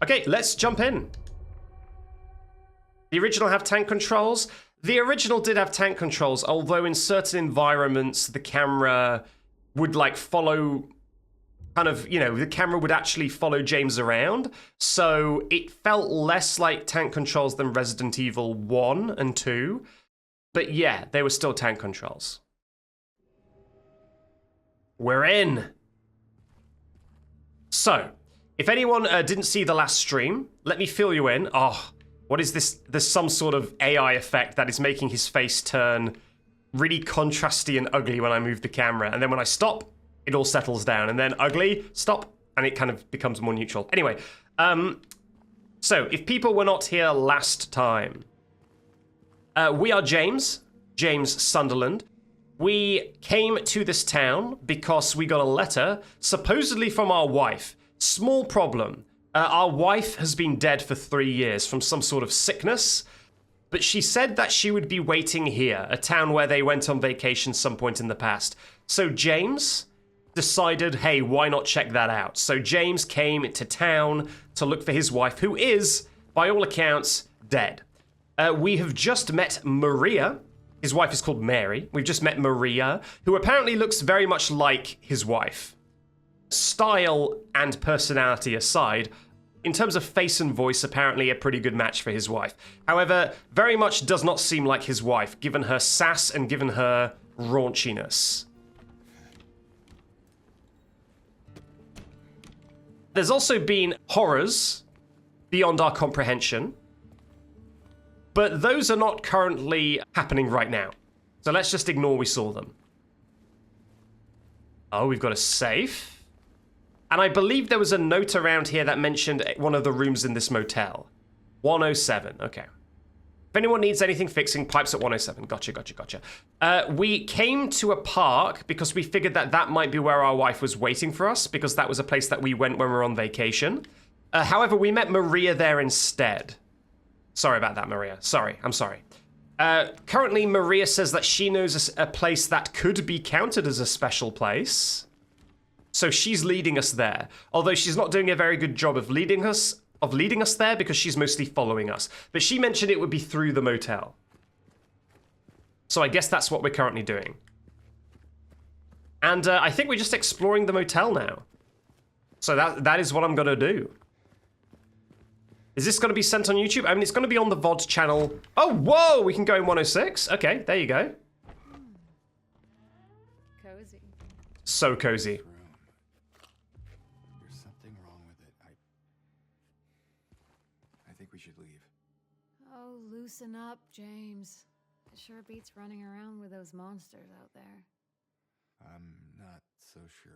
Okay, let's jump in. The original have tank controls. The original did have tank controls, although in certain environments, the camera would like follow kind of, you know, the camera would actually follow James around. So it felt less like tank controls than Resident Evil 1 and 2. But yeah, they were still tank controls. We're in. So, if anyone didn't see the last stream, let me fill you in. Oh, what is this? There's some sort of AI effect that is making his face turn really contrasty and ugly when I move the camera. And then when I stop, it all settles down. And then ugly, stop, and it kind of becomes more neutral. Anyway, so if people were not here last time, we are James Sunderland. We came to this town because we got a letter, supposedly from our wife. Small problem. Our wife has been dead for 3 years from some sort of sickness, but she said that she would be waiting here, a town where they went on vacation some point in the past. So James decided, hey, why not check that out? So James came to town to look for his wife, who is, by all accounts, dead. We have just met Maria. His wife is called Mary. We've just met Maria, who apparently looks very much like his wife. Style and personality aside, in terms of face and voice, apparently a pretty good match for his wife. However, very much does not seem like his wife, given her sass and given her raunchiness. There's also been horrors beyond our comprehension, but those are not currently happening right now. So let's just ignore we saw them. Oh, we've got a safe. And I believe there was a note around here that mentioned one of the rooms in this motel. 107, okay. If anyone needs anything fixing, pipes at 107. Gotcha. We came to a park because we figured that that might be where our wife was waiting for us, because that was a place that we went when we were on vacation. However, we met Maria there instead. Sorry about that, Maria. I'm sorry. Currently, Maria says that she knows a place that could be counted as a special place. So she's leading us there. Although she's not doing a very good job of leading us there because she's mostly following us. But she mentioned it would be through the motel. So I guess that's what we're currently doing. And I think we're just exploring the motel now. So that is what I'm going to do. Is this going to be sent on YouTube? I mean, it's going to be on the VODs channel. Oh, whoa! We can go in 106. Okay, there you go. Cozy. So cozy. There's something wrong with it. I think we should leave. Oh, loosen up, James. It sure beats running around with those monsters out there. I'm not so sure.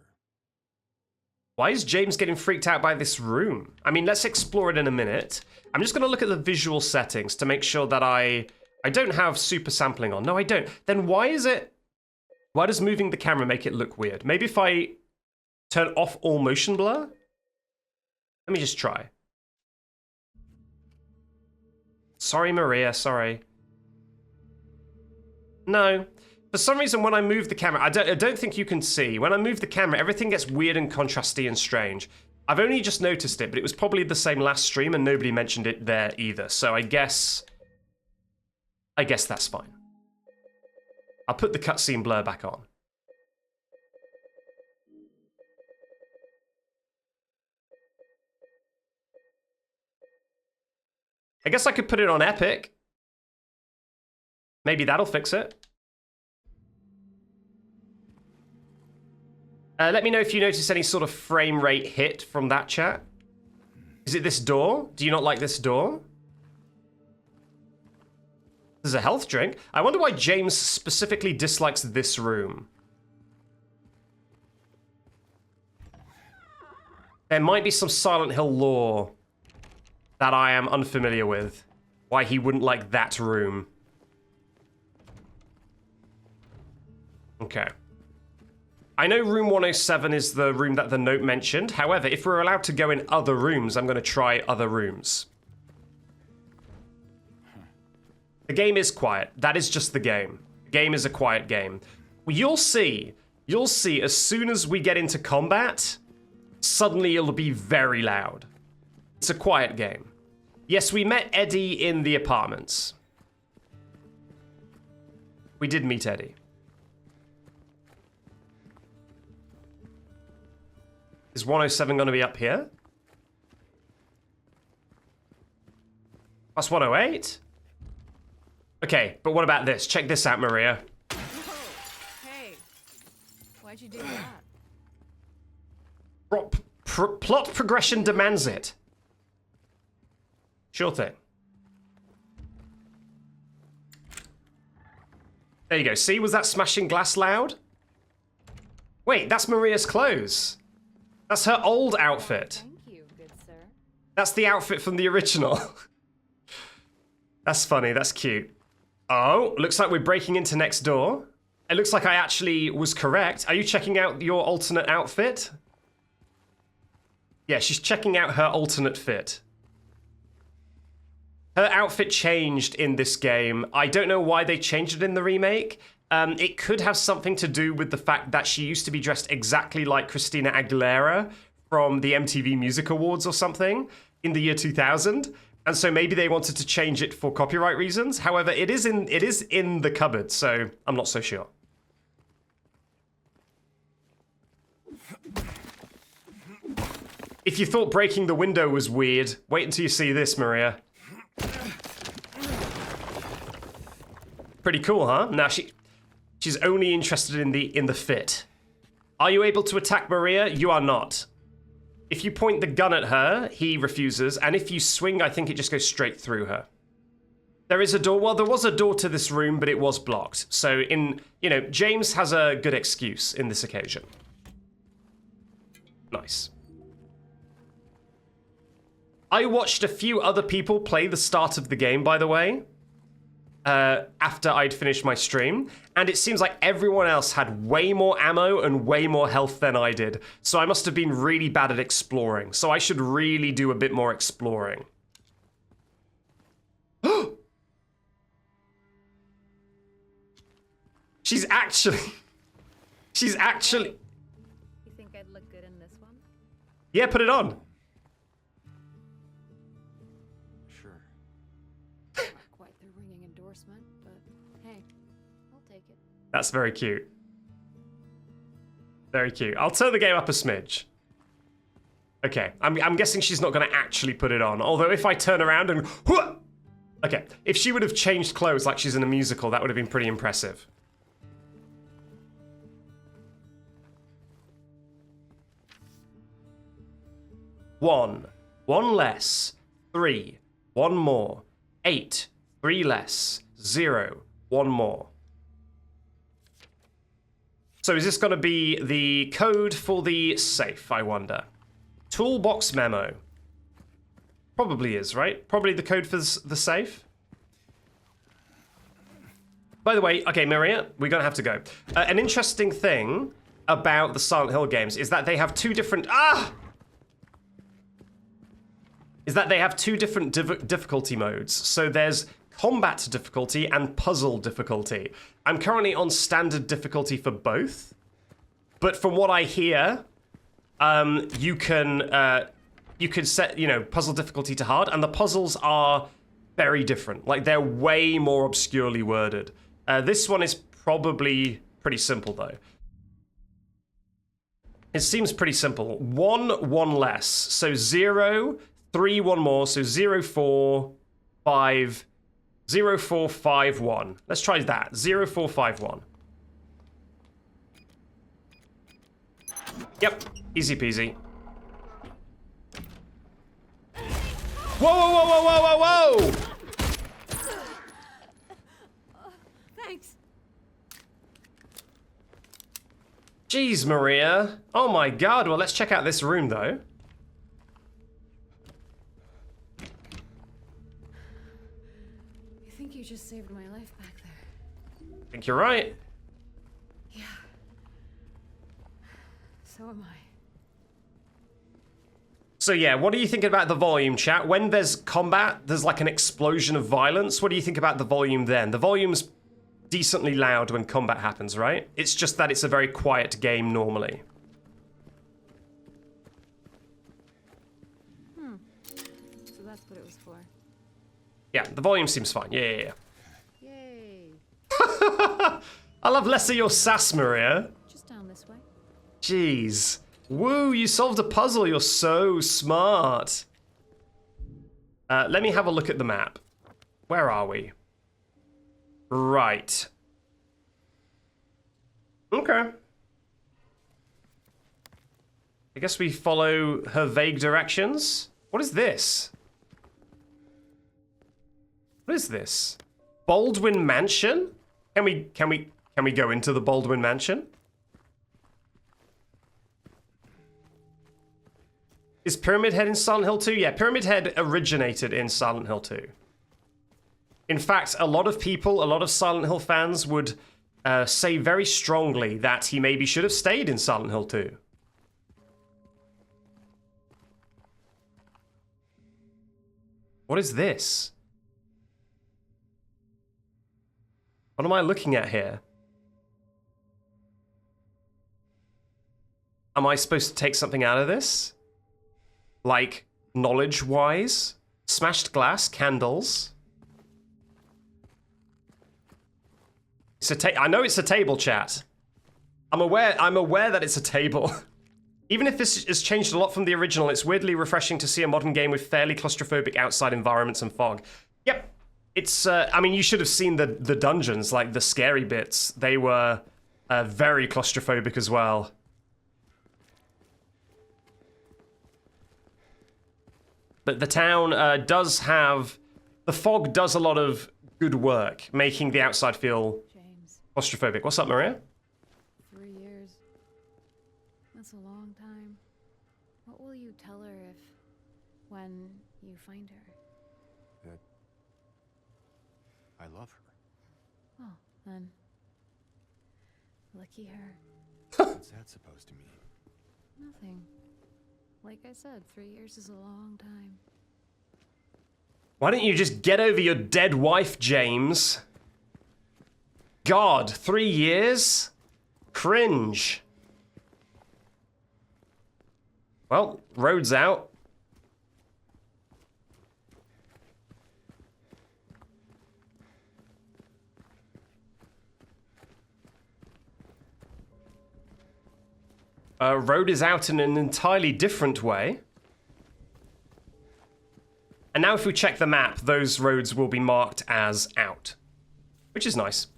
Why is James getting freaked out by this room? I mean, let's explore it in a minute. I'm just going to look at the visual settings to make sure that I don't have super sampling on. No, I don't. Then why does moving the camera make it look weird? Maybe if I turn off all motion blur? Let me just try. Sorry, Maria, sorry. No. For some reason, when I move the camera, I don't think you can see. When I move the camera, everything gets weird and contrasty and strange. I've only just noticed it, but it was probably the same last stream and nobody mentioned it there either. So I guess that's fine. I'll put the cutscene blur back on. I guess I could put it on Epic. Maybe that'll fix it. Let me know if you notice any sort of frame rate hit from that chat. Is it this door? Do you not like this door? There's a health drink. I wonder why James specifically dislikes this room. There might be some Silent Hill lore that I am unfamiliar with. Why he wouldn't like that room. Okay. I know room 107 is the room that the note mentioned. However, if we're allowed to go in other rooms, I'm going to try other rooms. The game is quiet. That is just the game. The game is a quiet game. You'll see as soon as we get into combat, suddenly it'll be very loud. It's a quiet game. Yes, we met Eddie in the apartments. We did meet Eddie. Is 107 going to be up here? Plus 108? Okay, but what about this? Check this out, Maria. Hey, why'd you do that? Plot progression demands it. Sure thing. There you go. See, was that smashing glass loud? Wait, that's Maria's clothes. That's her old outfit. Thank you, good sir. That's the outfit from the original. That's funny. That's cute. Oh, looks like we're breaking into next door. It looks like I actually was correct. Are you checking out your alternate outfit? Yeah, she's checking out her alternate fit. Her outfit changed in this game. I don't know why they changed it in the remake. It could have something to do with the fact that she used to be dressed exactly like Christina Aguilera from the MTV Music Awards or something in the year 2000. And so maybe they wanted to change it for copyright reasons. However, it is in the cupboard, so I'm not so sure. If you thought breaking the window was weird, wait until you see this, Maria. Pretty cool, huh? Now she's only interested in the fit. Are you able to attack Maria? You are not. If you point the gun at her, he refuses, and if you swing, I think it just goes straight through her. There is a door. Well, there was a door to this room, but it was blocked. So James has a good excuse in this occasion. Nice. I watched a few other people play the start of the game, by the way, after I'd finished my stream, and it seems like everyone else had way more ammo and way more health than I did, so I must have been really bad at exploring, so I should really do a bit more exploring. She's actually... You think I'd look good in this one? Yeah, put it on. Sure. Not quite the ringing endorsement, but hey, I'll take it. That's very cute. Very cute. I'll turn the game up a smidge. Okay, I'm guessing she's not going to actually put it on. Although if I turn around and... Okay, if she would have changed clothes like she's in a musical, that would have been pretty impressive. One less. 3, 1 more. 8, 3 less. 0, 1 more. So is this going to be the code for the safe, I wonder? Toolbox memo. Probably is, right? Probably the code for the safe. By the way, okay, Maria, we're going to have to go. An interesting thing about the Silent Hill games is that they have two different... difficulty modes. So there's combat difficulty and puzzle difficulty. I'm currently on standard difficulty for both, but from what I hear, you can set puzzle difficulty to hard, and the puzzles are very different. Like, they're way more obscurely worded. This one is probably pretty simple though. It seems pretty simple. 1 less. So 0, 3, 1 more. So 0, 4, 5, 0, 4, 5, 1. Let's try that. 0, 4, 5, 1. Yep. Easy peasy. Whoa, whoa, whoa, whoa, whoa, whoa! Thanks. Jeez, Maria. Oh my god. Well, let's check out this room, though. I think you just saved my life back there. I think you're right. Yeah. So am I. So yeah, what do you think about the volume, chat? When there's combat, there's like an explosion of violence. What do you think about the volume then? The volume's decently loud when combat happens, right? It's just that it's a very quiet game normally. that's what it was for. Yeah, the volume seems fine. Yeah. Yay. I love less of your sass, Maria. Just down this way. Jeez. Woo, you solved a puzzle. You're so smart. Let me have a look at the map. Where are we? Right. Okay. I guess we follow her vague directions. What is this? What is this? Baldwin Mansion? Can we go into the Baldwin Mansion? Is Pyramid Head in Silent Hill 2? Yeah, Pyramid Head originated in Silent Hill 2. In fact, a lot of people, a lot of Silent Hill fans would say very strongly that he maybe should have stayed in Silent Hill 2. What is this? What am I looking at here? Am I supposed to take something out of this? Like, knowledge-wise? Smashed glass, candles. I know it's a table, chat. I'm aware that it's a table. Even if this has changed a lot from the original, it's weirdly refreshing to see a modern game with fairly claustrophobic outside environments and fog. Yep. It's, I mean, you should have seen the dungeons, like the scary bits. They were very claustrophobic as well. But the town does have... The fog does a lot of good work, making the outside feel James. claustrophobic. What's up, Maria? 3 years. That's a long time. What will you tell her when you find her? That I love her. Oh, then. Lucky her. What's that supposed to mean? Nothing. Like I said, 3 years is a long time. Why don't you just get over your dead wife, James? God, 3 years? Cringe. Well, road's out. Road is out in an entirely different way. And now if we check the map, those roads will be marked as out, which is nice.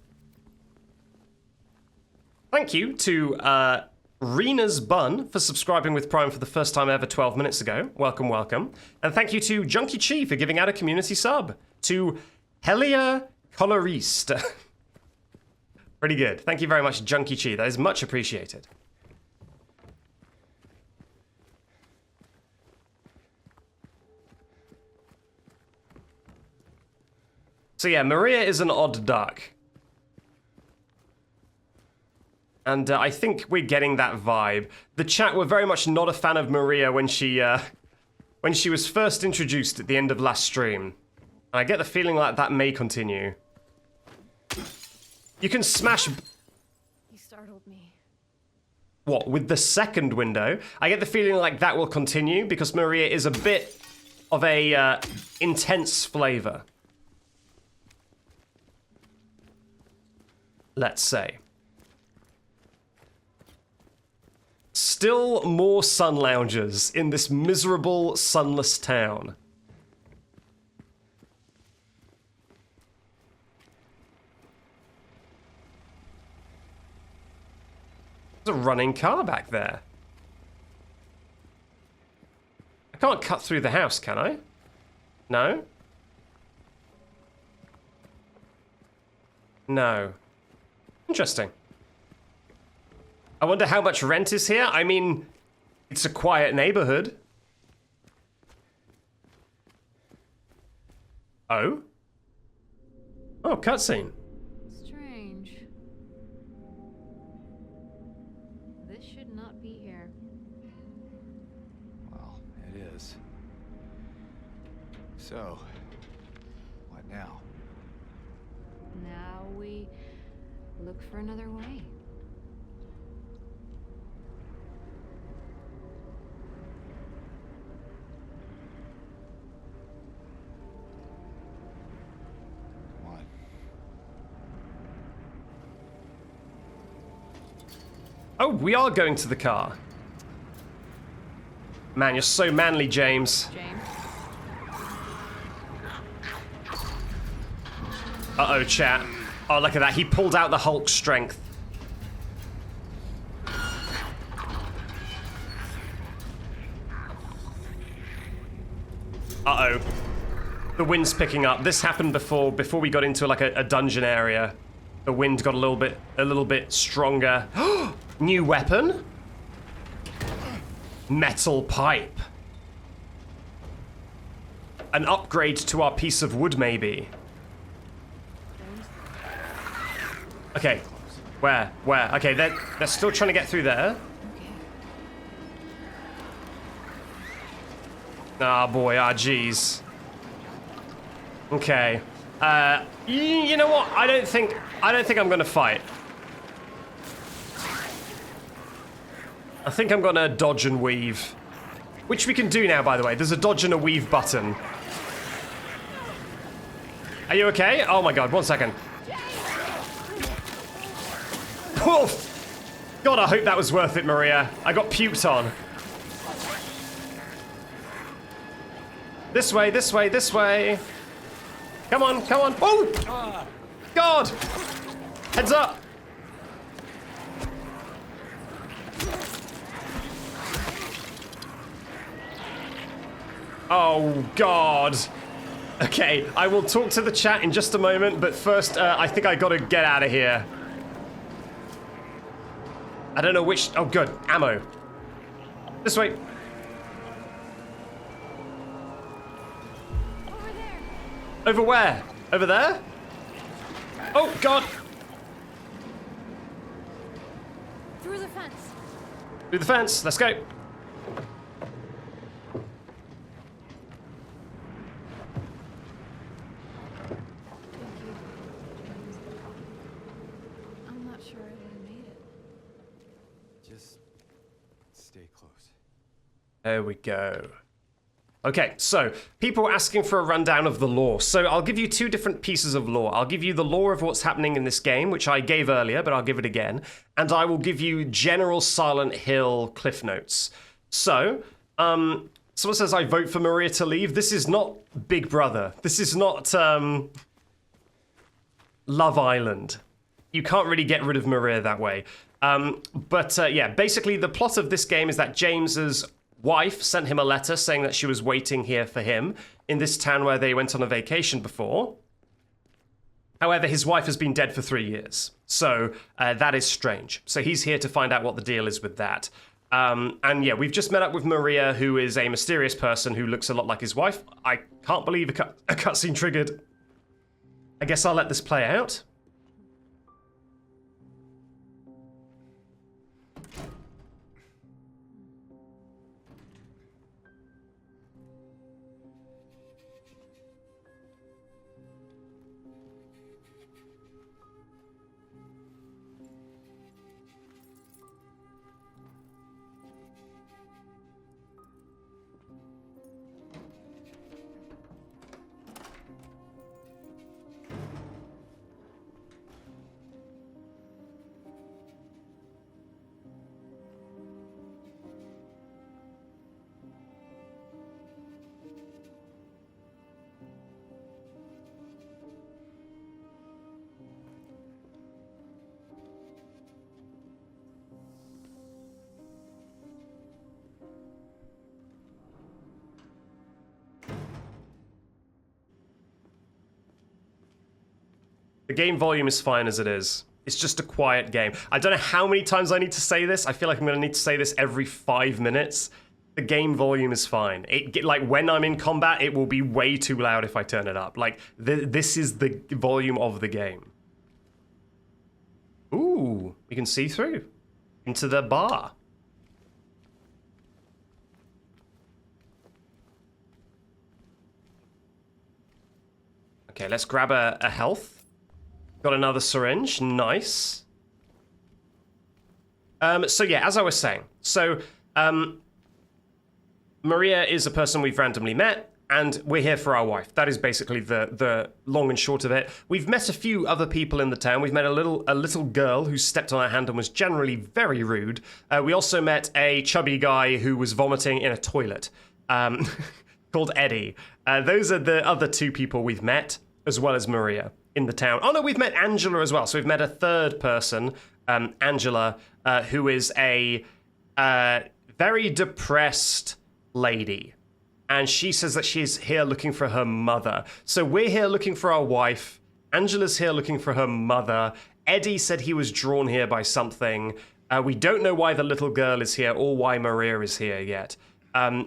Thank you to Rena's Bun for subscribing with Prime for the first time ever 12 minutes ago. Welcome, welcome. And thank you to Junkie Chi for giving out a community sub. To Helia Coloriste. Pretty good. Thank you very much, Junkie Chi. That is much appreciated. So yeah, Maria is an odd duck. And I think we're getting that vibe. The chat were very much not a fan of Maria when she was first introduced at the end of last stream. And I get the feeling like that may continue. You can smash... You startled me. What, with the second window? I get the feeling like that will continue because Maria is a bit of a intense flavor. Let's say. Still more sun loungers in this miserable, sunless town. There's a running car back there. I can't cut through the house, can I? No? No. Interesting. I wonder how much rent is here. I mean, it's a quiet neighborhood. Oh? Oh, cutscene. Strange. This should not be here. Well, it is. So, what now? Now we look for another way. Oh, we are going to the car. Man, you're so manly, James. James. Uh-oh, chat. Oh, look at that. He pulled out the Hulk strength. Uh-oh. The wind's picking up. This happened before we got into like a dungeon area. The wind got a little bit stronger. New weapon? Metal pipe. An upgrade to our piece of wood, maybe. Okay. Where? Okay, they're still trying to get through there. Ah, boy, jeez. Okay. You know what? I don't think I'm gonna fight. I think I'm gonna dodge and weave. Which we can do now, by the way. There's a dodge and a weave button. Are you okay? Oh my god, 1 second. Oof. God, I hope that was worth it, Maria. I got puked on. This way, this way, this way. Come on, come on. Oh! God! Heads up! Oh, God. Okay, I will talk to the chat in just a moment, but first, I think I gotta get out of here. I don't know which... Oh, good. Ammo. This way. Over there. Over where? Over there? Oh, God. Through the fence. Through the fence. Let's go. I'm not sure I would have made it. Just stay close. There we go. Okay, so people asking for a rundown of the lore. So I'll give you two different pieces of lore. I'll give you the lore of what's happening in this game, which I gave earlier, but I'll give it again. And I will give you general Silent Hill cliff notes. So, someone says I vote for Maria to leave. This is not Big Brother. This is not Love Island. You can't really get rid of Maria that way. Yeah, basically the plot of this game is that James's wife sent him a letter saying that she was waiting here for him in this town where they went on a vacation before. However, his wife has been dead for 3 years. So that is strange. So he's here to find out what the deal is with that. And yeah, we've just met up with Maria, who is a mysterious person who looks a lot like his wife. I can't believe a cutscene triggered. I guess I'll let this play out. The game volume is fine as it is. It's just a quiet game. I don't know how many times I need to say this. I feel like I'm going to need to say this every 5 minutes. The game volume is fine. Like, when I'm in combat, it will be way too loud if I turn it up. Like, this is the volume of the game. Ooh, we can see through into the bar. Okay, let's grab a health. Got another syringe, nice. So yeah, as I was saying, so Maria is a person we've randomly met. And we're here for our wife. That is basically the long and short of it. We've met a few other people in the town. We've met a little girl who stepped on our hand and was generally very rude. We also met a chubby guy who was vomiting in a toilet, called Eddie. Those are the other two people we've met, as well as Maria in the town. Oh no, we've met Angela as well. So we've met a third person, Angela, who is a very depressed lady. And she says that she's here looking for her mother. So we're here looking for our wife. Angela's here looking for her mother. Eddie said he was drawn here by something. We don't know why the little girl is here or why Maria is here yet.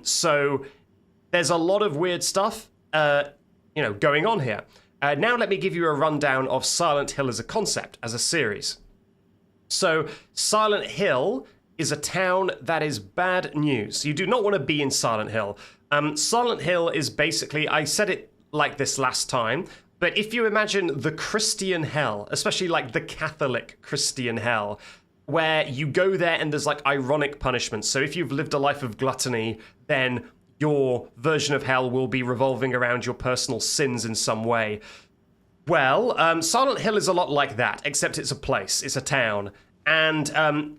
So there's a lot of weird stuff, going on here. Now let me give you a rundown of Silent Hill as a concept, as a series. So Silent Hill is a town that is bad news. You do not want to be in Silent Hill. Silent Hill is basically, I said it like this last time, but if you imagine the Christian hell, especially like the Catholic Christian hell, where you go there and there's like ironic punishments. So if you've lived a life of gluttony, then your version of hell will be revolving around your personal sins in some way. Well, Silent Hill is a lot like that, except it's a place, it's a town. And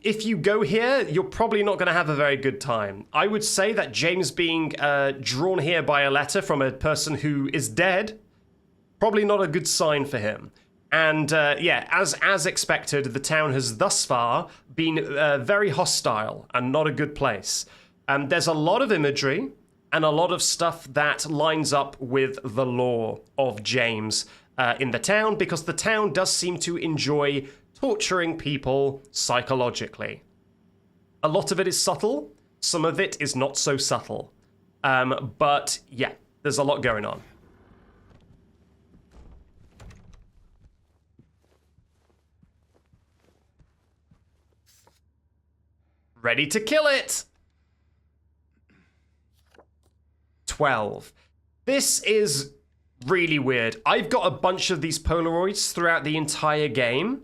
if you go here, you're probably not going to have a very good time. I would say that James being drawn here by a letter from a person who is dead, probably not a good sign for him. And as expected, the town has thus far been very hostile and not a good place. There's a lot of imagery and a lot of stuff that lines up with the lore of James in the town, because the town does seem to enjoy torturing people psychologically. A lot of it is subtle, some of it is not so subtle. But yeah, there's a lot going on. Ready to kill it! 12. This is really weird. I've got a bunch of these Polaroids throughout the entire game,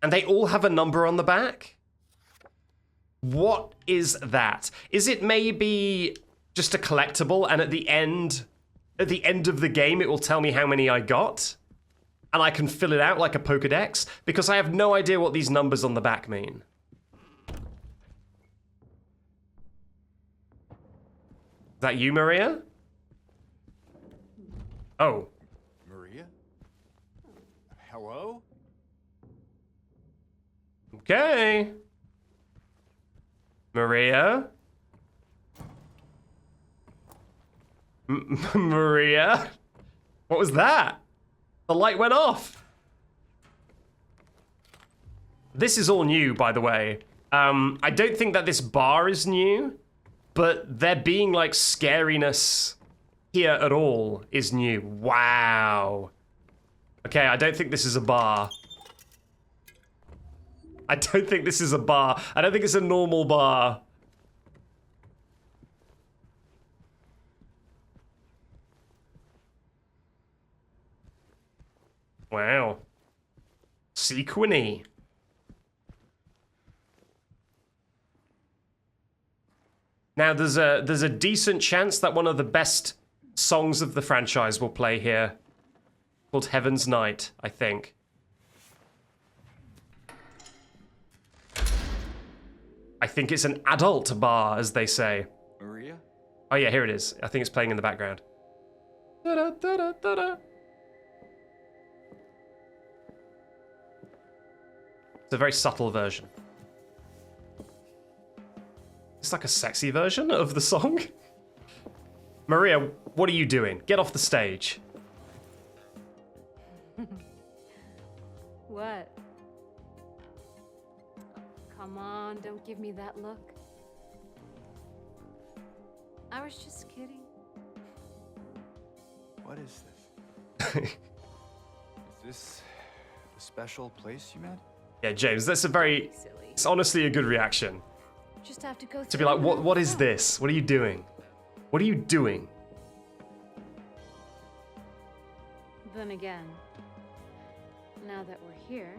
and they all have a number on the back. What is that? Is it maybe just a collectible, and at the end of the game, it will tell me how many I got? And I can fill it out like a Pokedex? Because I have no idea what these numbers on the back mean. Is that you, Maria? Oh. Maria? Hello? Okay. Maria? Maria? What was that? The light went off. This is all new, by the way. I don't think that this bar is new, but there being like scariness here at all is new. Wow. Okay, I don't think this is a bar. I don't think this is a bar. I don't think it's a normal bar. Wow. Sequiny. Now, there's a decent chance that one of the best songs of the franchise will play here, called Heaven's Night, I think. I think it's an adult bar, as they say. Maria? Oh yeah, here it is. I think it's playing in the background. Da-da, da-da, da-da. It's a very subtle version. It's like a sexy version of the song. Maria, what are you doing? Get off the stage. What? Come on, don't give me that look. I was just kidding. What is this? Is this a special place you met? Yeah, James, that's a very... Silly. It's honestly a good reaction. Just have to go To be like, what is this? What are you doing? What are you doing? Then again, now that we're here,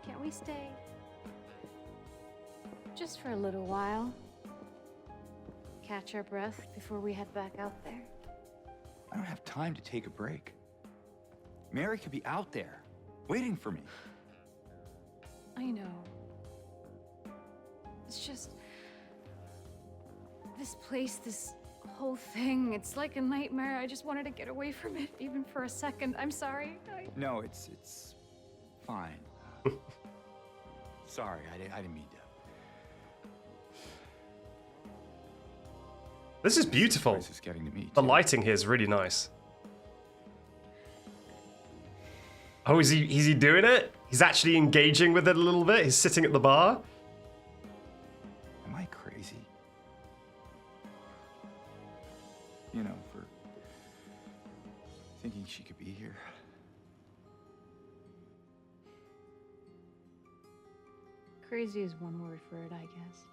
can't we stay? Just for a little while. catch our breath before we head back out there? I don't have time to take a break. Mary could be out there, waiting for me. I know. It's just... this place, this whole thing, it's like a nightmare. I just wanted to get away from it, even for a second. I'm sorry. No, it's fine. Sorry, I didn't mean to. This is beautiful. This is getting to me, The too. lighting here is really nice. Oh, is he doing it? He's actually engaging with it a little bit. He's sitting at the bar. Am I crazy? You know, for thinking she could be here. Crazy is one word for it, I guess.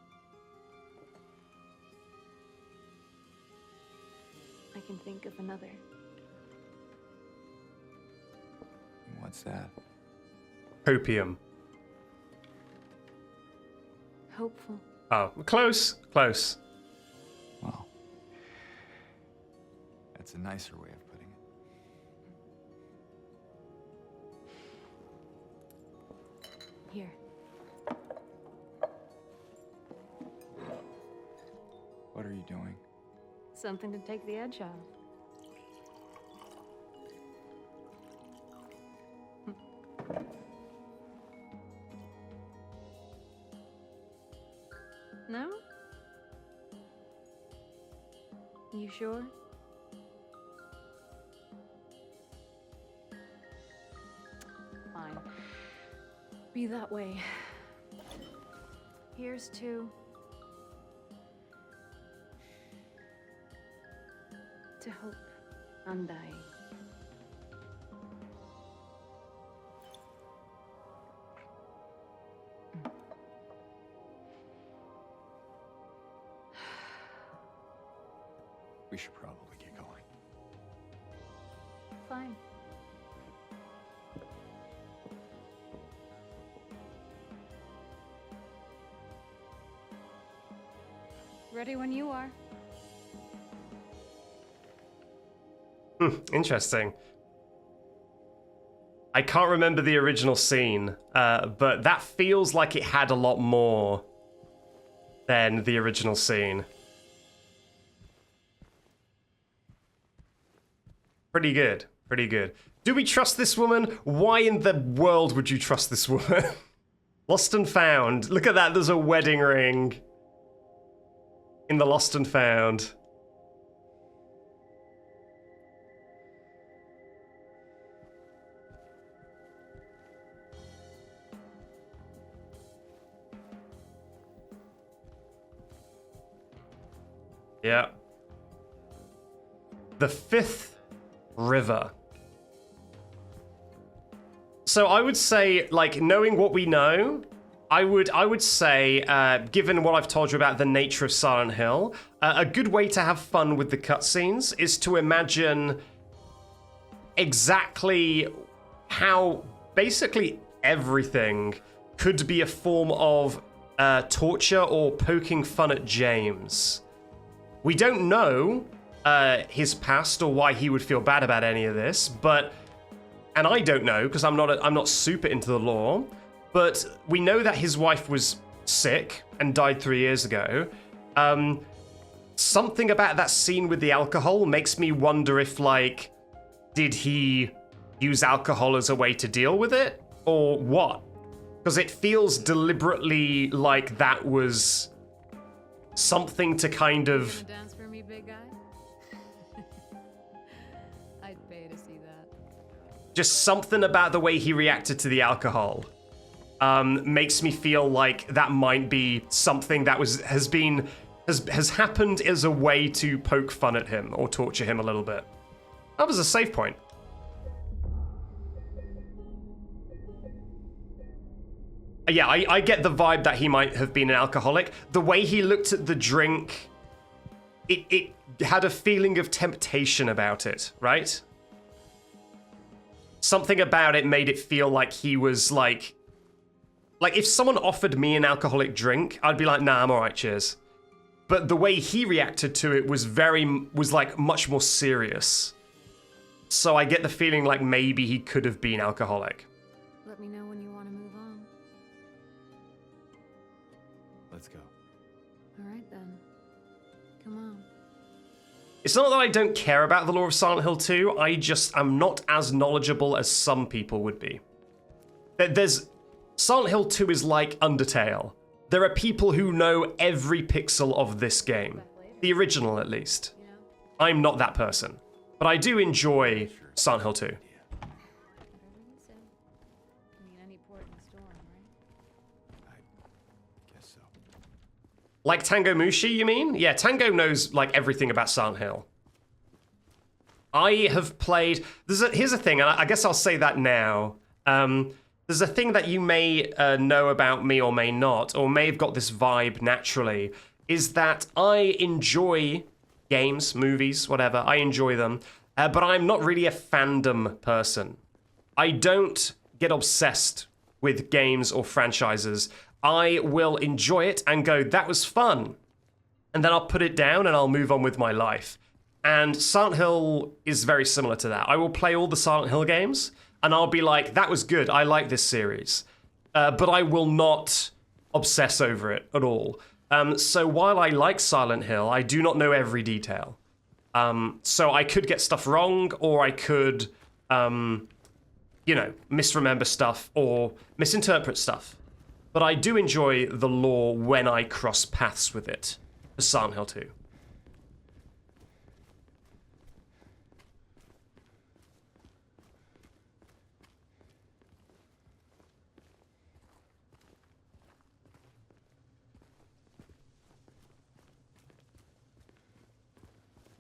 I can think of another. What's that? Opium. Hopeful. Oh, close, close. Well, that's a nicer way of putting it. Here. What are you doing? Something to take the edge off. No? You sure? Fine. Be that way. Here's to... hope. Undying. We should probably get going. Fine. Ready when you are. Interesting. I can't remember the original scene, but that feels like it had a lot more than the original scene. Pretty good, pretty good. Do we trust this woman? Why in the world would you trust this woman? Lost and Found. Look at that, there's a wedding ring in the Lost and Found. Yeah. The Fifth River. So I would say, like, knowing what we know, I would say, given what I've told you about the nature of Silent Hill, a good way to have fun with the cutscenes is to imagine exactly how basically everything could be a form of torture or poking fun at James. We don't know his past or why he would feel bad about any of this, but, and I don't know because I'm not super into the lore, but we know that his wife was sick and died 3 years ago. Something about that scene with the alcohol makes me wonder if, like, did he use alcohol as a way to deal with it or what? Because it feels deliberately like that was something to kind of... You gonna dance for me, big guy? I'd pay to see that. Just something about the way he reacted to the alcohol makes me feel like that might be something that has happened as a way to poke fun at him or torture him a little bit. That was a save point. Yeah, I get the vibe that he might have been an alcoholic. The way he looked at the drink, it had a feeling of temptation about it, right? Something about it made it feel like he was like if someone offered me an alcoholic drink, I'd be like, nah, I'm all right, cheers. but the way he reacted to it was like much more serious. So I get the feeling like maybe he could have been alcoholic. Let me know when you want to move on. Let's go. All right then. Come on. It's not that I don't care about the lore of Silent Hill 2, I'm not as knowledgeable as some people would be. Silent Hill 2 is like Undertale. There are people who know every pixel of this game. The original, at least. I'm not that person. But I do enjoy Silent Hill 2. Whatever you say. I mean, any port in a storm, right? I guess so. Like Tango Mushi, you mean? Yeah, Tango knows like everything about Silent Hill. I have played... Here's a thing, and I guess I'll say that now. There's a thing that you may know about me or may not, or may have got this vibe naturally, is that I enjoy games, movies, whatever. I enjoy them, but I'm not really a fandom person. I don't get obsessed with games or franchises. I will enjoy it and go, that was fun. And then I'll put it down and I'll move on with my life. And Silent Hill is very similar to that. I will play all the Silent Hill games and I'll be like, that was good. I like this series. But I will not obsess over it at all. So while I like Silent Hill, I do not know every detail. So I could get stuff wrong, or I could, misremember stuff or misinterpret stuff. But I do enjoy the lore when I cross paths with it for Silent Hill 2.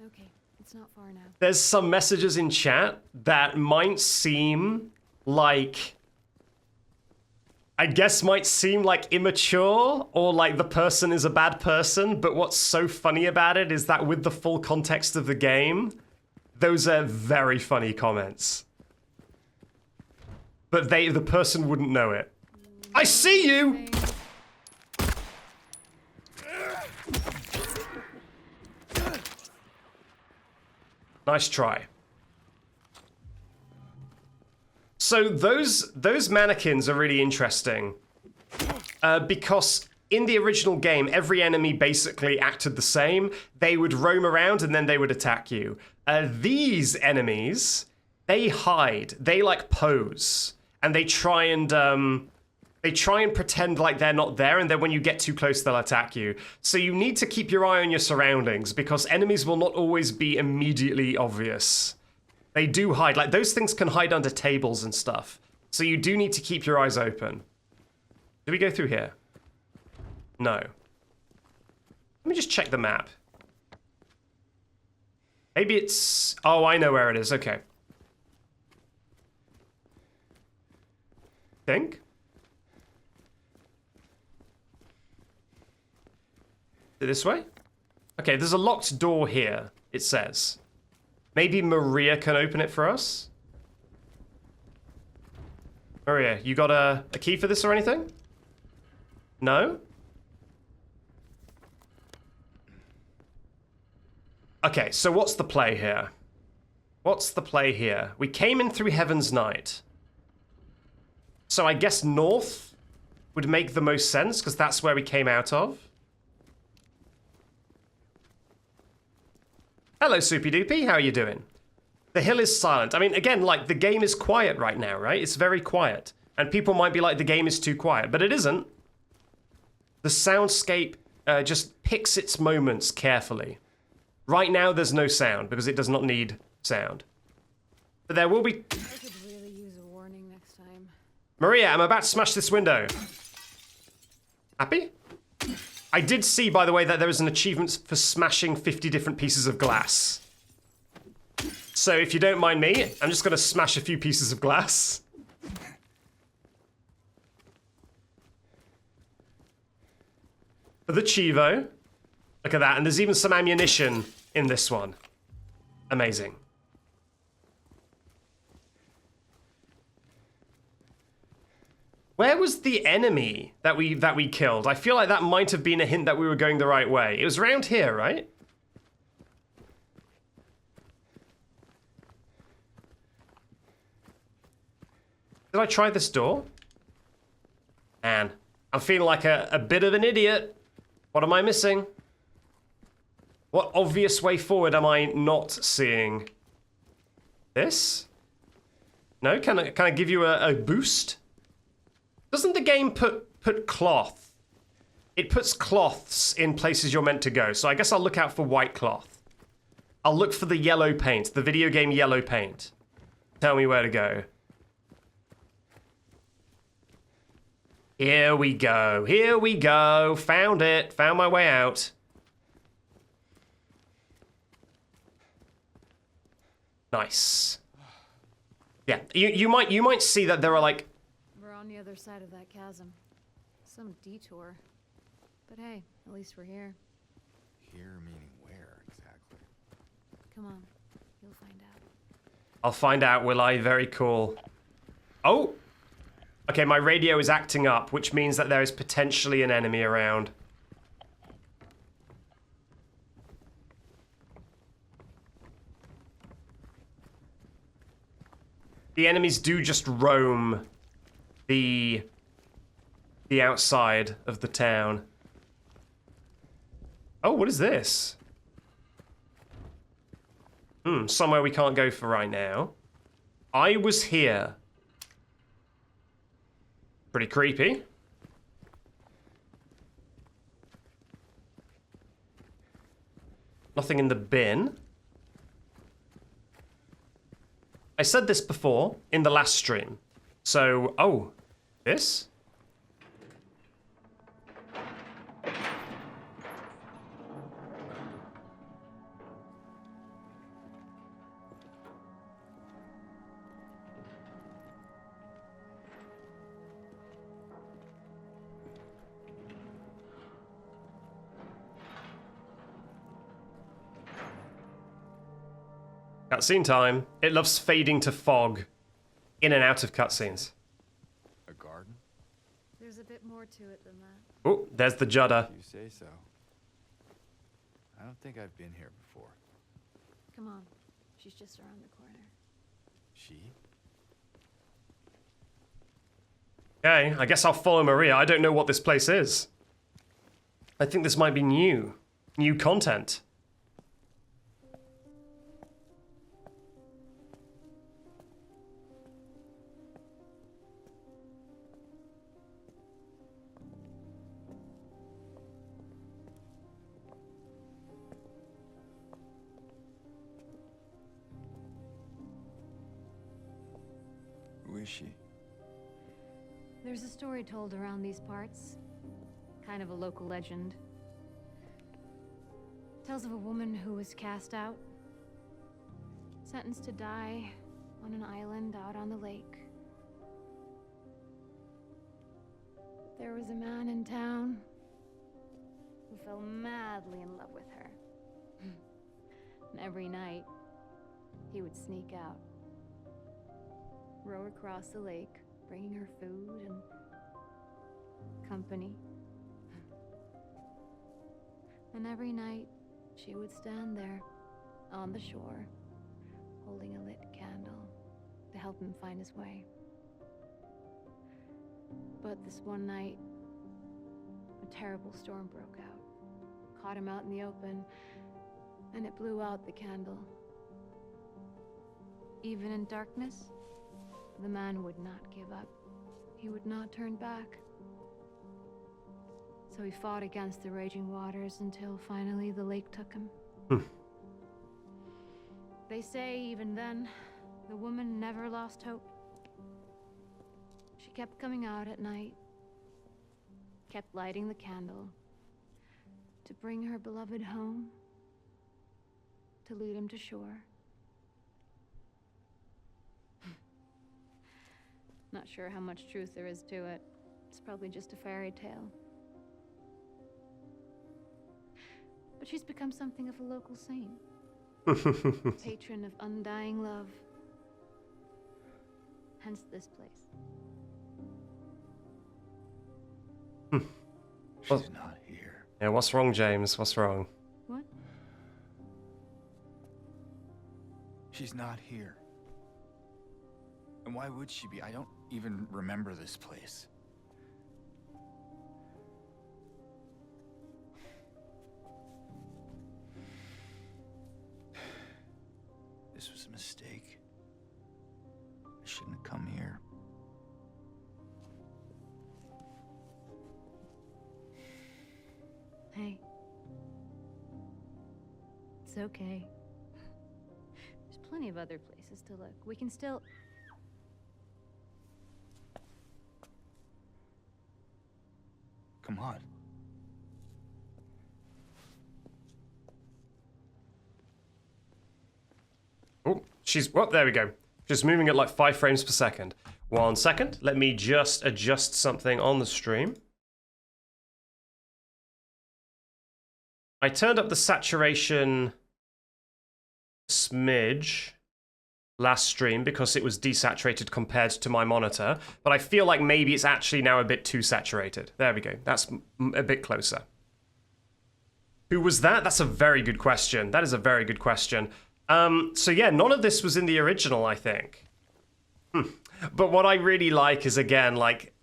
Okay, it's not far now. There's some messages in chat that might seem like... might seem like immature, or like the person is a bad person, but what's so funny about it is that with the full context of the game, those are very funny comments. But the person wouldn't know it. I see you! Nice try. So those mannequins are really interesting because in the original game, every enemy basically acted the same. They would roam around and then they would attack you. These enemies, they hide. They like pose and they try and pretend like they're not there, and then when you get too close, they'll attack you. So you need to keep your eye on your surroundings because enemies will not always be immediately obvious. They do hide. Like, those things can hide under tables and stuff. So you do need to keep your eyes open. Do we go through here? No. Let me just check the map. Maybe it's... Oh, I know where it is. Okay. Think? This way? Okay, there's a locked door here, it says. Maybe Maria can open it for us? Maria, you got a key for this or anything? No? Okay, so what's the play here? What's the play here? We came in through Heaven's Night. So I guess north would make the most sense, because that's where we came out of. Hello, Soupy Doopy. How are you doing? The hill is silent. I mean, again, like, the game is quiet right now, right? It's very quiet. And people might be like, the game is too quiet. But it isn't. The soundscape just picks its moments carefully. Right now, there's no sound, because it does not need sound. But there will be... I could really use a warning next time. Maria, I'm about to smash this window. Happy? I did see, by the way, that there is an achievement for smashing 50 different pieces of glass. So if you don't mind me, I'm just going to smash a few pieces of glass. For the Chivo. Look at that. And there's even some ammunition in this one. Amazing. Where was the enemy that we killed? I feel like that might have been a hint that we were going the right way. It was around here, right? Did I try this door? Man, I'm feeling like a bit of an idiot. What am I missing? What obvious way forward am I not seeing? This? No? Can I give you a boost? Doesn't the game put cloth? It puts cloths in places you're meant to go, so I guess I'll look out for white cloth. I'll look for the yellow paint, the video game yellow paint. Tell me where to go. Here we go. Here we go. Found it. Found my way out. Nice. Yeah, you might see that there are like... We're on the other side of that chasm. Some detour. But hey, at least we're here. Here meaning where exactly? Come on, you'll find out. I'll find out, will I? Very cool. Oh! Okay, my radio is acting up, which means that there is potentially an enemy around. The enemies do just roam the outside of the town. Oh, what is this? Somewhere we can't go for right now. I was here. Pretty creepy. Nothing in the bin. I said this before in the last stream. So, oh, this? Cutscene time. It loves fading to fog in and out of cutscenes. A garden? There's a bit more to it than that. Oh, there's the Judder. You say so. I don't think I've been here before. Come on, she's just around the corner. She? Okay, I guess I'll follow Maria. I don't know what this place is. I think this might be new. New content. Who is she? There's a story told around these parts. Kind of a local legend. Tells of a woman who was cast out. Sentenced to die on an island out on the lake. But there was a man in town who fell madly in love with her. And every night, he would sneak out. Row across the lake, bringing her food and company. And every night, she would stand there on the shore, holding a lit candle to help him find his way. But this one night, a terrible storm broke out, caught him out in the open, and it blew out the candle. Even in darkness, the man would not give up. He would not turn back. So he fought against the raging waters until finally the lake took him. They say even then, the woman never lost hope. She kept coming out at night, kept lighting the candle to bring her beloved home, to lead him to shore. Not sure how much truth there is to it. It's probably just a fairy tale. But she's become something of a local saint. Patron of undying love. Hence this place. She's not here. Yeah, what's wrong, James? What's wrong? What? She's not here. And why would she be? I don't even remember this place. This was a mistake. I shouldn't have come here. Hey. It's okay. There's plenty of other places to look. We can still... Come on. Oh, she's... Well, there we go. Just moving at like 5 frames per second. 1 second. Let me just adjust something on the stream. I turned up the saturation smidge last stream because it was desaturated compared to my monitor, but I feel like maybe it's actually now a bit too saturated. There we go. That's a bit closer. Who was that? That's a very good question. That is a very good question. So yeah, none of this was in the original, I think. But what I really like is, again, like,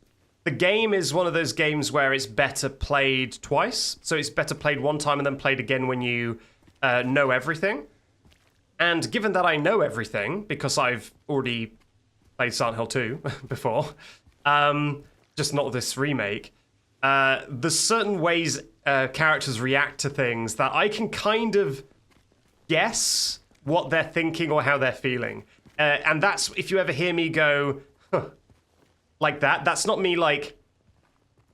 the game is one of those games where it's better played twice. So it's better played one time and then played again when you know everything. And given that I know everything, because I've already played Silent Hill 2 before, just not this remake, there's certain ways characters react to things that I can kind of guess what they're thinking or how they're feeling. And that's, if you ever hear me go, huh, like that, that's not me, like,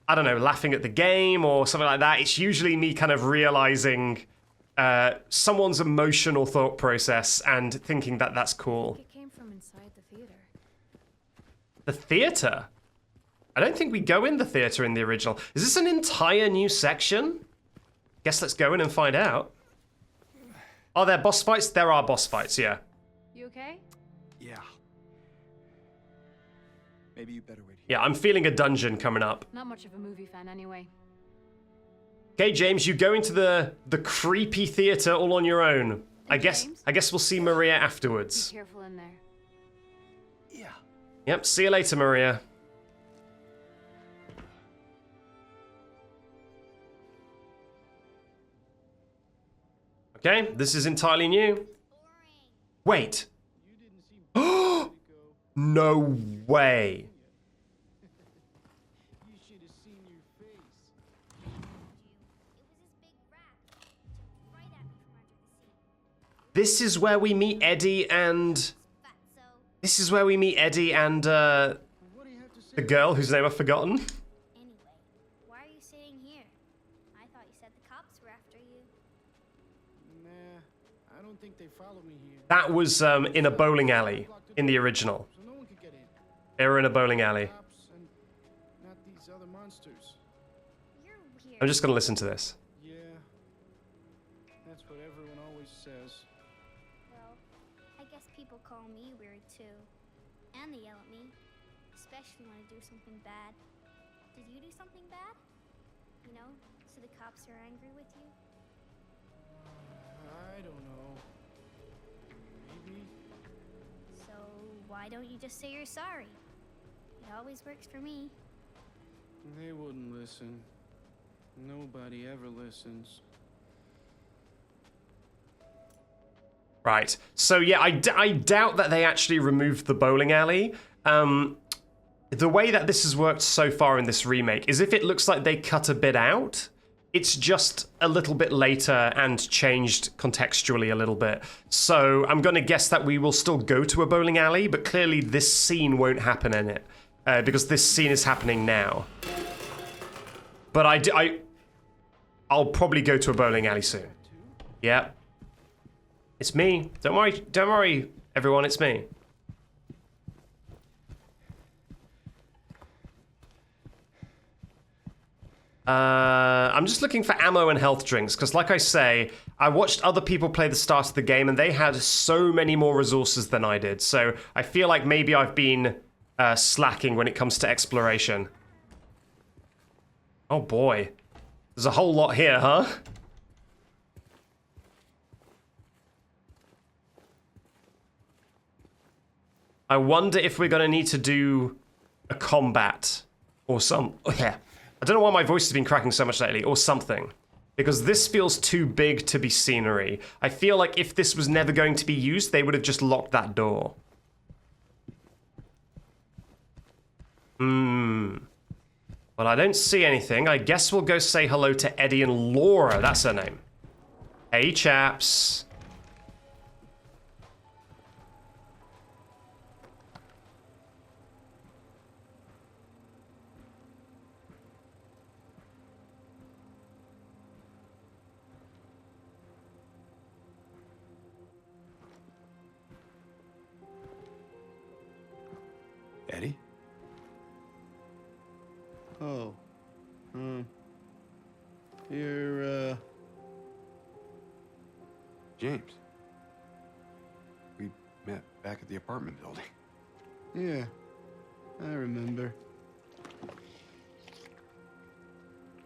I don't know, laughing at the game or something like that. It's usually me kind of realizing someone's emotional thought process and thinking that that's cool. It came from inside the theater. The theater? I don't think we go in the theater in the original. Is this an entire new section? Guess let's go in and find out. Are there boss fights? There are boss fights, yeah. You okay? Yeah. Maybe you better wait here. Yeah, I'm feeling a dungeon coming up. Not much of a movie fan anyway. Okay, James, you go into the creepy theater all on your own. I guess we'll see Maria afterwards. Be careful in there. Yeah. Yep, see you later, Maria. Okay, this is entirely new. Wait. No way. This is where we meet Eddie and... This is where we meet Eddie and, the girl whose name I've forgotten. Anyway, why are you sitting here? I thought you said the cops were after you. Nah, I don't think they follow me here. That was, in a bowling alley in the original. So no one could get in. They were in a bowling alley. Cops and not these other monsters. You're weird. I'm just gonna listen to this. Yeah, that's what everyone always says. Well, I guess people call me weird too. And they yell at me. Especially when I do something bad. Did you do something bad? You know, so the cops are angry with you? I don't know. Maybe. So why don't you just say you're sorry? It always works for me. They wouldn't listen. Nobody ever listens. Right. So yeah, I doubt that they actually removed the bowling alley. The way that this has worked so far in this remake is if it looks like they cut a bit out, it's just a little bit later and changed contextually a little bit. So I'm going to guess that we will still go to a bowling alley, but clearly this scene won't happen in it because this scene is happening now. But I'll probably go to a bowling alley soon. Yeah. It's me. Don't worry, everyone, it's me. I'm just looking for ammo and health drinks, because like I say, I watched other people play the start of the game, and they had so many more resources than I did, so I feel like maybe I've been slacking when it comes to exploration. Oh boy. There's a whole lot here, huh? I wonder if we're going to need to do a combat or some... Oh, yeah. I don't know why my voice has been cracking so much lately, or something. Because this feels too big to be scenery. I feel like if this was never going to be used, they would have just locked that door. Well, I don't see anything. I guess we'll go say hello to Eddie and Laura. That's her name. Hey, chaps. Eddie? Oh. You're, James. We met back at the apartment building. yeah. I remember.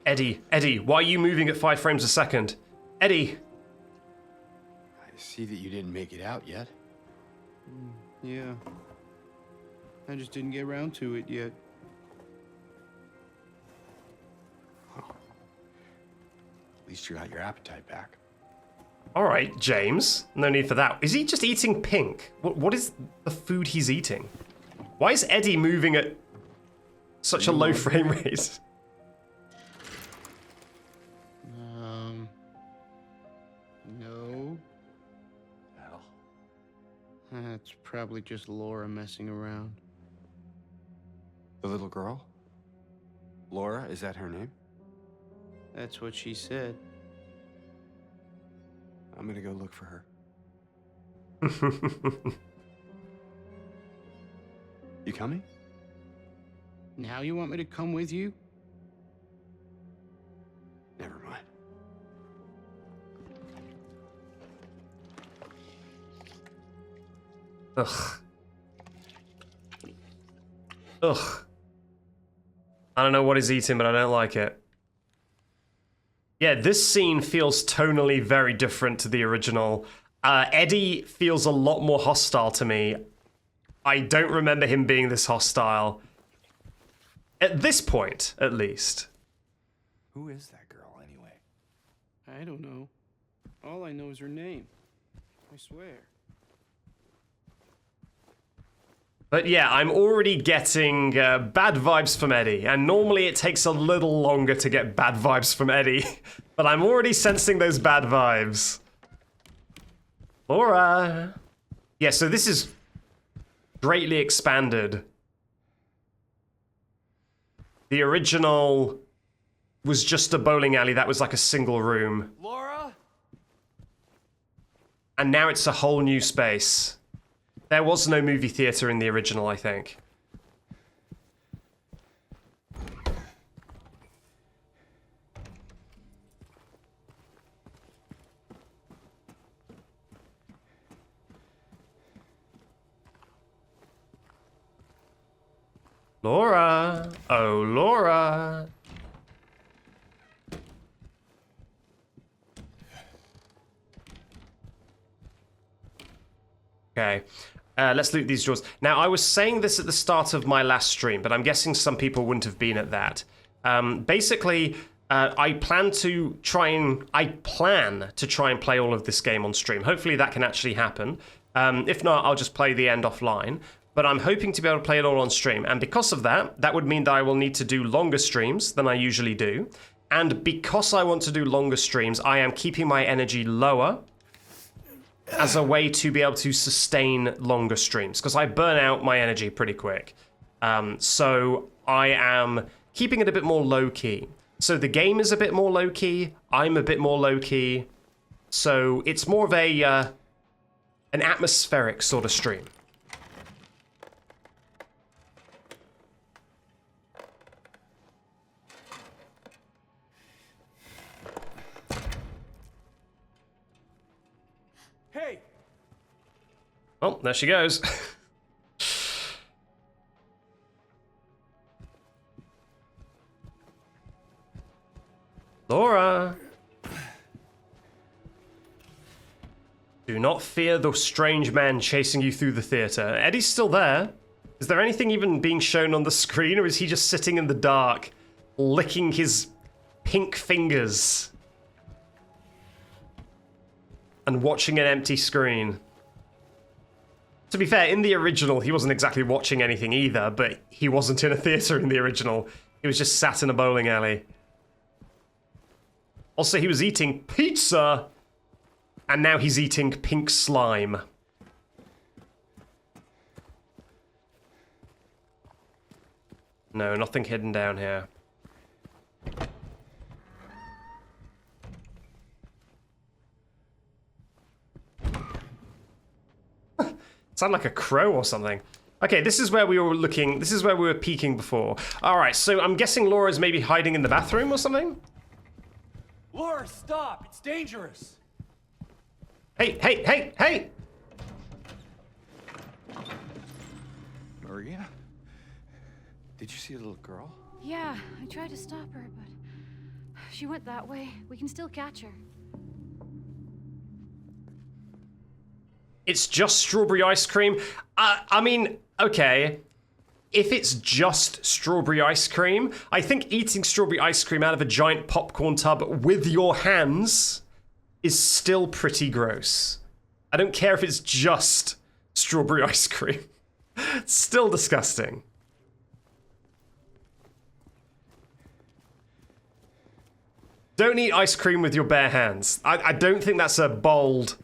Eddie, why are you moving at 5 frames a second? Eddie! I see that you didn't make it out yet. Yeah. I just didn't get around to it yet. At least you got your appetite back. Alright, James. No need for that. Is he just eating pink? What is the food he's eating? Why is Eddie moving at such a low frame rate? No. Hell. That's probably just Laura messing around. The little girl? Laura, is that her name? That's what she said. I'm gonna go look for her. You coming? Now you want me to come with you? Never mind. Ugh. Ugh. I don't know what he's eating, but I don't like it. Yeah, this scene feels tonally very different to the original. Eddie feels a lot more hostile to me. I don't remember him being this hostile. At this point, at least. Who is that girl, anyway? I don't know. All I know is her name. I swear. But yeah, I'm already getting bad vibes from Eddie, and normally it takes a little longer to get bad vibes from Eddie, but I'm already sensing those bad vibes. Laura! Yeah, so this is greatly expanded. The original was just a bowling alley that was like a single room. Laura? And now it's a whole new space. There was no movie theater in the original, I think. Laura! Oh, Laura! Okay. Let's loot these drawers. Now, I was saying this at the start of my last stream, but I'm guessing some people wouldn't have been at that. Basically, I plan to try and play all of this game on stream. Hopefully that can actually happen. If not, I'll just play the end offline. But I'm hoping to be able to play it all on stream. And because of that, that would mean that I will need to do longer streams than I usually do. And because I want to do longer streams, I am keeping my energy lower as a way to be able to sustain longer streams, because I burn out my energy pretty quick. So I am keeping it a bit more low-key. So the game is a bit more low-key, I'm a bit more low-key, so it's more of a an atmospheric sort of stream. Hey! Oh, there she goes. Laura! Do not fear the strange man chasing you through the theater. Eddie's still there. Is there anything even being shown on the screen, or is he just sitting in the dark, licking his pink fingers and watching an empty screen? To be fair, in the original, he wasn't exactly watching anything either, but he wasn't in a theater in the original. He was just sat in a bowling alley. Also, he was eating pizza, and now he's eating pink slime. No, nothing hidden down here. Sound like a crow or something. Okay, this is where we were looking. This is where we were peeking before. All right, so I'm guessing Laura's maybe hiding in the bathroom or something? Laura, stop! It's dangerous! Hey, hey, hey, hey! Maria? Did you see a little girl? Yeah, I tried to stop her, but she went that way. We can still catch her. It's just strawberry ice cream. I mean, okay. If it's just strawberry ice cream, I think eating strawberry ice cream out of a giant popcorn tub with your hands is still pretty gross. I don't care if it's just strawberry ice cream. It's still disgusting. Don't eat ice cream with your bare hands. I don't think that's a bold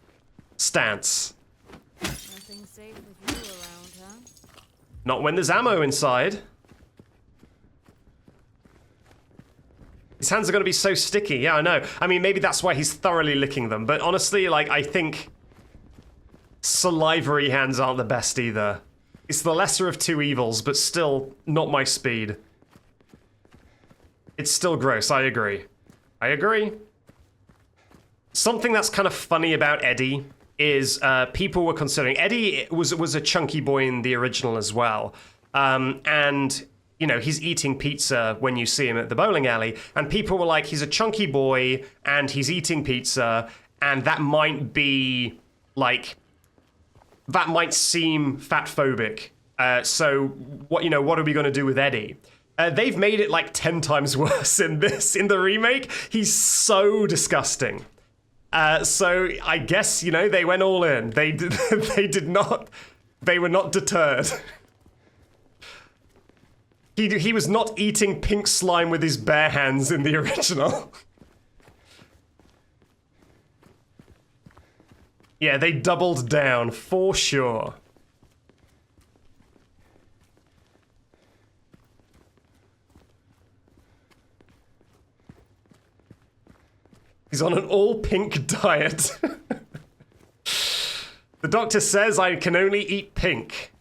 stance. Nothing safe with you around, huh? Not when there's ammo inside. His hands are going to be so sticky. Yeah, I know. I mean, maybe that's why he's thoroughly licking them. But honestly, like, I think salivary hands aren't the best either. It's the lesser of two evils, but still not my speed. It's still gross, I agree. I agree. Something that's kind of funny about Eddie is people were considering... Eddie was a chunky boy in the original as well. And, you know, he's eating pizza when you see him at the bowling alley. And people were like, he's a chunky boy and he's eating pizza. And that might be, like... That might seem fat-phobic. So, what are we going to do with Eddie? They've made it like 10 times worse in the remake. He's so disgusting. So I guess, they went all in. They were not deterred. He was not eating pink slime with his bare hands in the original. Yeah, they doubled down for sure. He's on an all-pink diet. The doctor says I can only eat pink.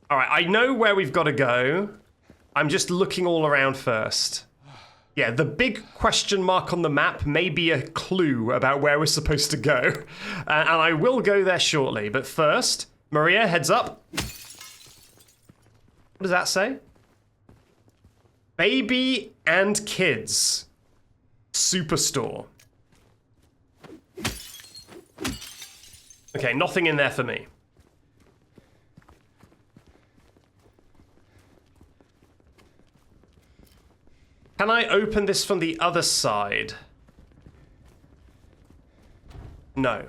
All right, I know where we've got to go. I'm just looking all around first. Yeah, the big question mark on the map may be a clue about where we're supposed to go. And I will go there shortly, but first... Maria, heads up. What does that say? Baby and kids. Superstore. Okay, nothing in there for me. Can I open this from the other side? No.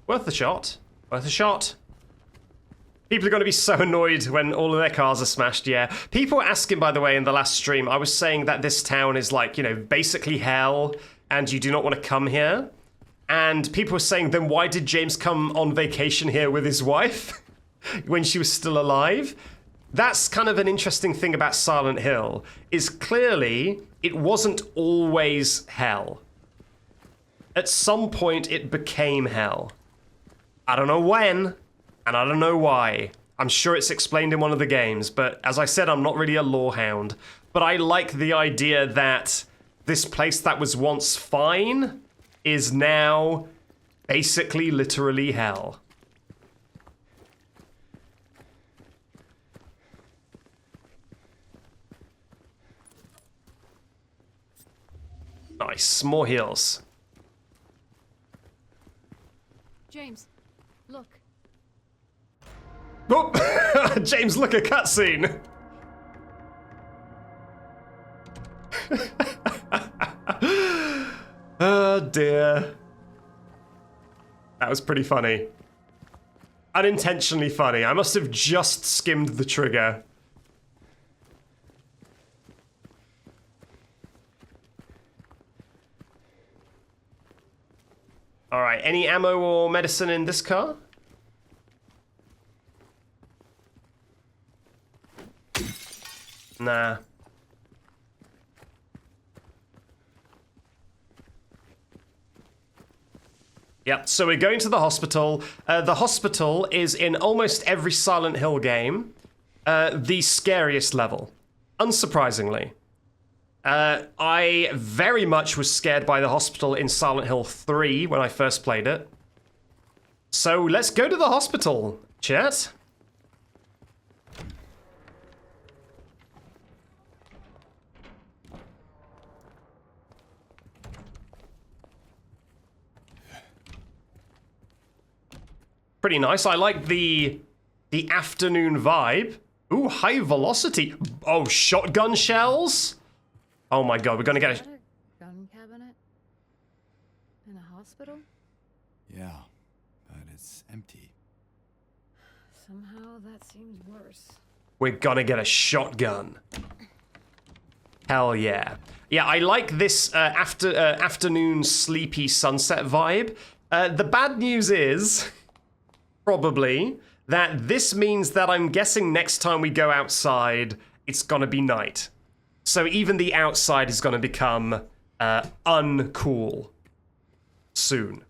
Worth a shot. Worth a shot. People are going to be so annoyed when all of their cars are smashed, yeah. People were asking, by the way, in the last stream, I was saying that this town is like, basically hell, and you do not want to come here. And people were saying, then why did James come on vacation here with his wife when she was still alive? That's kind of an interesting thing about Silent Hill, is clearly it wasn't always hell. At some point, it became hell. I don't know when, and I don't know why. I'm sure it's explained in one of the games, but as I said, I'm not really a lore hound. But I like the idea that this place that was once fine is now basically literally hell. Nice. More heals. James, look. Oh! James, look, a cutscene! Oh dear. That was pretty funny. Unintentionally funny. I must have just skimmed the trigger. Alright, any ammo or medicine in this car? Nah. Yep, so we're going to the hospital. The hospital is in almost every Silent Hill game the scariest level, unsurprisingly. I very much was scared by the hospital in Silent Hill 3 when I first played it. So let's go to the hospital, chat. Pretty nice. I like the afternoon vibe. Ooh, high velocity. Oh, shotgun shells? Oh my god, we're gonna get Is that a gun cabinet? In a hospital? Yeah, but it's empty. Somehow that seems worse. We're gonna get a shotgun. Hell yeah. Yeah, I like this afternoon sleepy sunset vibe. The bad news is, probably, that this means that I'm guessing next time we go outside, it's gonna be night. So even the outside is gonna become uncool soon.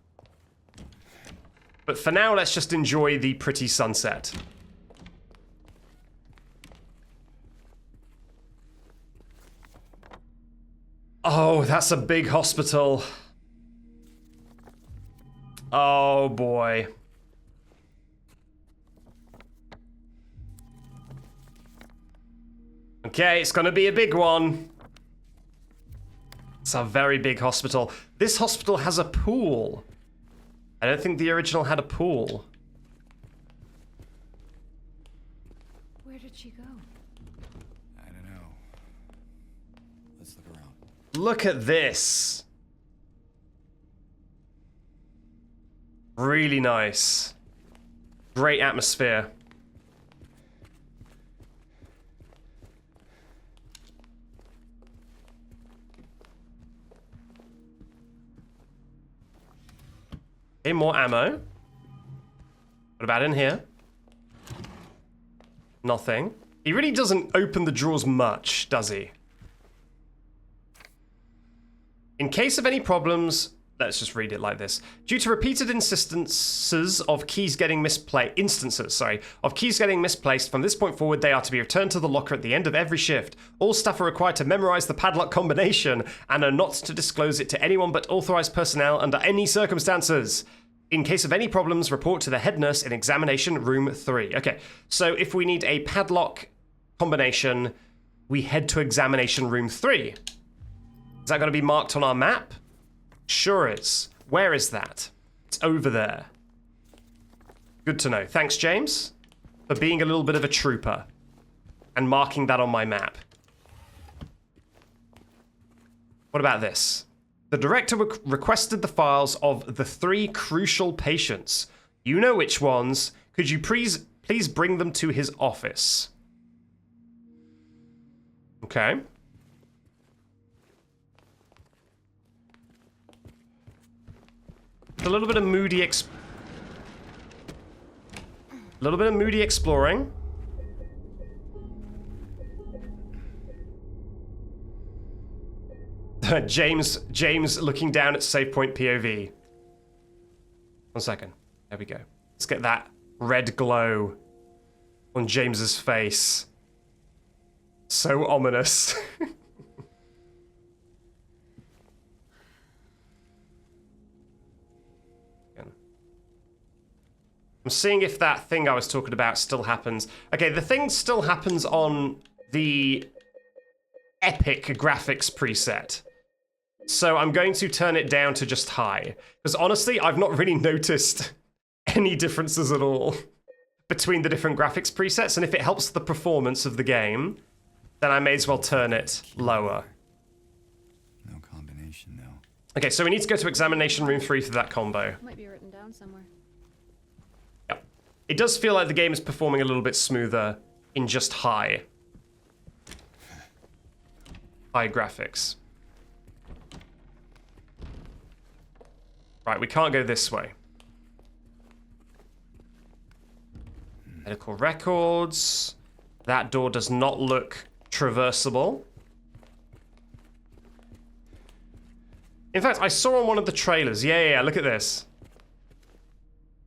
But for now, let's just enjoy the pretty sunset. Oh, that's a big hospital. Oh boy. Okay, it's gonna be a big one. It's a very big hospital. This hospital has a pool. I don't think the original had a pool. Where did she go? I don't know. Let's look around. Look at this. Really nice. Great atmosphere. Okay, more ammo. What about in here? Nothing. He really doesn't open the drawers much, does he? In case of any problems, let's just read it like this. Due to repeated instances of keys getting misplaced, from this point forward, they are to be returned to the locker at the end of every shift. All staff are required to memorize the padlock combination and are not to disclose it to anyone but authorized personnel under any circumstances. In case of any problems, report to the head nurse in examination room 3. Okay, so if we need a padlock combination, we head to examination room 3. Is that going to be marked on our map? Sure is. Where is that? It's over there. Good to know. Thanks, James, for being a little bit of a trooper and marking that on my map. What about this? The director requested the files of the 3 crucial patients. You know which ones. Could you please bring them to his office? Okay. A little bit of moody exploring. James looking down at save point POV. 1 second. There we go. Let's get that red glow on James's face. So ominous. I'm seeing if that thing I was talking about still happens. Okay, the thing still happens on the epic graphics preset. So I'm going to turn it down to just high. Because honestly, I've not really noticed any differences at all between the different graphics presets. And if it helps the performance of the game, then I may as well turn it lower. No combination, though. Okay, so we need to go to examination room 3 for that combo. Might be written down somewhere. Yep. It does feel like the game is performing a little bit smoother in just high. High graphics. Right, we can't go this way. Medical records. That door does not look traversable. In fact, I saw on one of the trailers. Yeah, look at this.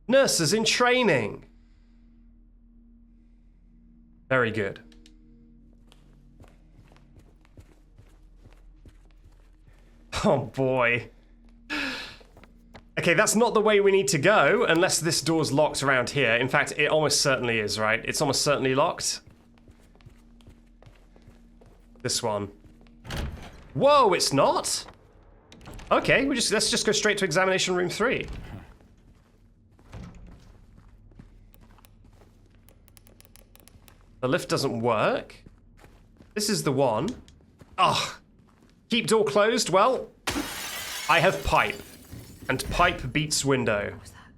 Nurses in training. Very good. Oh boy. Okay, that's not the way we need to go, unless this door's locked around here. In fact, it almost certainly is, right? It's almost certainly locked. This one. Whoa, it's not? Okay, let's just go straight to examination room 3. The lift doesn't work. This is the one. Ugh. Keep door closed. Well, I have pipe. And pipe beats window. What was that?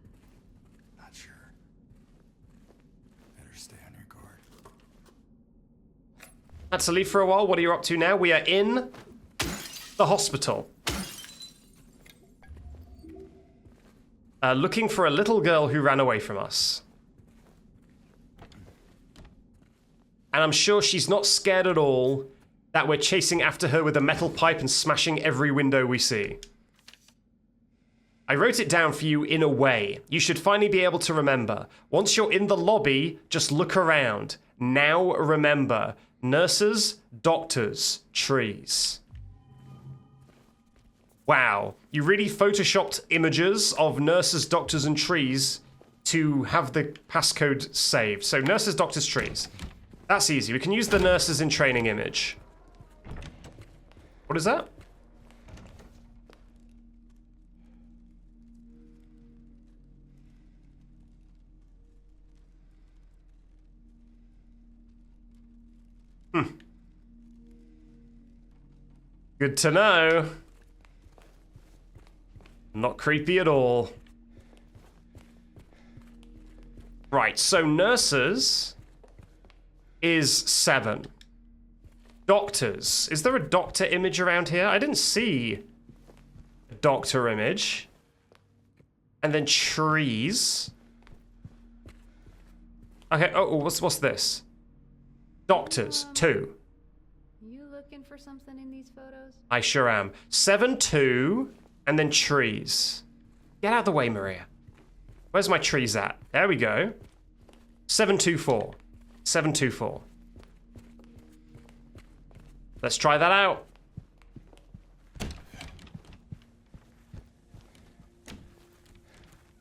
Not sure. Better stay on your guard. Had to leave for a while. What are you up to now? We are in the hospital. Looking for a little girl who ran away from us. And I'm sure she's not scared at all that we're chasing after her with a metal pipe and smashing every window we see. I wrote it down for you in a way. You should finally be able to remember. Once you're in the lobby, just look around. Now remember. Nurses, doctors, trees. Wow. You really photoshopped images of nurses, doctors, and trees to have the passcode saved. So nurses, doctors, trees. That's easy. We can use the nurses in training image. What is that? Good to know. Not creepy at all. Right, so nurses is 7. Doctors. Is there a doctor image around here? I didn't see a doctor image. And then trees. Okay, oh, what's this? Doctors, 2. You looking for something in these photos? I sure am. 7, 2, and then trees. Get out of the way, Maria. Where's my trees at? There we go. 724. 724. Let's try that out.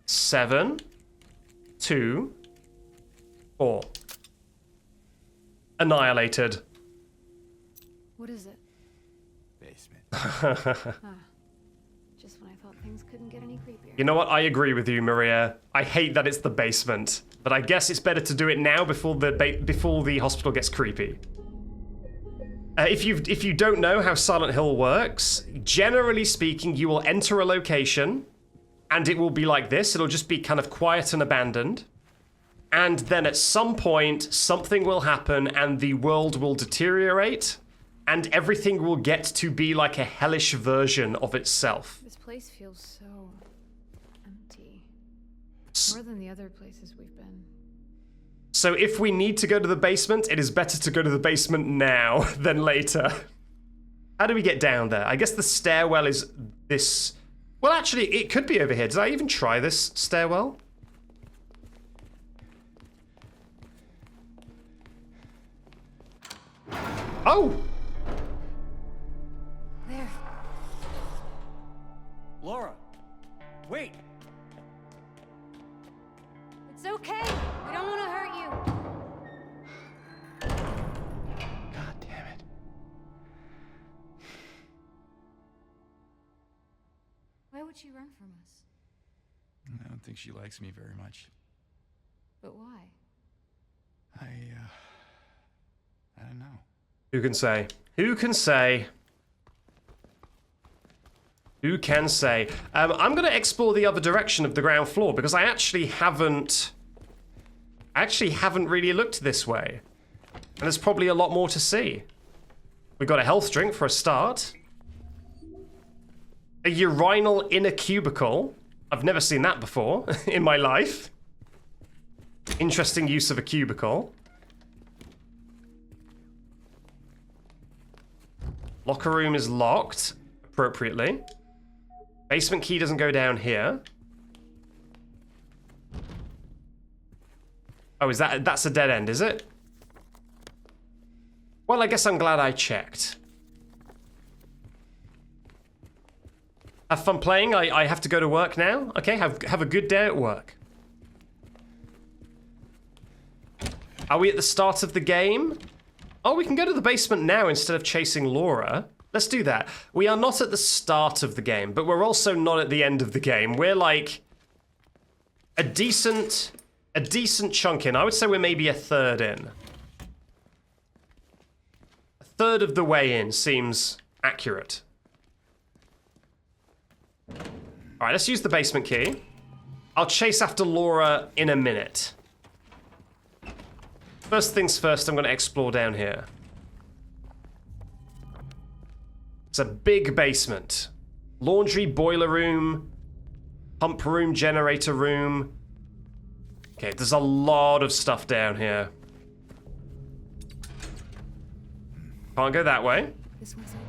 Seven, 2, 4. Annihilated. What is it? Basement. Just when I thought things couldn't get any creepier. You know what? I agree with you, Maria. I hate that it's the basement, but I guess it's better to do it now before the hospital gets creepy. If you don't know how Silent Hill works, generally speaking, you will enter a location, and it will be like this. It'll just be kind of quiet and abandoned. And then at some point, something will happen, and the world will deteriorate, and everything will get to be like a hellish version of itself. This place feels so empty. More than the other places we've been. So if we need to go to the basement, it is better to go to the basement now than later. How do we get down there? I guess the stairwell is this... Well, actually, it could be over here. Did I even try this stairwell? Oh! There. Laura, wait. It's okay. We don't want to hurt you. God damn it. would she run from us? I don't think she likes me very much. But why? I don't know. Who can say? Who can say? Who can say? I'm going to explore the other direction of the ground floor because I actually haven't really looked this way. And there's probably a lot more to see. We got a health drink for a start. A urinal in a cubicle. I've never seen that before in my life. Interesting use of a cubicle. Locker room is locked appropriately. Basement key doesn't go down here. Oh, that's a dead end, is it? Well, I guess I'm glad I checked. Have fun playing. I have to go to work now. Okay, have a good day at work. Are we at the start of the game? Oh, we can go to the basement now instead of chasing Laura. Let's do that. We are not at the start of the game, but we're also not at the end of the game. We're like a decent chunk in. I would say we're maybe a third in. A third of the way in seems accurate. All right, let's use the basement key. I'll chase after Laura in a minute. First things first, I'm going to explore down here. It's a big basement. Laundry, boiler room, pump room, generator room. Okay, there's a lot of stuff down here. Can't go that way. This one's open.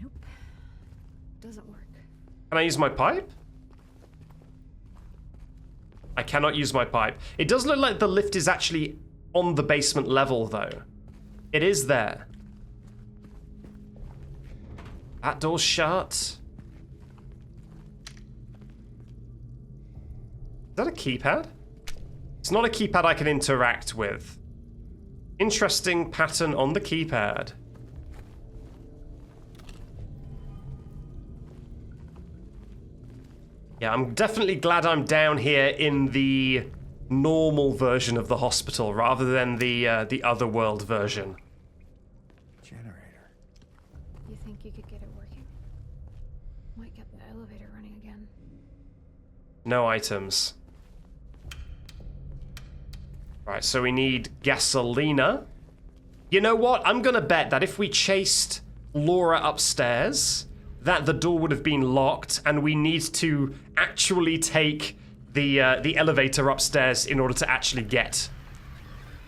Nope. Doesn't work. Can I use my pipe? I cannot use my pipe. It does look like the lift is actually on the basement level, though. It is there. That door's shut. Is that a keypad? It's not a keypad I can interact with. Interesting pattern on the keypad. Yeah, I'm definitely glad I'm down here in the normal version of the hospital rather than the Otherworld version. Generator. You think you could get it working? Might get the elevator running again. No items. Right, so we need gasolina. You know what? I'm gonna bet that if we chased Laura upstairs, that the door would have been locked, and we need to actually take the elevator upstairs in order to actually get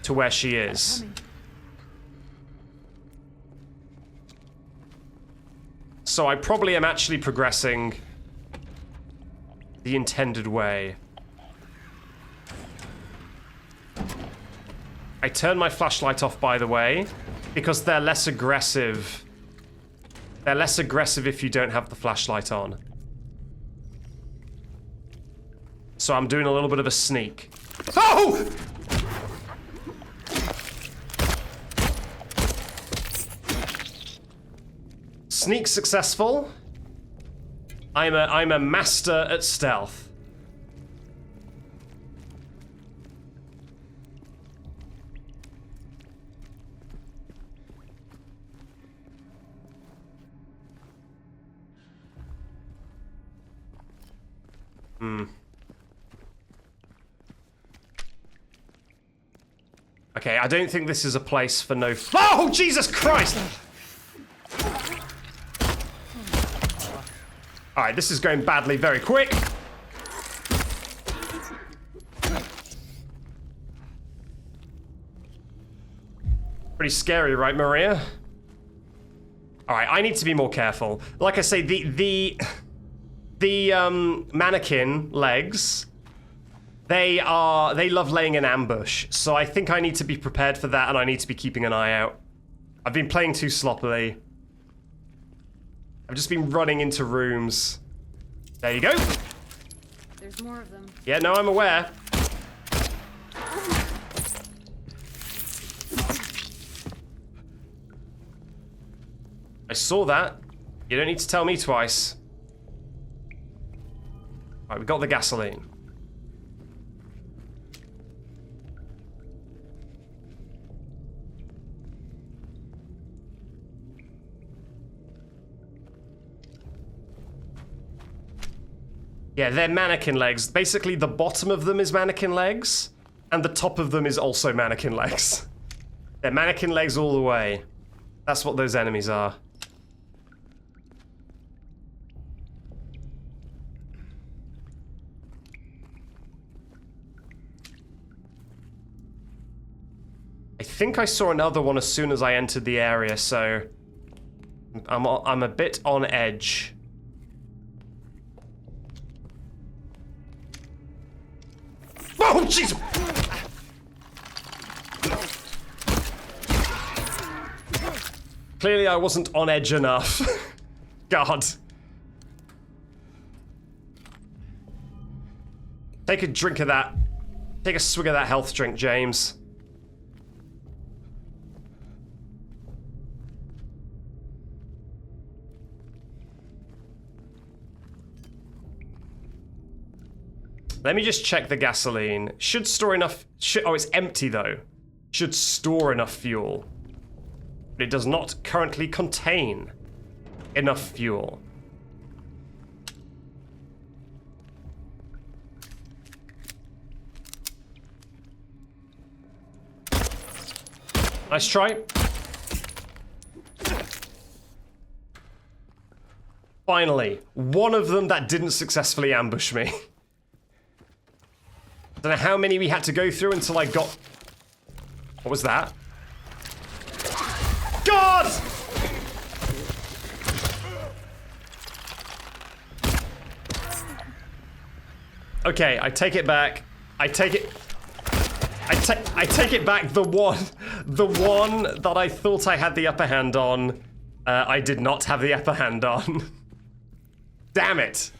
to where she is. So I probably am actually progressing the intended way. I turned my flashlight off, by the way, because they're less aggressive. They're less aggressive if you don't have the flashlight on. So I'm doing a little bit of a sneak. Oh! Sneak successful. I'm a master at stealth. Okay, I don't think this is a place for no... Oh, Jesus Christ! Alright, this is going badly very quick. Pretty scary, right, Maria? Alright, I need to be more careful. Like I say, the mannequin legs, they love laying an ambush, so I think I need to be prepared for that, and I need to be keeping an eye out. I've been playing too sloppily. I've just been running into rooms. There you go. There's more of them. Yeah, no, I'm aware. I saw that. You don't need to tell me twice. Alright, we got the gasoline. Yeah, they're mannequin legs. Basically, the bottom of them is mannequin legs, and the top of them is also mannequin legs. They're mannequin legs all the way. That's what those enemies are. I think I saw another one as soon as I entered the area, so I'm a bit on edge. Oh, jeez! Clearly I wasn't on edge enough. God. Take a drink of that. Take a swig of that health drink, James. Let me just check the gasoline. Should store enough... oh, it's empty, though. Should store enough fuel. But it does not currently contain enough fuel. Nice try. Finally, one of them that didn't successfully ambush me. I don't know how many we had to go through until I got... What was that? God! Okay, I take it back. I take it back. The one that I thought I had the upper hand on, I did not have the upper hand on. Damn it.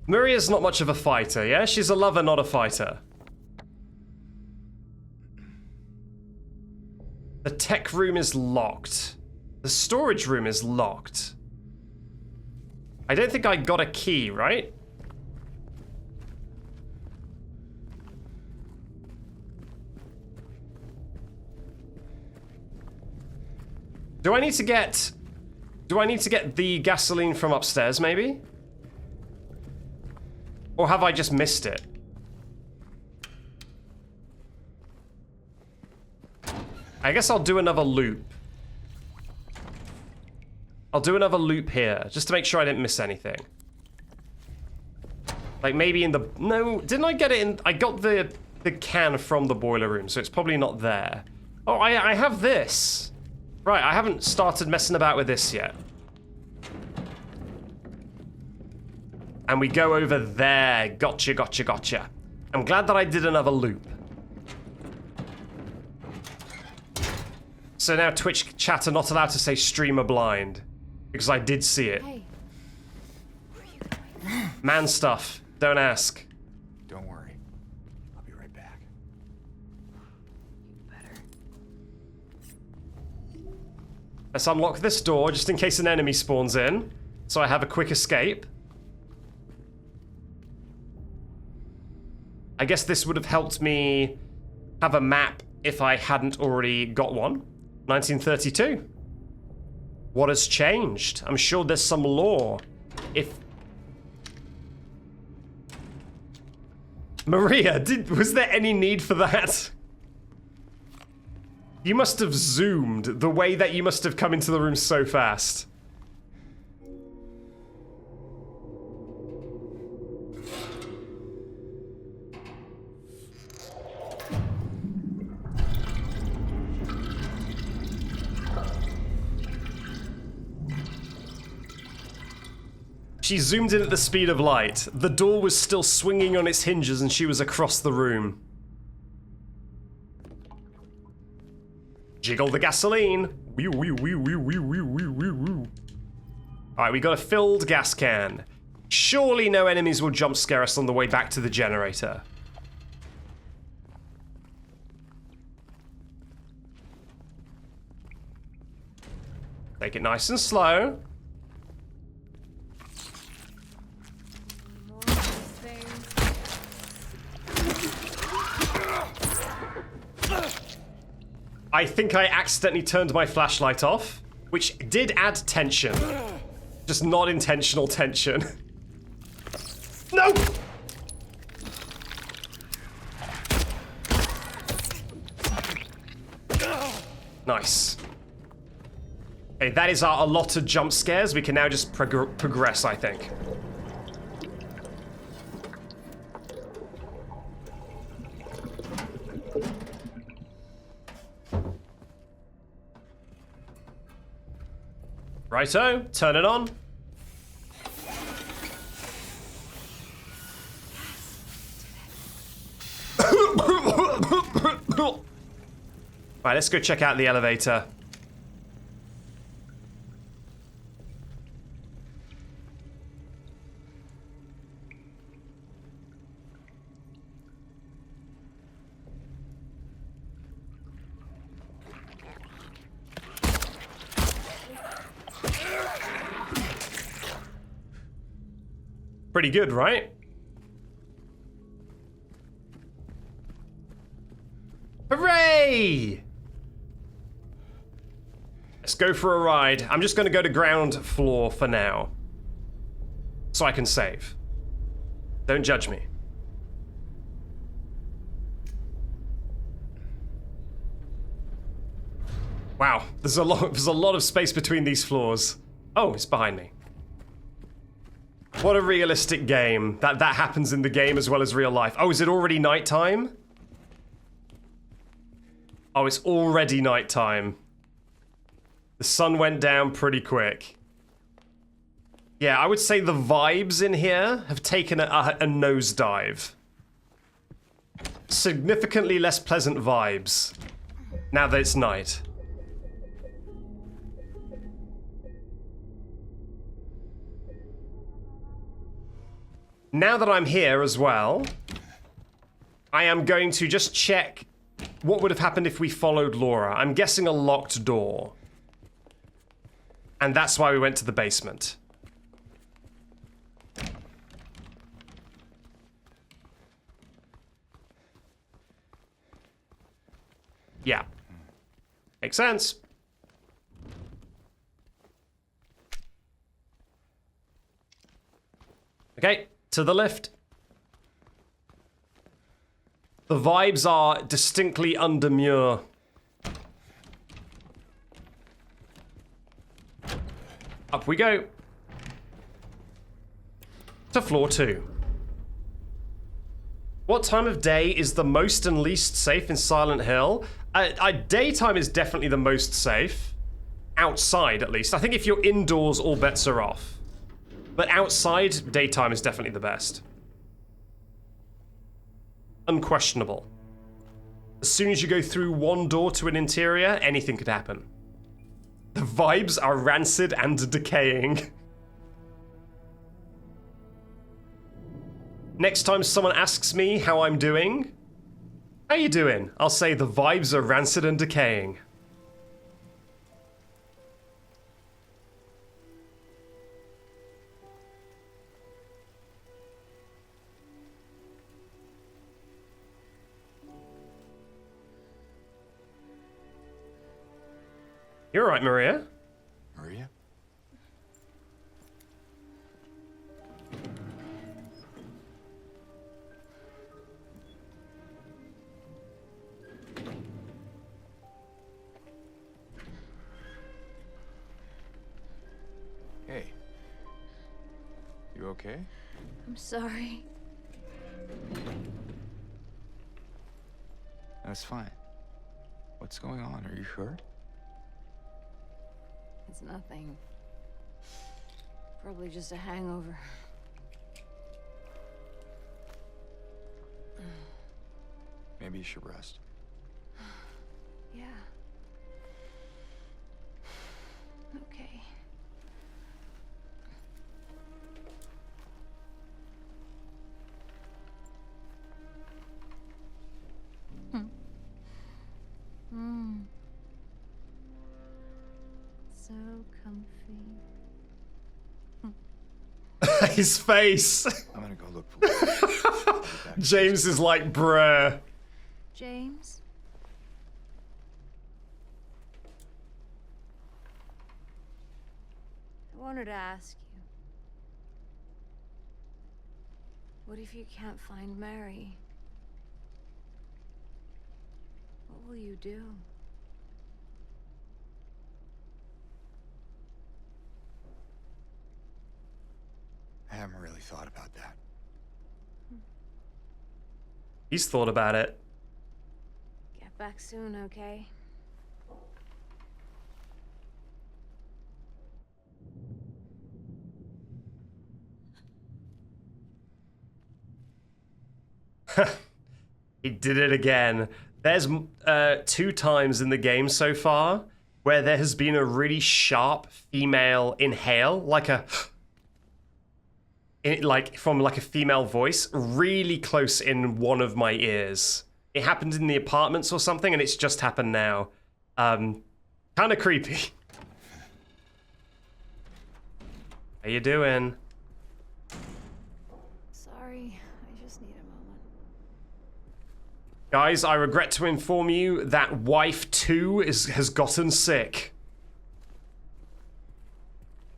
Maria's not much of a fighter, yeah? She's a lover, not a fighter. The tech room is locked. The storage room is locked. I don't think I got a key, right? Do I need to get the gasoline from upstairs, maybe? Or have I just missed it? I guess I'll do another loop. I'll do another loop here, just to make sure I didn't miss anything. Like maybe in the... No, didn't I get it in... I got the can from the boiler room, so it's probably not there. Oh, I have this. Right, I haven't started messing about with this yet. And we go over there. Gotcha, gotcha, gotcha. I'm glad that I did another loop. So now Twitch chat are not allowed to say streamer blind. Because I did see it. Hey. Man stuff. Don't ask. Don't worry. I'll be right back. Let's unlock this door just in case an enemy spawns in. So I have a quick escape. I guess this would have helped me have a map if I hadn't already got one. 1932. What has changed? I'm sure there's some lore. If... Maria, was there any need for that? You must have zoomed the way that you must have come into the room so fast. She zoomed in at the speed of light. The door was still swinging on its hinges and she was across the room. Jiggle the gasoline. Alright, we got a filled gas can. Surely no enemies will jump scare us on the way back to the generator. Take it nice and slow. More of these things. I think I accidentally turned my flashlight off, which did add tension. Just not intentional tension. No! Nice. Okay, that is our allotted jump scares. We can now just progress, I think. Righto, turn it on. Right, let's go check out the elevator. Pretty good, right? Hooray! Let's go for a ride. I'm just going to go to ground floor for now. So I can save. Don't judge me. Wow, there's a lot of space between these floors. Oh, it's behind me. What a realistic game. That happens in the game as well as real life. Oh, is it already nighttime? Oh, it's already nighttime. The sun went down pretty quick. Yeah, I would say the vibes in here have taken a nosedive. Significantly less pleasant vibes now that it's night. Now that I'm here as well, I am going to just check what would have happened if we followed Laura. I'm guessing a locked door. And that's why we went to the basement. Yeah. Makes sense. Okay. To the lift. The vibes are distinctly undemure. Up we go. To floor 2. What time of day is the most and least safe in Silent Hill? Daytime is definitely the most safe. Outside, at least. I think if you're indoors, all bets are off. But outside, daytime is definitely the best. Unquestionable. As soon as you go through one door to an interior, anything could happen. The vibes are rancid and decaying. Next time someone asks me how I'm doing, how you doing? I'll say the vibes are rancid and decaying. You're right, Maria. Maria? Hey. You okay? I'm sorry. That's fine. What's going on? Are you hurt? It's nothing. Probably just a hangover. Maybe you should rest. Yeah. Okay. so comfy. His face. I'm gonna go look for James is like, bruh. James? I wanted to ask you. What if you can't find Mary? What will you do? I haven't really thought about that. He's thought about it. Get back soon, okay? He did it again. There's 2 times in the game so far where there has been a really sharp female inhale, like from a female voice, really close in one of my ears. It happened in the apartments or something, and it's just happened now. Kind of creepy. How you doing? Sorry, I just need a moment. Guys, I regret to inform you that wife 2 has gotten sick.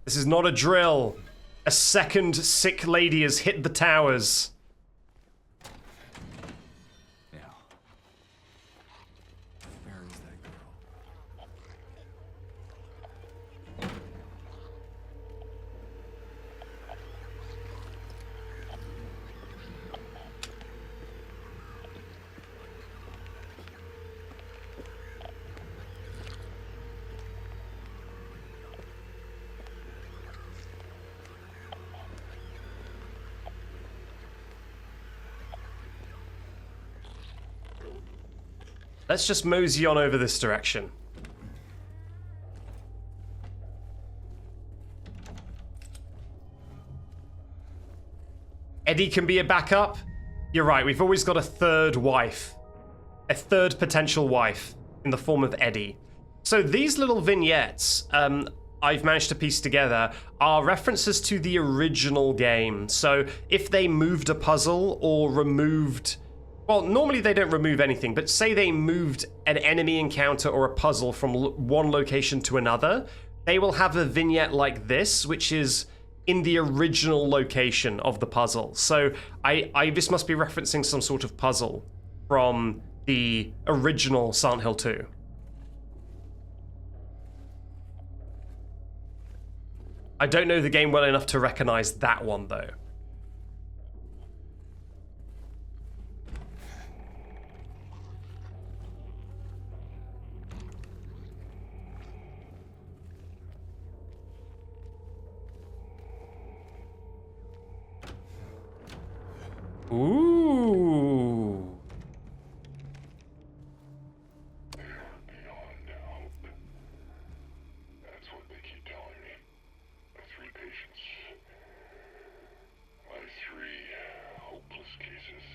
This is not a drill. A second sick lady has hit the towers. Now, where is that girl? Let's just mosey on over this direction. Eddie can be a backup. You're right, we've always got a third wife. A third potential wife in the form of Eddie. So these little vignettes I've managed to piece together are references to the original game. So if they moved a puzzle or removed... Well, normally they don't remove anything, but say they moved an enemy encounter or a puzzle from one location to another, they will have a vignette like this, which is in the original location of the puzzle. So this must be referencing some sort of puzzle from the original Silent Hill 2. I don't know the game well enough to recognize that one, though. Ooh. Beyond hope. That's what they keep telling me. My 3 patients. My 3 hopeless cases.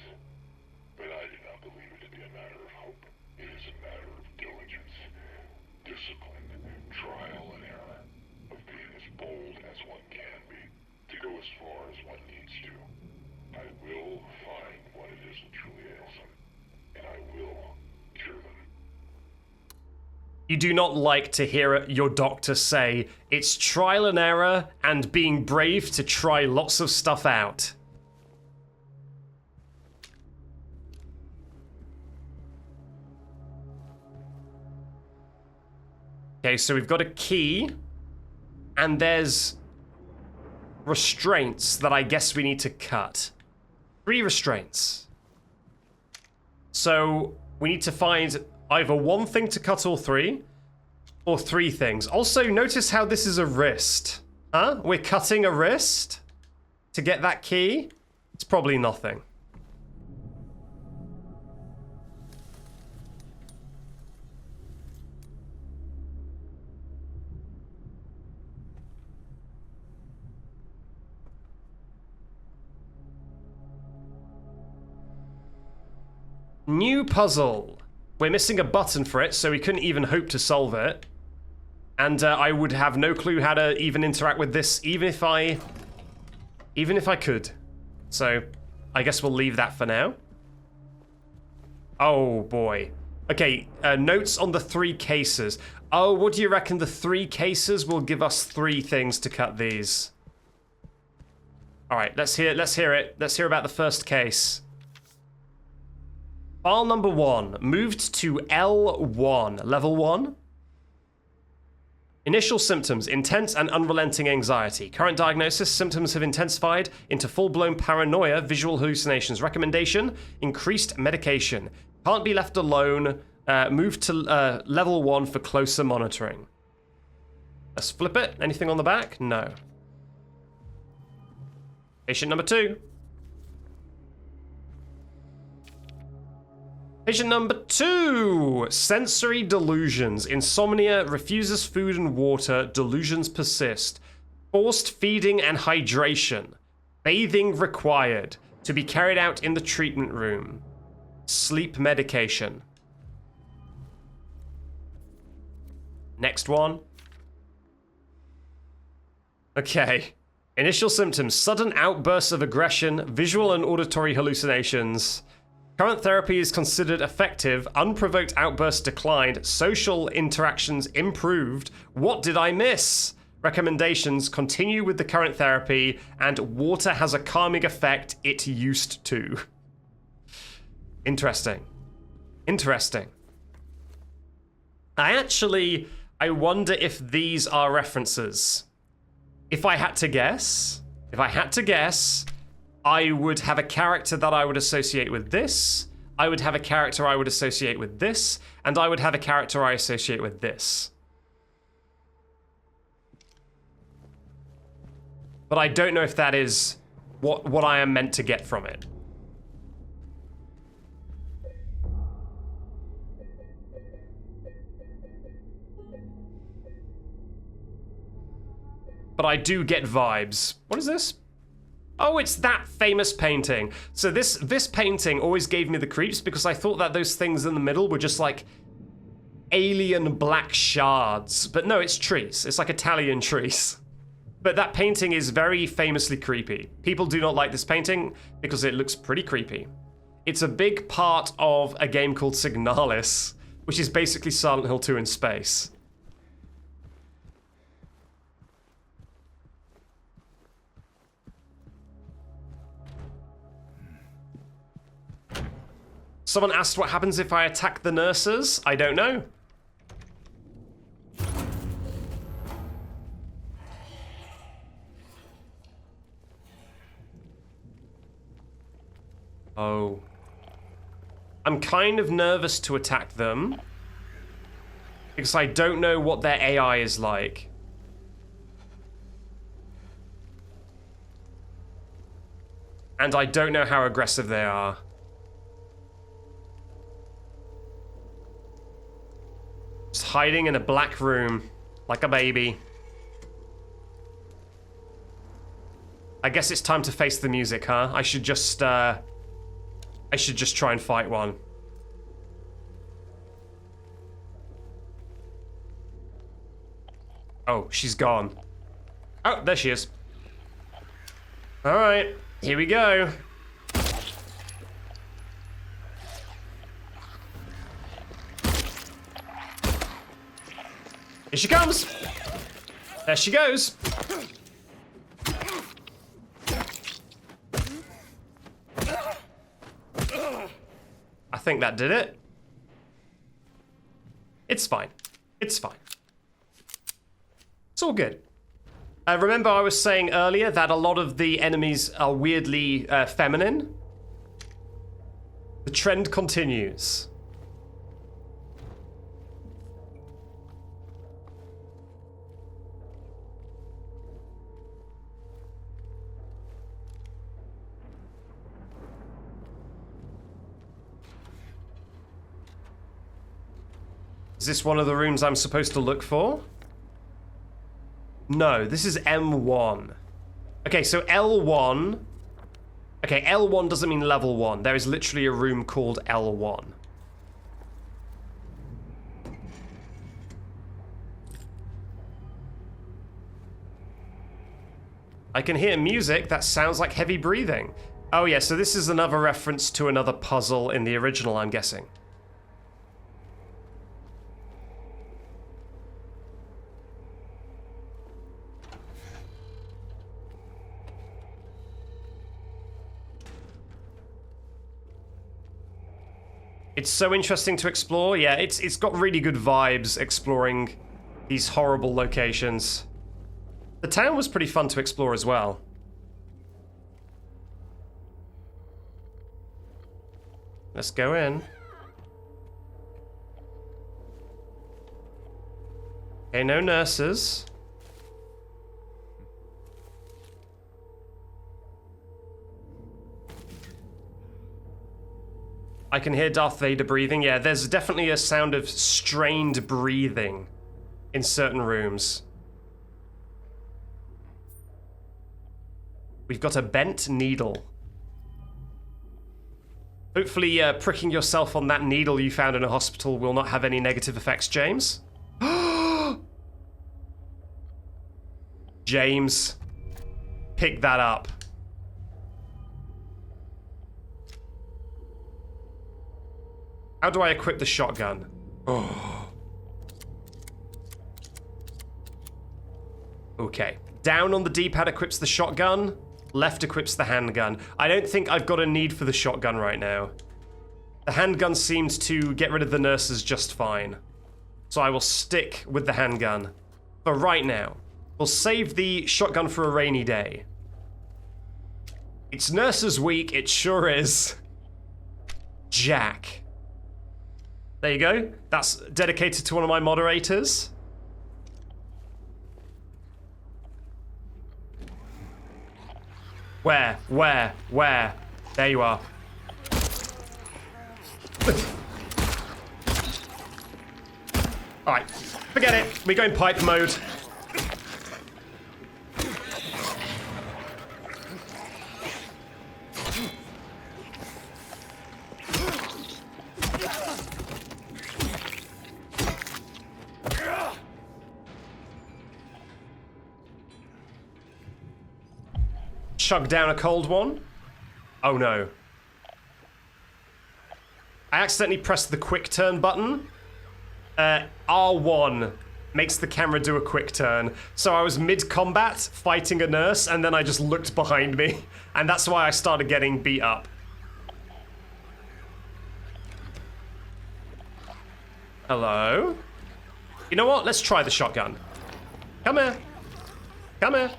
But I do not believe it to be a matter of hope. It is a matter of diligence, discipline, trial and error, of being as bold as one can be, to go as far as one needs to. I will find what it is that truly ails them, and I will cure them. You do not like to hear your doctor say, it's trial and error and being brave to try lots of stuff out. Okay, so we've got a key, and there's restraints that I guess we need to cut. 3 restraints. So we need to find either one thing to cut all 3, or 3 things. Also, notice how this is a wrist. Huh? We're cutting a wrist to get that key? It's probably nothing. New puzzle. We're missing a button for it, so we couldn't even hope to solve it. And I would have no clue how to even interact with this, even if I could. So, I guess we'll leave that for now. Oh, boy. Okay, notes on the 3 cases. Oh, what do you reckon the 3 cases will give us 3 things to cut these? All right, let's hear it. Let's hear about the first case. File number 1, moved to L1, level 1. Initial symptoms, intense and unrelenting anxiety. Current diagnosis, symptoms have intensified into full-blown paranoia, visual hallucinations. Recommendation, increased medication. Can't be left alone. Move to level 1 for closer monitoring. Let's flip it. Anything on the back? No. Patient number 2. Patient number 2. Sensory delusions. Insomnia, refuses food and water. Delusions persist. Forced feeding and hydration. Bathing required. To be carried out in the treatment room. Sleep medication. Next one. Okay. Initial symptoms. Sudden outbursts of aggression. Visual and auditory hallucinations. Current therapy is considered effective. Unprovoked outbursts declined. Social interactions improved. What did I miss? Recommendations: continue with the current therapy, and water has a calming effect. It used to. Interesting. Interesting. I wonder if these are references. If I had to guess, I would have a character that I would associate with this, I would have a character I would associate with this, and I would have a character I associate with this. But I don't know if that is what I am meant to get from it. But I do get vibes. What is this? Oh, it's that famous painting. So this painting always gave me the creeps because I thought that those things in the middle were just like alien black shards. But no, it's trees. It's like Italian trees. But that painting is very famously creepy. People do not like this painting because it looks pretty creepy. It's a big part of a game called Signalis, which is basically Silent Hill 2 in space. Someone asked what happens if I attack the nurses. I don't know. Oh. I'm kind of nervous to attack them because I don't know what their AI is like. And I don't know how aggressive they are. Just hiding in a black room, like a baby. I guess it's time to face the music, huh? I should just try and fight one. Oh, she's gone. Oh, there she is. All right, here we go. Here she comes! There she goes! I think that did it. It's fine. It's fine. It's all good. Remember I was saying earlier that a lot of the enemies are weirdly feminine? The trend continues. Is this one of the rooms I'm supposed to look for? No, this is M1. Okay, so L1. Okay, L1 doesn't mean level 1. There is literally a room called L1. I can hear music that sounds like heavy breathing. Oh yeah, so this is another reference to another puzzle in the original, I'm guessing. It's so interesting to explore. Yeah, it's got really good vibes exploring these horrible locations. The town was pretty fun to explore as well. Let's go in. Okay, no nurses. I can hear Darth Vader breathing. Yeah, there's definitely a sound of strained breathing in certain rooms. We've got a bent needle. Hopefully pricking yourself on that needle you found in a hospital will not have any negative effects, James. James, pick that up. How do I equip the shotgun? Oh. Okay. Down on the D-pad equips the shotgun. Left equips the handgun. I don't think I've got a need for the shotgun right now. The handgun seems to get rid of the nurses just fine. So I will stick with the handgun for right now. We'll save the shotgun for a rainy day. It's Nurses Week, it sure is. Jack. There you go. That's dedicated to one of my moderators. Where? There you are. Alright, forget it. We go in pipe mode. Chug down a cold one. Oh no. I accidentally pressed the quick turn button. R1 makes the camera do a quick turn. So I was mid-combat fighting a nurse and then I just looked behind me. And that's why I started getting beat up. Hello? You know what? Let's try the shotgun. Come here. Come here.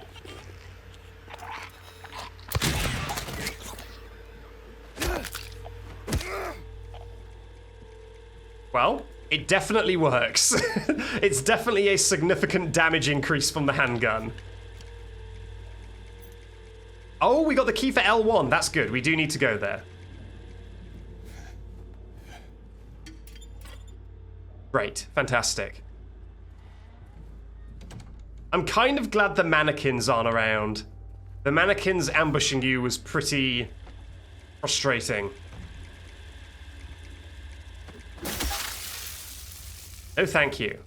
Well, it definitely works. It's definitely a significant damage increase from the handgun. Oh, we got the key for L1. That's good. We do need to go there. Great. Fantastic. I'm kind of glad the mannequins aren't around. The mannequins ambushing you was pretty frustrating. No, thank you.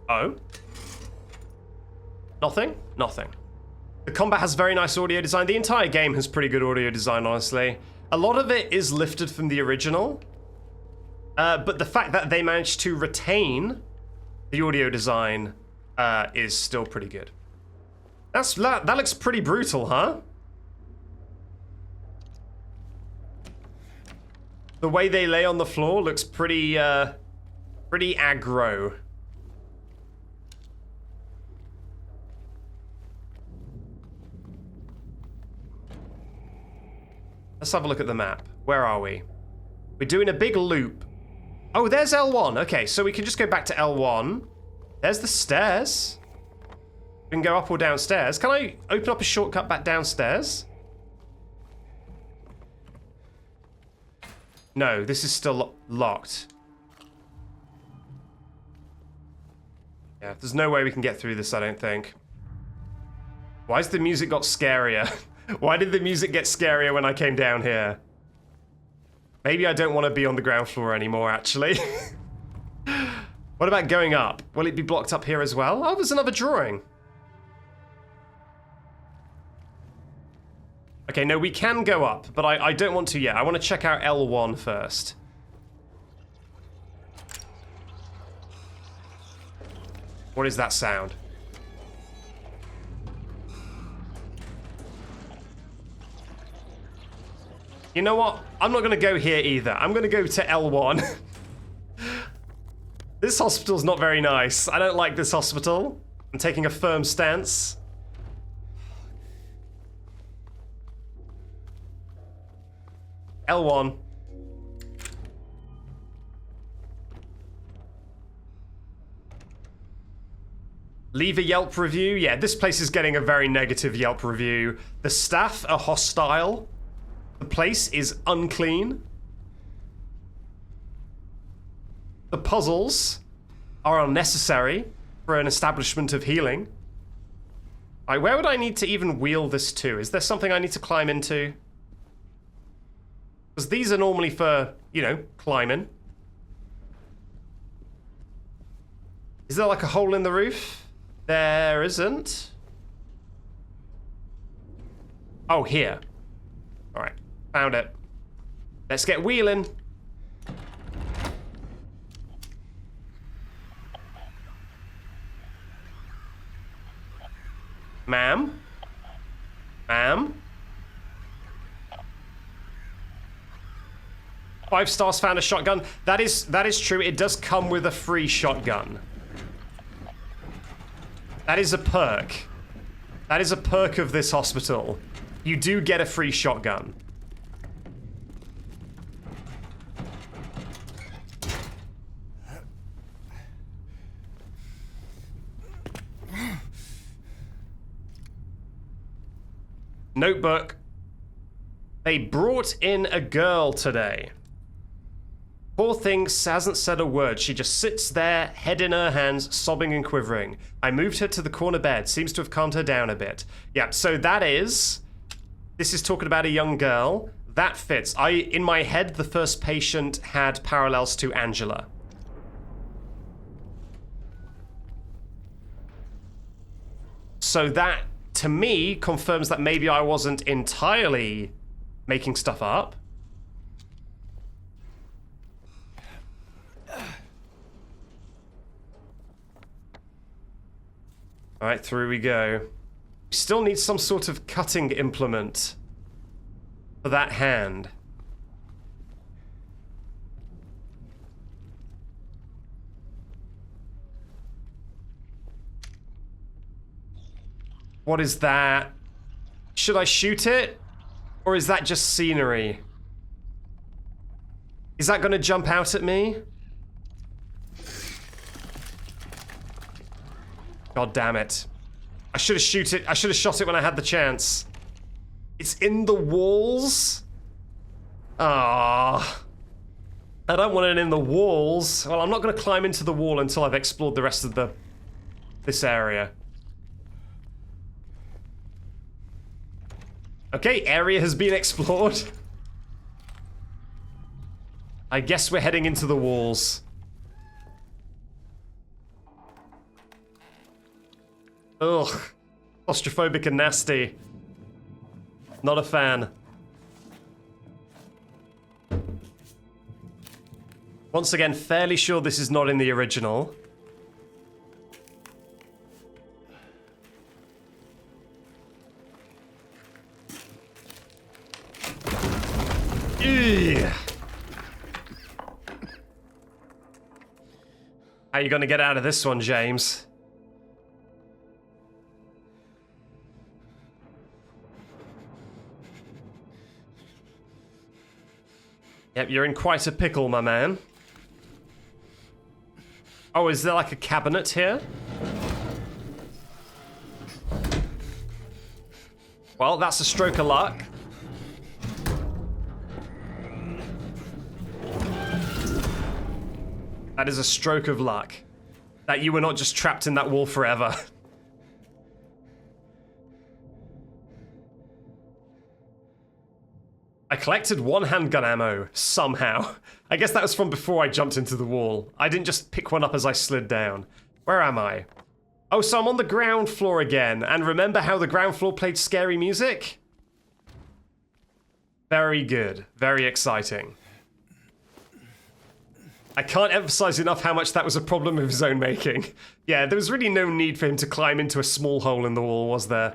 Oh? Nothing? Nothing. The combat has very nice audio design. The entire game has pretty good audio design, honestly. A lot of it is lifted from the original. But the fact that they managed to retain the audio design is still pretty good. That looks pretty brutal, huh? The way they lay on the floor looks pretty aggro. Let's have a look at the map. Where are we? We're doing a big loop. Oh, there's L1. Okay, so we can just go back to L1. There's the stairs. We can go up or downstairs. Can I open up a shortcut back downstairs? No, this is still locked. Yeah, there's no way we can get through this, I don't think. Why's the music got scarier? Why did the music get scarier when I came down here? Maybe I don't want to be on the ground floor anymore, actually. What about going up? Will it be blocked up here as well? Oh, there's another drawing. Okay, no, we can go up, but I don't want to yet. I want to check out L1 first. What is that sound? You know what? I'm not going to go here either. I'm going to go to L1. This hospital's not very nice. I don't like this hospital. I'm taking a firm stance. L1. Leave a Yelp review. Yeah, this place is getting a very negative Yelp review. The staff are hostile. The place is unclean. The puzzles are unnecessary for an establishment of healing. Alright, where would I need to even wheel this to? Is there something I need to climb into? Because these are normally for, you know, climbing. Is there like a hole in the roof? There isn't. Oh, here. Alright, found it. Let's get wheeling. Ma'am? Ma'am? 5 stars, found a shotgun. That is true. It does come with a free shotgun. That is a perk. That is a perk of this hospital. You do get a free shotgun. Notebook. They brought in a girl today. Poor thing hasn't said a word. She just sits there, head in her hands, sobbing and quivering. I moved her to the corner bed. Seems to have calmed her down a bit. Yeah, so that is... This is talking about a young girl. That fits. In my head, the first patient had parallels to Angela. So that, to me, confirms that maybe I wasn't entirely making stuff up. Alright, through we go. We still need some sort of cutting implement for that hand. What is that? Should I shoot it? Or is that just scenery? Is that gonna jump out at me? God damn it. I should have shot it when I had the chance. It's in the walls? Ah. I don't want it in the walls. Well, I'm not gonna climb into the wall until I've explored the rest of this area. Okay, area has been explored. I guess we're heading into the walls. Ugh. Claustrophobic and nasty. Not a fan. Once again, fairly sure this is not in the original. Ew. How you gonna get out of this one, James? Yep, you're in quite a pickle, my man. Oh, is there like a cabinet here? Well, that's a stroke of luck. That is a stroke of luck. That you were not just trapped in that wall forever. I collected 1 handgun ammo, somehow. I guess that was from before I jumped into the wall. I didn't just pick one up as I slid down. Where am I? Oh, so I'm on the ground floor again. And remember how the ground floor played scary music? Very good. Very exciting. I can't emphasize enough how much that was a problem of his own making. Yeah, there was really no need for him to climb into a small hole in the wall, was there?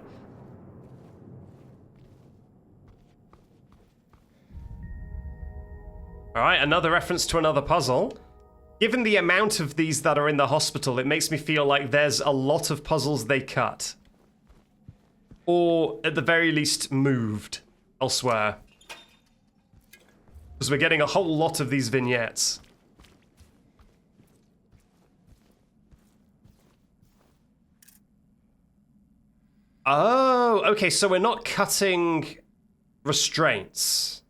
Alright, another reference to another puzzle. Given the amount of these that are in the hospital, it makes me feel like there's a lot of puzzles they cut. Or, at the very least, moved elsewhere. Because we're getting a whole lot of these vignettes. Oh, okay, so we're not cutting restraints.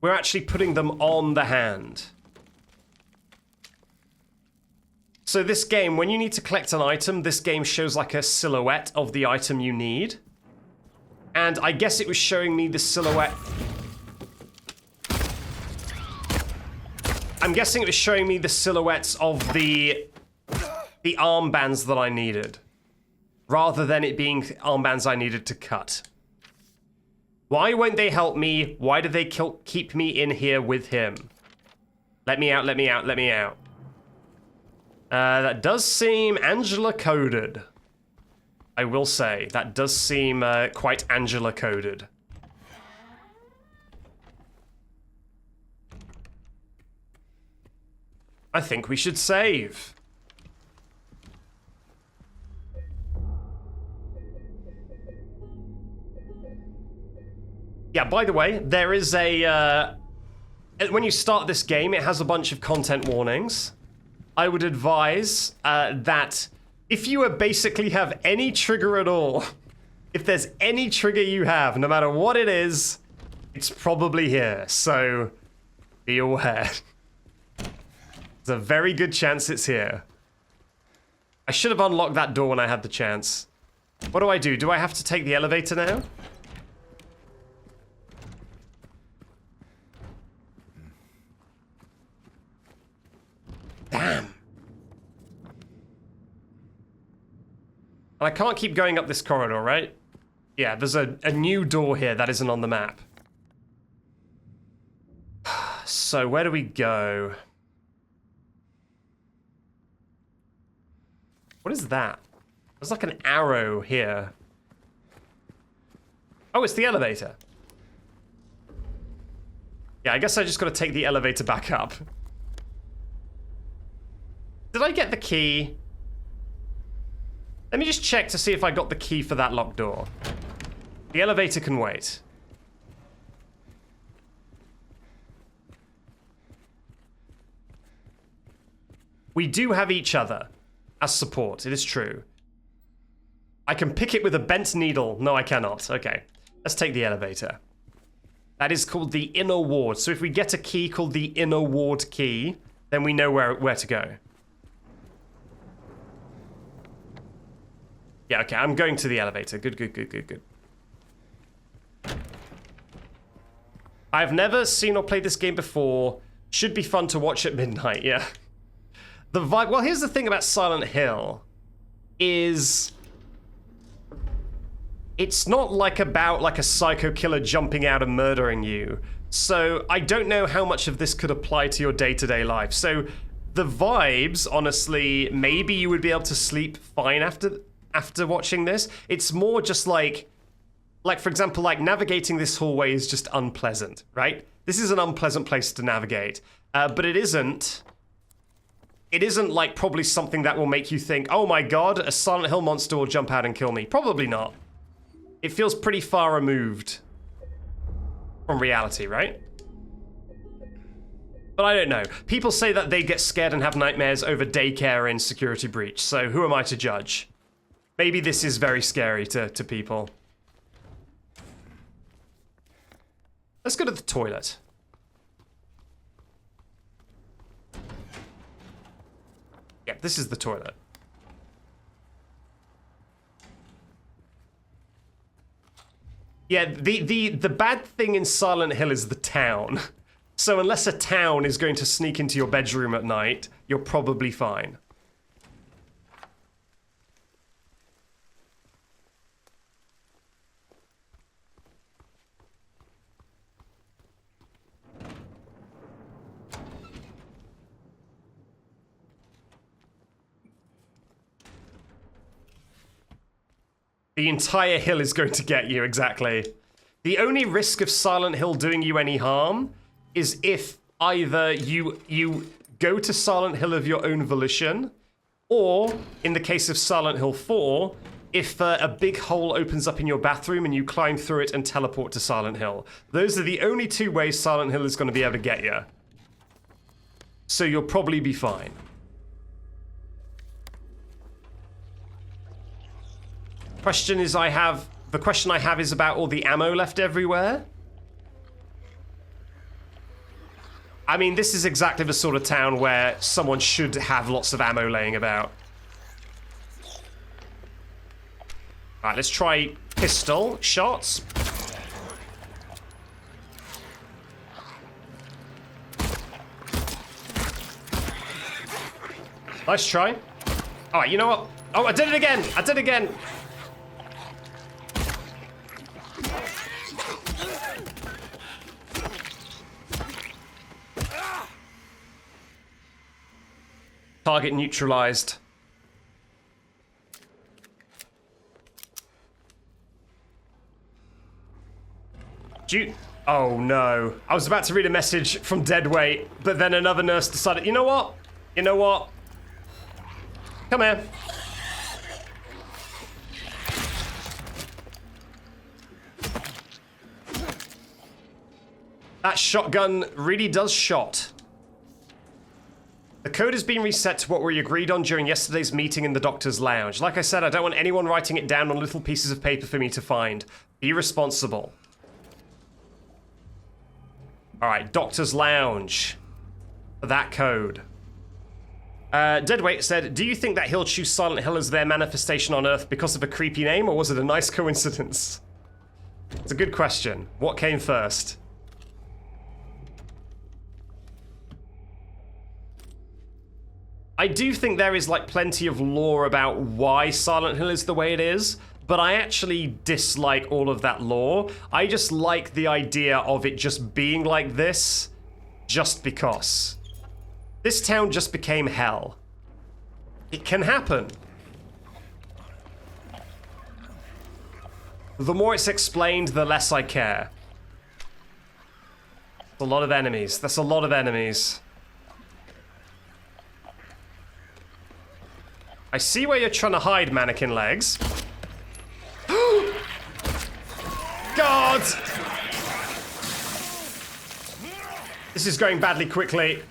We're actually putting them on the hand. So this game, when you need to collect an item, this game shows like a silhouette of the item you need. And I guess it was showing me the silhouette. I'm guessing it was showing me the silhouettes of the armbands that I needed, rather than it being armbands I needed to cut. Why won't they help me? Why do they keep me in here with him? Let me out, let me out, let me out. That does seem Angela-coded. I will say, that does seem quite Angela-coded. I think we should save. Yeah, by the way, there is a... when you start this game, it has a bunch of content warnings. I would advise that if you basically have any trigger at all, if there's any trigger you have, no matter what it is, it's probably here. So, be aware. There's a very good chance it's here. I should have unlocked that door when I had the chance. What do? Do I have to take the elevator now? Damn. And I can't keep going up this corridor, right? Yeah, there's a new door here that isn't on the map. So, where do we go? What is that? There's like an arrow here. Oh, it's the elevator. Yeah, I guess I just gotta take the elevator back up. Did I get the key? Let me just check to see if I got the key for that locked door. The elevator can wait. We do have each other as support, it is true. I can pick it with a bent needle. No, I cannot. Okay, let's take the elevator. That is called the inner ward. So if we get a key called the inner ward key, then we know where to go. Yeah, okay, I'm going to the elevator. Good, good, good, good, good. I've never seen or played this game before. Should be fun to watch at midnight, yeah. The vibe, well, here's the thing about Silent Hill, is it's not like about like a psycho killer jumping out and murdering you. So I don't know how much of this could apply to your day-to-day life. So the vibes, honestly, maybe you would be able to sleep fine after watching this. It's more just like for example, like navigating this hallway is just unpleasant, right? This is an unpleasant place to navigate, but it isn't like probably something that will make you think, oh my god, a Silent Hill monster will jump out and kill me. Probably not. It feels pretty far removed from reality, right? But I don't know. People say that they get scared and have nightmares over daycare in Security Breach, so who am I to judge? Maybe this is very scary to people. Let's go to the toilet. Yep, this is the toilet. Yeah, the bad thing in Silent Hill is the town. So unless a town is going to sneak into your bedroom at night, you're probably fine. The entire hill is going to get you, exactly. The only risk of Silent Hill doing you any harm is if either you go to Silent Hill of your own volition, or, in the case of Silent Hill 4, if a big hole opens up in your bathroom and you climb through it and teleport to Silent Hill. Those are the only two ways Silent Hill is going to be able to get you. So you'll probably be fine. The question I have is about all the ammo left everywhere. I mean, this is exactly the sort of town where someone should have lots of ammo laying about. Alright, let's try pistol shots. Nice try. Alright, you know what? Oh, I did it again! I did it again! Target neutralized. Oh no. I was about to read a message from Deadweight, but then another nurse decided, you know what? You know what? Come here. That shotgun really does shot. The code has been reset to what we agreed on during yesterday's meeting in the doctor's lounge. Like I said, I don't want anyone writing it down on little pieces of paper for me to find. Be responsible. Alright, doctor's lounge. That code. Deadweight said, do you think that he'll choose Silent Hill as their manifestation on Earth because of a creepy name, or was it a nice coincidence? It's a good question. What came first? I do think there is like plenty of lore about why Silent Hill is the way it is, but I actually dislike all of that lore. I just like the idea of it just being like this, just because. This town just became hell. It can happen. The more it's explained, the less I care. That's a lot of enemies. That's a lot of enemies. I see where you're trying to hide, mannequin legs. God! This is going badly quickly.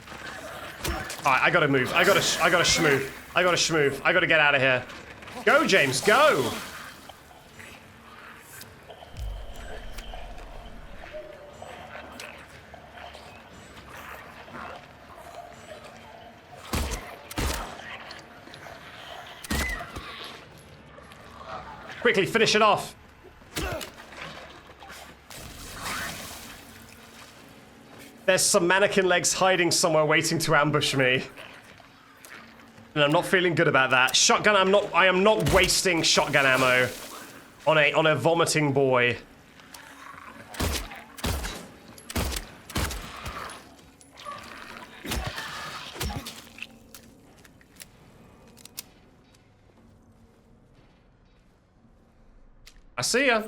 Alright, I gotta move. I gotta shmooth. I gotta shmooth. I gotta get out of here. Go, James, go! Quickly, finish it off. There's some mannequin legs hiding somewhere waiting to ambush me. And I'm not feeling good about that. Shotgun, I am not wasting shotgun ammo on a vomiting boy. I see ya.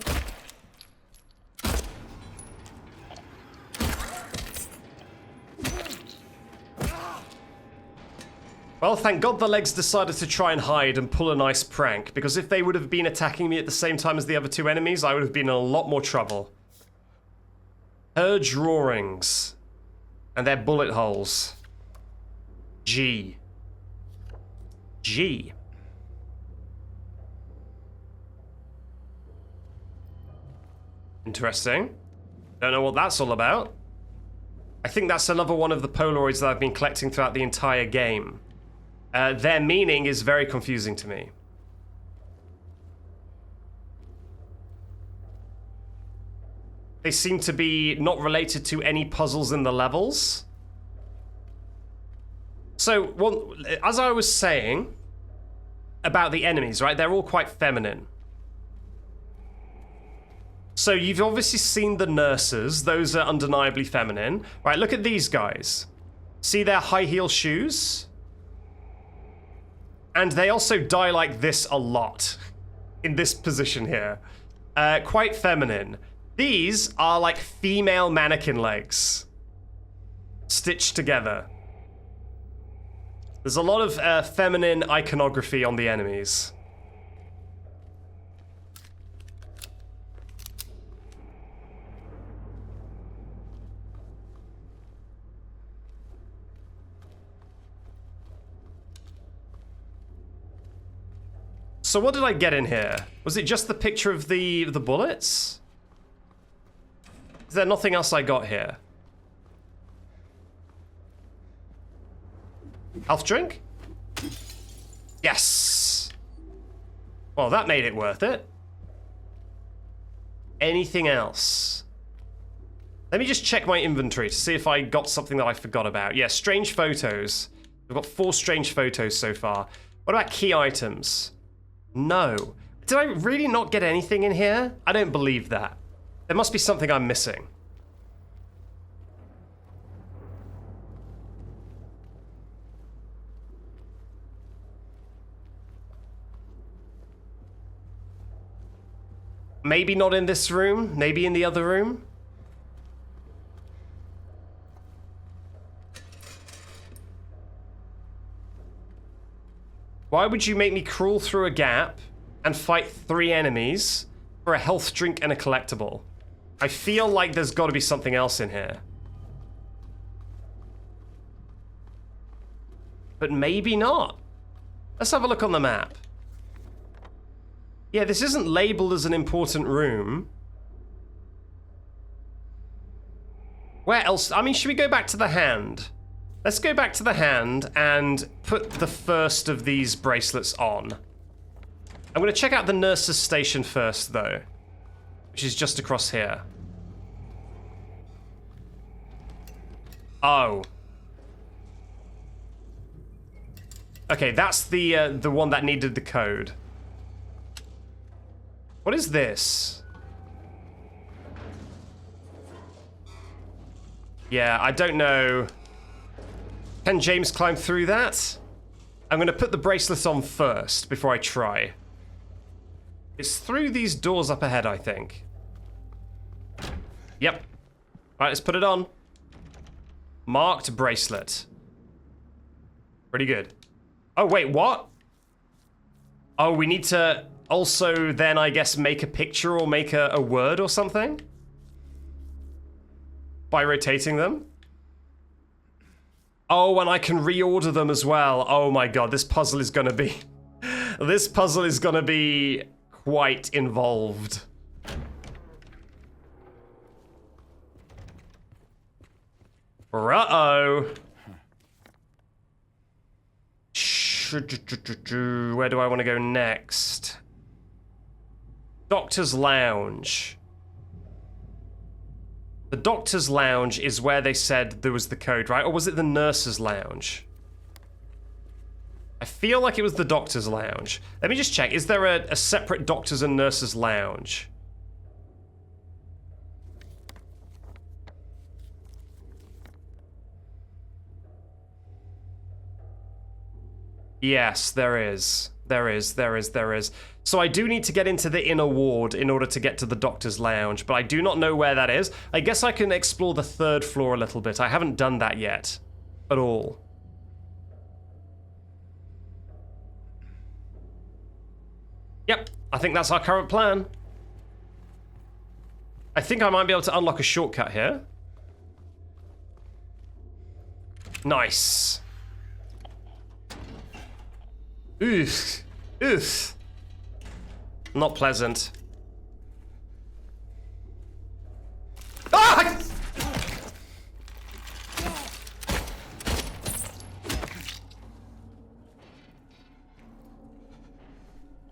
Well, thank God the legs decided to try and hide and pull a nice prank, because if they would have been attacking me at the same time as the other two enemies, I would have been in a lot more trouble. Her drawings. And their bullet holes. G. G. Interesting. Don't know what that's all about. I think that's another one of the Polaroids that I've been collecting throughout the entire game. Their meaning is very confusing to me. They seem to be not related to any puzzles in the levels. So, as I was saying about the enemies, right? They're all quite feminine. So you've obviously seen the nurses. Those are undeniably feminine. Right, look at these guys. See their high heel shoes? And they also die like this a lot. In this position here. Quite feminine. These are like female mannequin legs. Stitched together. There's a lot of feminine iconography on the enemies. So what did I get in here? Was it just the picture of the bullets? Is there nothing else I got here? Health drink? Yes! Well, that made it worth it. Anything else? Let me just check my inventory to see if I got something that I forgot about. Yeah, strange photos. We've got 4 strange photos so far. What about key items? No. Did I really not get anything in here? I don't believe that. There must be something I'm missing. Maybe not in this room, maybe in the other room. Why would you make me crawl through a gap and fight 3 enemies for a health drink and a collectible? I feel like there's got to be something else in here. But maybe not. Let's have a look on the map. Yeah, this isn't labeled as an important room. Where else? I mean, should we go back to the hand? Let's go back to the hand and put the first of these bracelets on. I'm going to check out the nurse's station first, though, which is just across here. Oh. Okay, that's the one that needed the code. What is this? Yeah, I don't know. Can James climb through that? I'm going to put the bracelet on first before I try. It's through these doors up ahead, I think. Yep. Alright, let's put it on. Marked bracelet. Pretty good. Oh, wait, what? Oh, we need to also then, I guess, make a picture or make a word or something? By rotating them? Oh, and I can reorder them as well. Oh my god, this puzzle is gonna be... this puzzle is gonna be quite involved. Uh-oh. Where do I want to go next? Doctor's Lounge. The Doctor's Lounge is where they said there was the code, right? Or was it the Nurse's Lounge? I feel like it was the Doctor's Lounge. Let me just check. Is there a separate Doctor's and Nurse's Lounge? Yes, there is. There is. So I do need to get into the inner ward in order to get to the Doctor's Lounge, but I do not know where that is. I guess I can explore the 3rd floor a little bit. I haven't done that yet. At all. Yep, I think that's our current plan. I think I might be able to unlock a shortcut here. Nice. Oof. Oof. Not pleasant. Ah!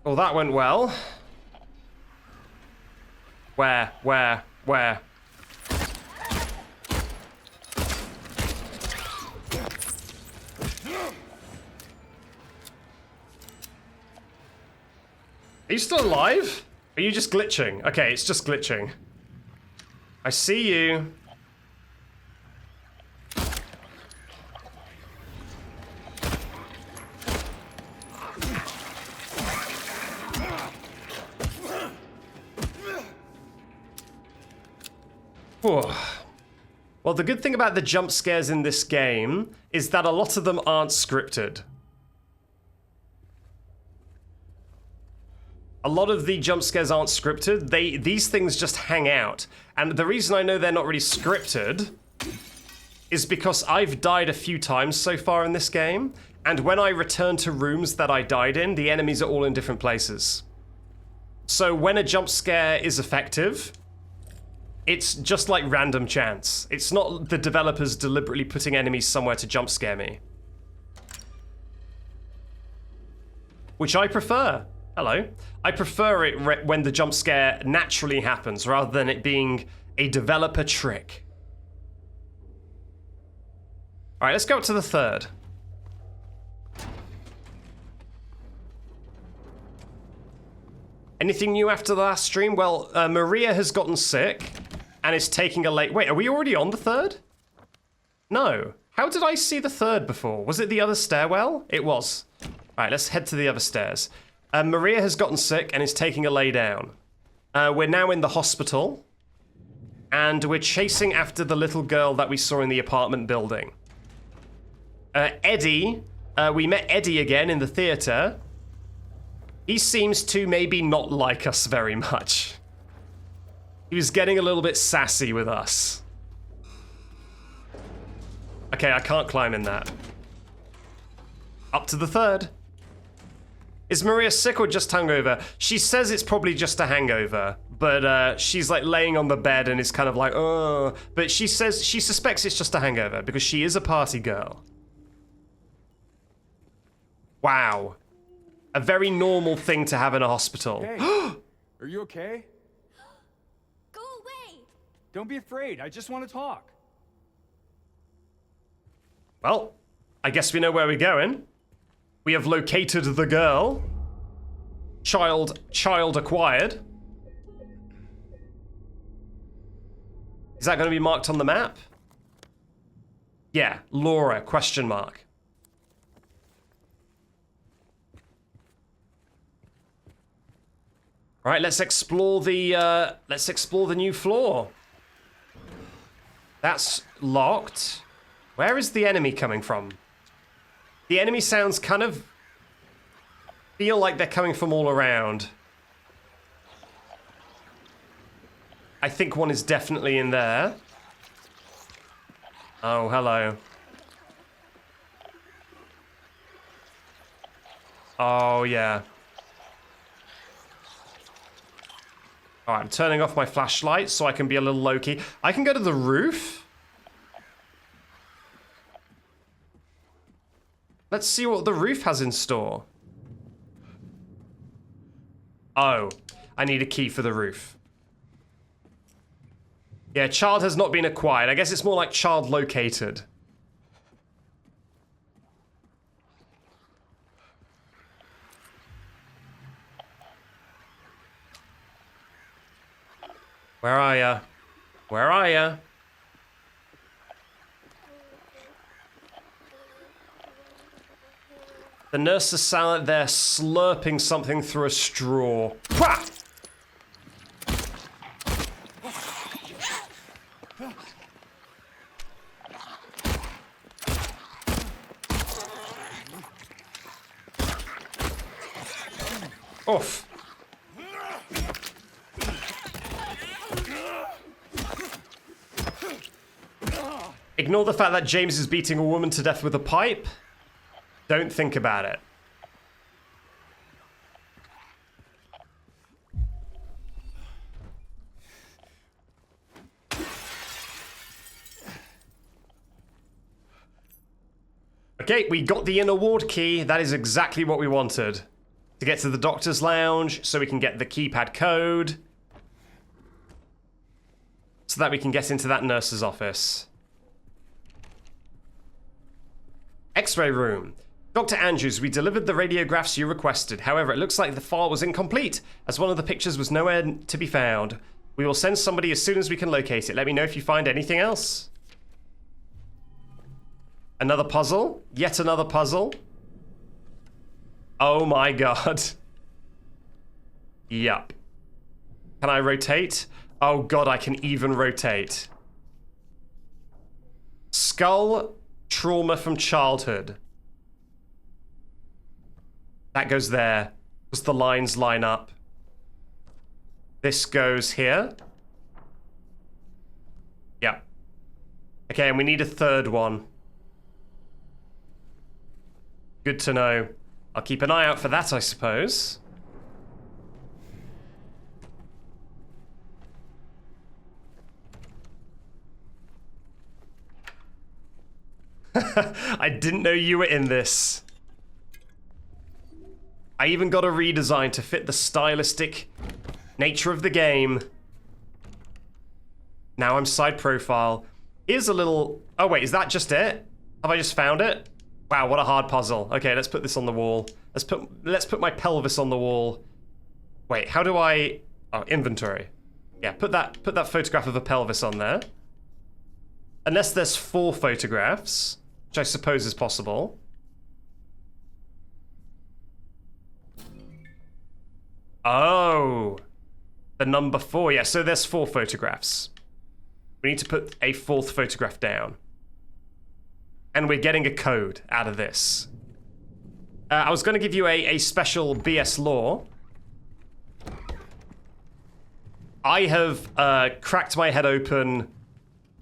Well, that went well. Where? Are you still alive? Are you just glitching? Okay, it's just glitching. I see you. Whew. Well, the good thing about the jump scares in this game is that a lot of them aren't scripted. A lot of the jump scares aren't scripted. These things just hang out. And the reason I know they're not really scripted is because I've died a few times so far in this game, and when I return to rooms that I died in, the enemies are all in different places. So when a jump scare is effective, it's just like random chance. It's not the developers deliberately putting enemies somewhere to jump scare me. Which I prefer. Hello. I prefer it when the jump scare naturally happens rather than it being a developer trick. Alright, let's go up to the third. Anything new after the last stream? Well, Maria has gotten sick and is taking a late... Wait, are we already on the third? No. How did I see the third before? Was it the other stairwell? It was. Alright, let's head to the other stairs. Maria has gotten sick and is taking a lay down. We're now in the hospital. And we're chasing after the little girl that we saw in the apartment building. Eddie. We met Eddie again in the theater. He seems to maybe not like us very much. He was getting a little bit sassy with us. Okay, I can't climb in that. Up to the third. Is Maria sick or just hungover? She says it's probably just a hangover, but she's like laying on the bed and is kind of like, oh. But she says she suspects it's just a hangover because she is a party girl. Wow. A very normal thing to have in a hospital. Hey, are you okay? Go away! Don't be afraid. I just want to talk. Well, I guess we know where we're going. We have located the girl. Child acquired. Is that going to be marked on the map? Yeah, Laura, question mark. All right, let's explore the new floor. That's locked. Where is the enemy coming from? The enemy sounds kind of feel like they're coming from all around. I think one is definitely in there. Oh, hello. Oh, yeah. All right, I'm turning off my flashlight so I can be a little low-key. I can go to the roof. Let's see what the roof has in store. Oh, I need a key for the roof. Yeah, child has not been acquired. I guess it's more like child located. Where are ya? Where are ya? The nurse is silent there, slurping something through a straw. Wah! Oof. Ignore the fact that James is beating a woman to death with a pipe. Don't think about it. Okay, we got the inner ward key. That is exactly what we wanted. To get to the doctor's lounge, so we can get the keypad code. So that we can get into that nurse's office. X-ray room. Dr. Andrews, we delivered the radiographs you requested. However, it looks like the file was incomplete, as one of the pictures was nowhere to be found. We will send somebody as soon as we can locate it. Let me know if you find anything else. Another puzzle? Yet another puzzle? Oh my god. Yup. Can I rotate? Oh god, I can even rotate. Skull trauma from childhood. That goes there, because the lines line up. This goes here. Yeah. Okay, and we need a third one. Good to know. I'll keep an eye out for that, I suppose. I didn't know you were in this. I even got a redesign to fit the stylistic nature of the game. Now I'm side profile. Here's a little... Oh wait, is that just it? Have I just found it? Wow, what a hard puzzle. Okay, let's put this on the wall. Let's put my pelvis on the wall. Wait, how do I... Oh, inventory. Yeah, put that photograph of a pelvis on there. Unless there's 4 photographs, which I suppose is possible. Oh, the number 4. Yeah, so there's 4 photographs. We need to put a 4th photograph down. And we're getting a code out of this. I was going to give you a special BS law. I have cracked my head open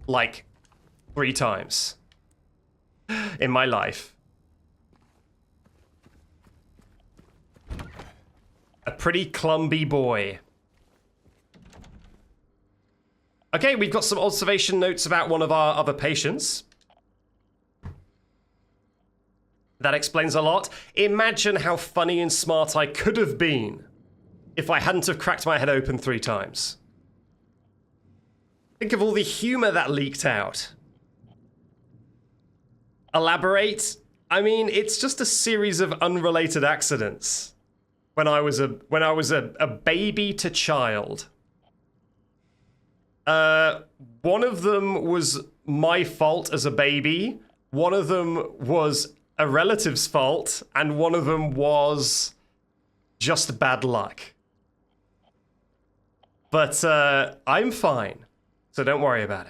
like 3 times in my life. A pretty clumsy boy. Okay, we've got some observation notes about one of our other patients. That explains a lot. Imagine how funny and smart I could have been if I hadn't have cracked my head open 3 times. Think of all the humor that leaked out. Elaborate? I mean, it's just a series of unrelated accidents. When I was a baby to child. One of them was my fault as a baby. One of them was a relative's fault, and one of them was just bad luck. But I'm fine, so don't worry about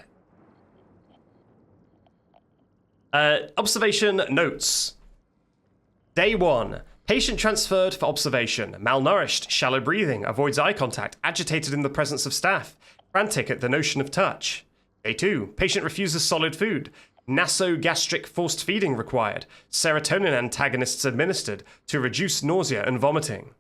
it. Observation notes. Day 1. Patient transferred for observation. Malnourished, shallow breathing, avoids eye contact, agitated in the presence of staff, frantic at the notion of touch. Day 2. Patient refuses solid food. Nasogastric forced feeding required. Serotonin antagonists administered to reduce nausea and vomiting.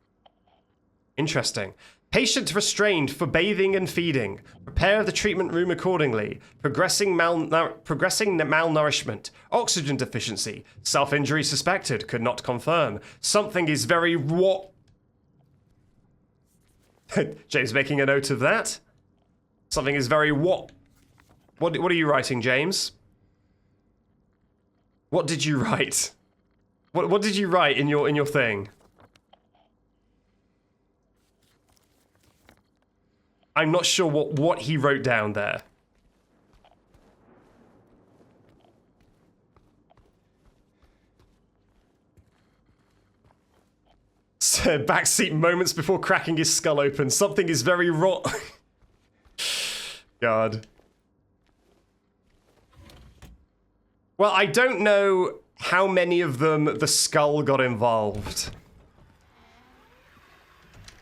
Interesting. Patient restrained for bathing and feeding. Prepare the treatment room accordingly. Progressing malnourishment. Oxygen deficiency. Self-injury suspected. Could not confirm. Something is very James making a note of that. Something is very What are you writing, James? What did you write? What did you write in your thing? I'm not sure what he wrote down there. So, backseat moments before cracking his skull open. Something is very wrong. God. Well, I don't know how many of them the skull got involved.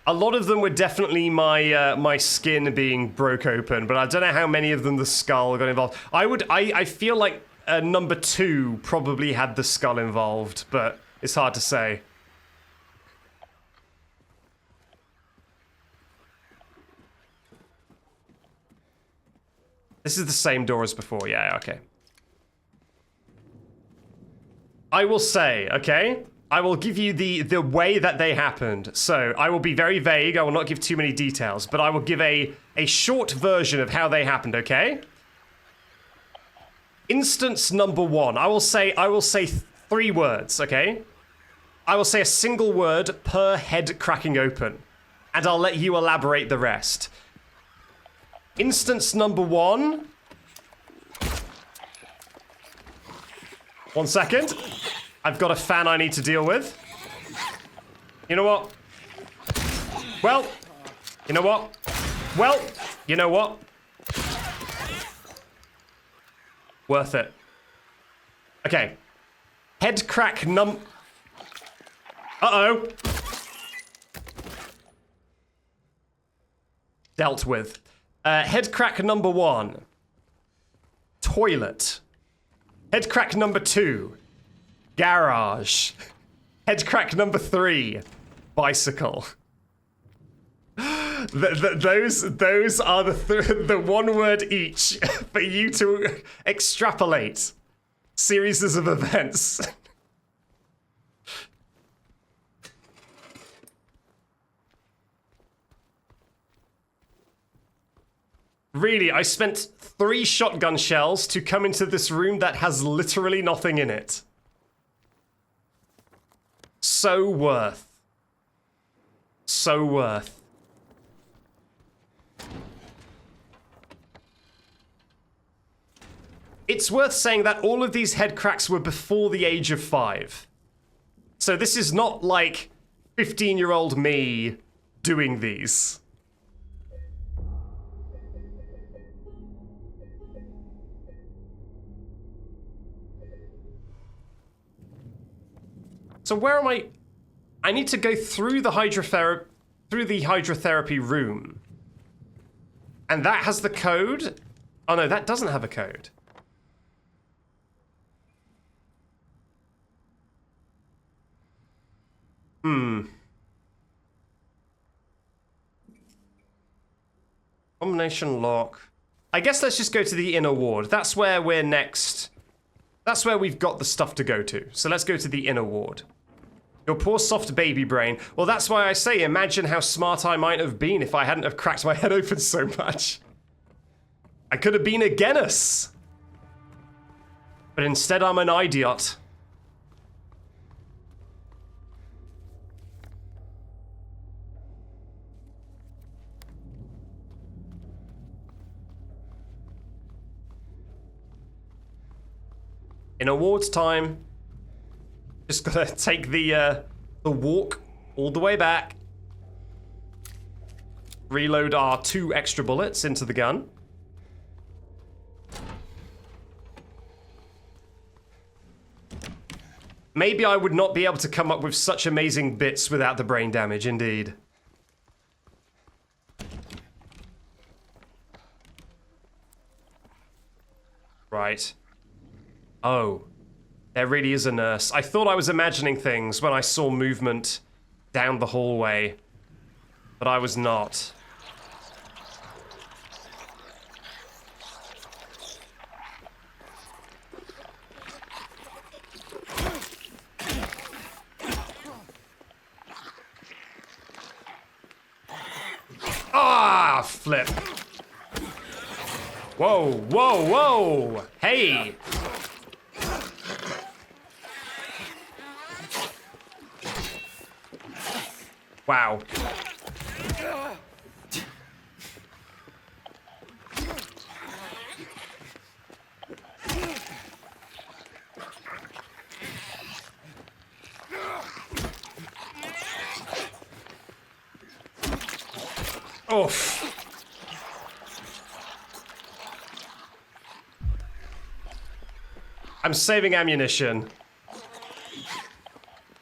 A lot of them were definitely my skin being broke open, but I don't know how many of them the skull got involved. I feel like number 2 probably had the skull involved, but it's hard to say. This is the same door as before, yeah, okay. I will say, okay? I will give you the way that they happened. So, I will be very vague, I will not give too many details, but I will give a short version of how they happened, okay? Instance number 1. I will say 3 words, okay? I will say a single word per head cracking open, and I'll let you elaborate the rest. Instance number 1. 1 second. I've got a fan I need to deal with. You know what? Well, you know what? Well, you know what? Worth it. Okay. Head crack Uh-oh. Dealt with. Head crack number 1. Toilet. Head crack number 2. Garage. Head crack number 3. Bicycle. Those are the 1 word each for you to extrapolate series of events. Really, I spent 3 shotgun shells to come into this room that has literally nothing in it. So worth. So worth. It's worth saying that all of these head cracks were before the age of 5. So this is not like 15-year-old me doing these. So where am I? I need to go through the hydrotherapy room. And that has the code? Oh no, that doesn't have a code. Combination lock. I guess let's just go to the inner ward. That's where we're next. That's where we've got the stuff to go to. So let's go to the inner ward. Your poor soft baby brain. Well, that's why I say imagine how smart I might have been if I hadn't have cracked my head open so much. I could have been a Genus. But instead I'm an idiot. In awards time, just gotta take the walk all the way back. Reload our 2 extra bullets into the gun. Maybe I would not be able to come up with such amazing bits without the brain damage, indeed. Right. Oh, there really is a nurse. I thought I was imagining things when I saw movement down the hallway, but I was not. Ah, flip. Whoa, whoa, whoa. Hey. Wow. Oof. I'm saving ammunition.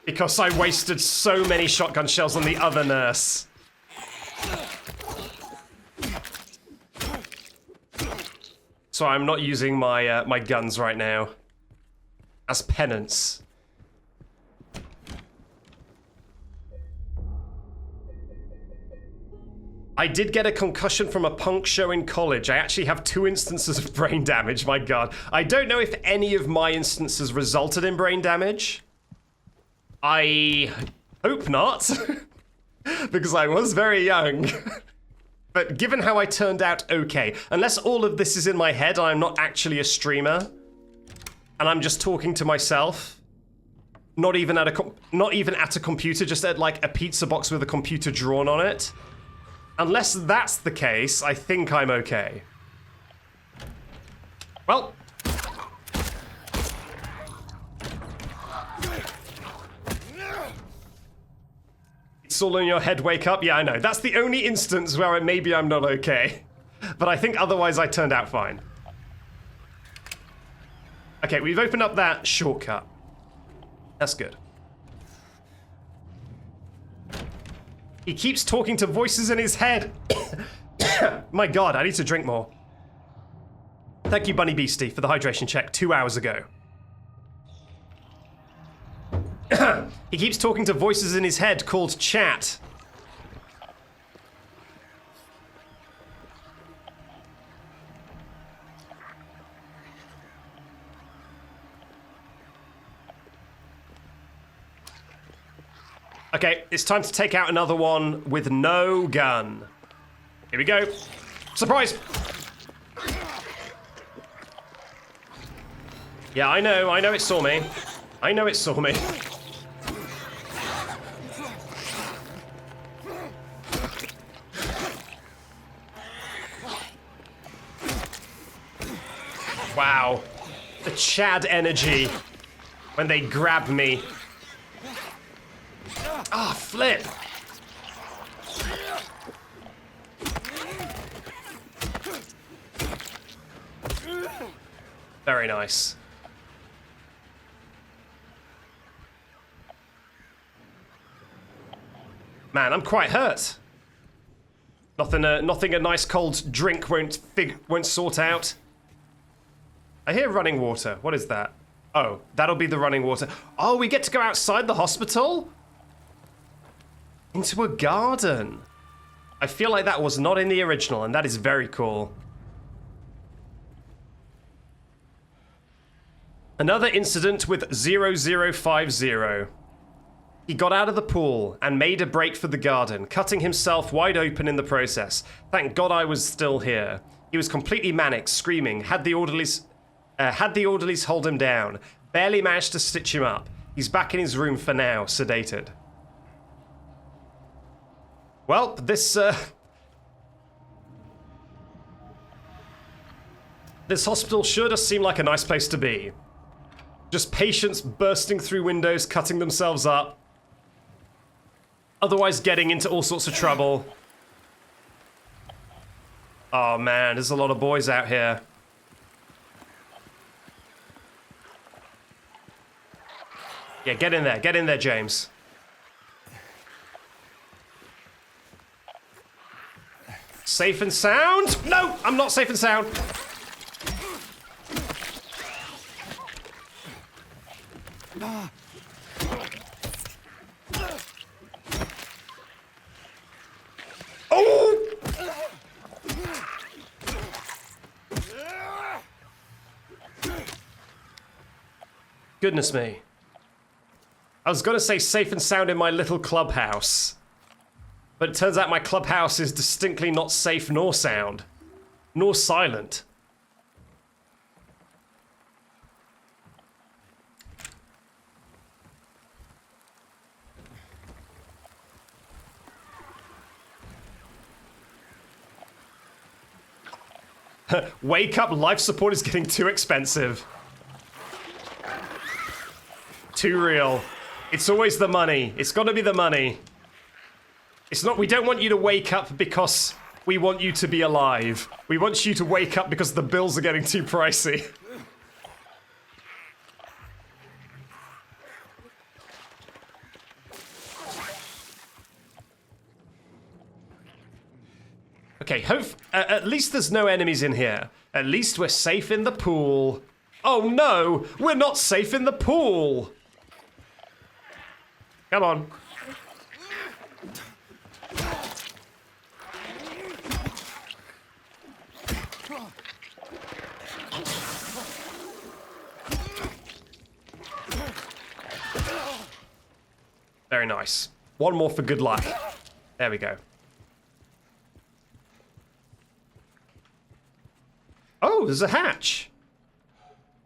Because I wasted so many shotgun shells on the other nurse. So I'm not using my my guns right now. As penance. I did get a concussion from a punk show in college. I actually have 2 instances of brain damage, my god. I don't know if any of my instances resulted in brain damage. I hope not, because I was very young. But given how I turned out okay, unless all of this is in my head, I'm not actually a streamer, and I'm just talking to myself, Not even at a computer, just at like a pizza box with a computer drawn on it. Unless that's the case, I think I'm okay. Well. It's all in your head, wake up. Yeah, I know. That's the only instance where maybe I'm not okay. But I think otherwise I turned out fine. Okay, we've opened up that shortcut. That's good. He keeps talking to voices in his head. My god, I need to drink more. Thank you, Bunny Beastie, for the hydration check 2 hours ago. He keeps talking to voices in his head called chat. Okay, it's time to take out another one with no gun. Here we go. Surprise! Yeah, I know it saw me. I know it saw me. Wow. The Chad energy when they grab me. Ah, flip! Very nice. Man, I'm quite hurt. Nothing a nice cold drink won't sort out. I hear running water. What is that? Oh, that'll be the running water. Oh, we get to go outside the hospital? Into a garden. I feel like that was not in the original, and that is very cool. Another incident with 0050. He got out of the pool and made a break for the garden, cutting himself wide open in the process. Thank God I was still here. He was completely manic, screaming, had the orderlies hold him down. Barely managed to stitch him up. He's back in his room for now, sedated. Well, this hospital sure does seem like a nice place to be. Just patients bursting through windows, cutting themselves up. Otherwise getting into all sorts of trouble. Oh man, there's a lot of boys out here. Yeah, get in there, James. Safe and sound? No, I'm not safe and sound. Oh! Goodness me. I was gonna say safe and sound in my little clubhouse. But it turns out my clubhouse is distinctly not safe nor sound. Nor silent. Wake up, life support is getting too expensive. Too real. It's always the money. It's gotta be the money. It's not, we don't want you to wake up because we want you to be alive. We want you to wake up because the bills are getting too pricey. Okay, at least there's no enemies in here. At least we're safe in the pool. Oh no, we're not safe in the pool. Come on. Very nice. One more for good luck. There we go. Oh, there's a hatch.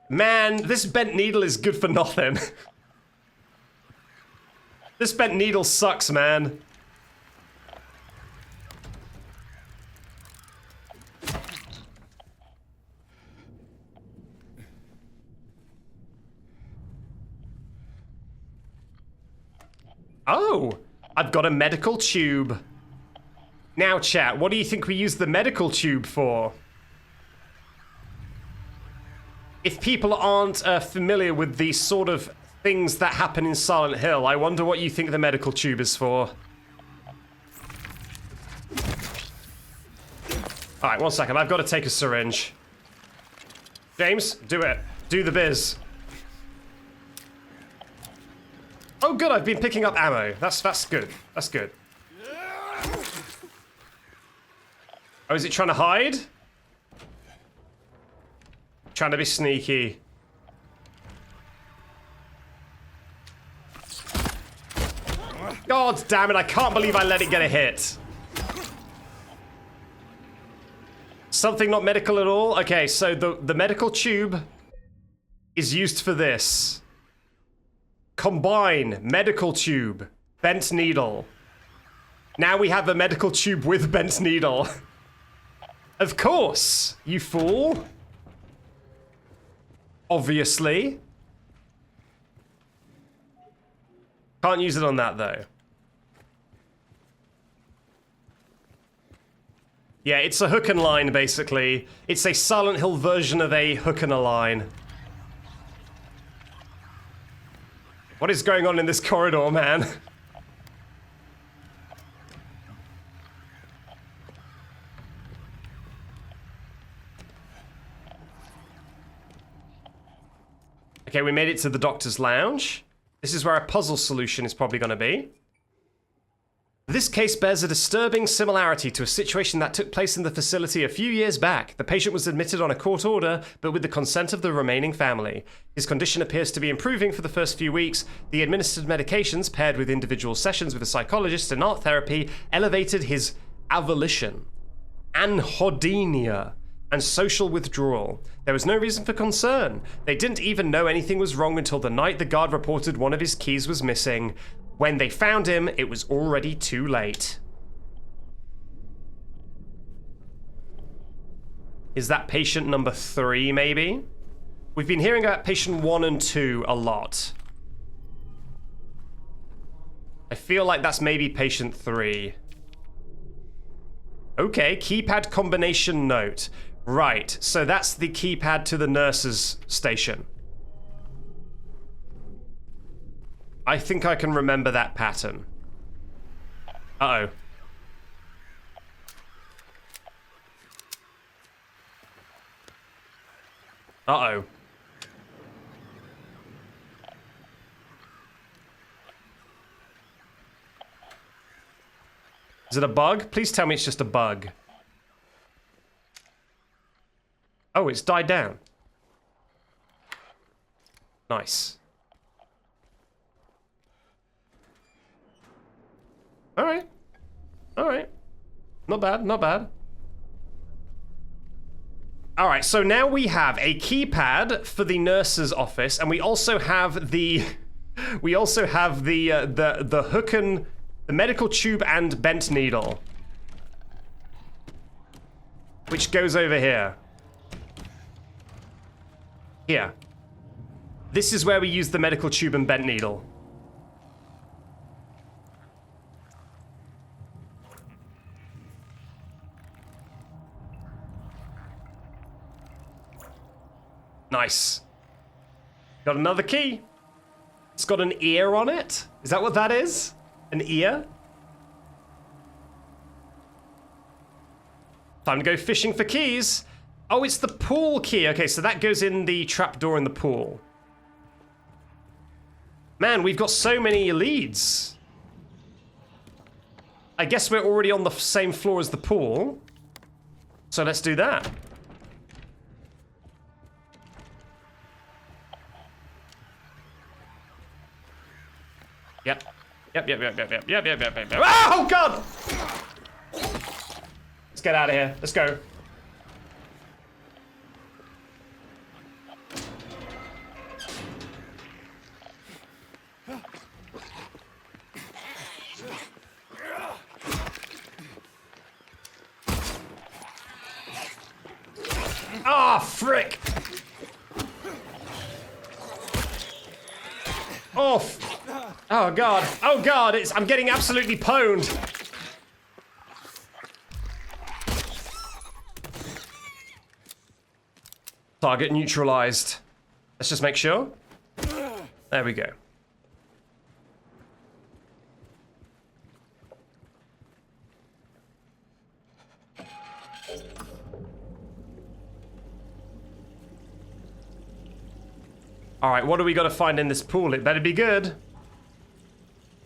Man, this bent needle is good for nothing. This bent needle sucks, man. Oh, I've got a medical tube. Now, chat, what do you think we use the medical tube for? If people aren't familiar with the sort of things that happen in Silent Hill, I wonder what you think the medical tube is for. Alright, 1 second. I've got to take a syringe. James, do it. Do the biz. Oh, good. I've been picking up ammo. That's good. That's good. Oh, is it trying to hide? Trying to be sneaky. God damn it, I can't believe I let it get a hit. Something not medical at all? Okay, so the medical tube is used for this. Combine medical tube, bent needle. Now we have a medical tube with bent needle. Of course, you fool. Obviously. Can't use it on that, though. Yeah, it's a hook and line, basically. It's a Silent Hill version of a hook and a line. What is going on in this corridor, man? Okay, we made it to the doctor's lounge. This is where a puzzle solution is probably going to be. This case bears a disturbing similarity to a situation that took place in the facility a few years back. The patient was admitted on a court order, but with the consent of the remaining family. His condition appears to be improving for the first few weeks. The administered medications, paired with individual sessions with a psychologist and art therapy, elevated his avolition, anhedonia, and social withdrawal. There was no reason for concern. They didn't even know anything was wrong until the night the guard reported one of his keys was missing. When they found him, it was already too late. Is that patient number 3, maybe? We've been hearing about patient 1 and 2 a lot. I feel like that's maybe patient 3. Okay, keypad combination note. Right, so that's the keypad to the nurse's station. I think I can remember that pattern. Uh-oh. Uh-oh. Is it a bug? Please tell me it's just a bug. Oh, it's died down. Nice. Alright. Alright. Not bad, not bad. Alright, so now we have a keypad for the nurse's office, and we also have the the hook and the medical tube and bent needle, which goes over here. Here. This is where we use the medical tube and bent needle. Nice. Got another key. It's got an ear on it. Is that what that is? An ear? Time to go fishing for keys. Oh, it's the pool key. Okay, so that goes in the trapdoor in the pool. Man, we've got so many leads. I guess we're already on the same floor as the pool. So let's do that. Yep. Yep. Oh, God! Let's get out of here. Let's go. frick! Oh, oh god. Oh god, I'm getting absolutely pwned. Target neutralized. Let's just make sure. There we go. All right, what do we got to find in this pool? It better be good.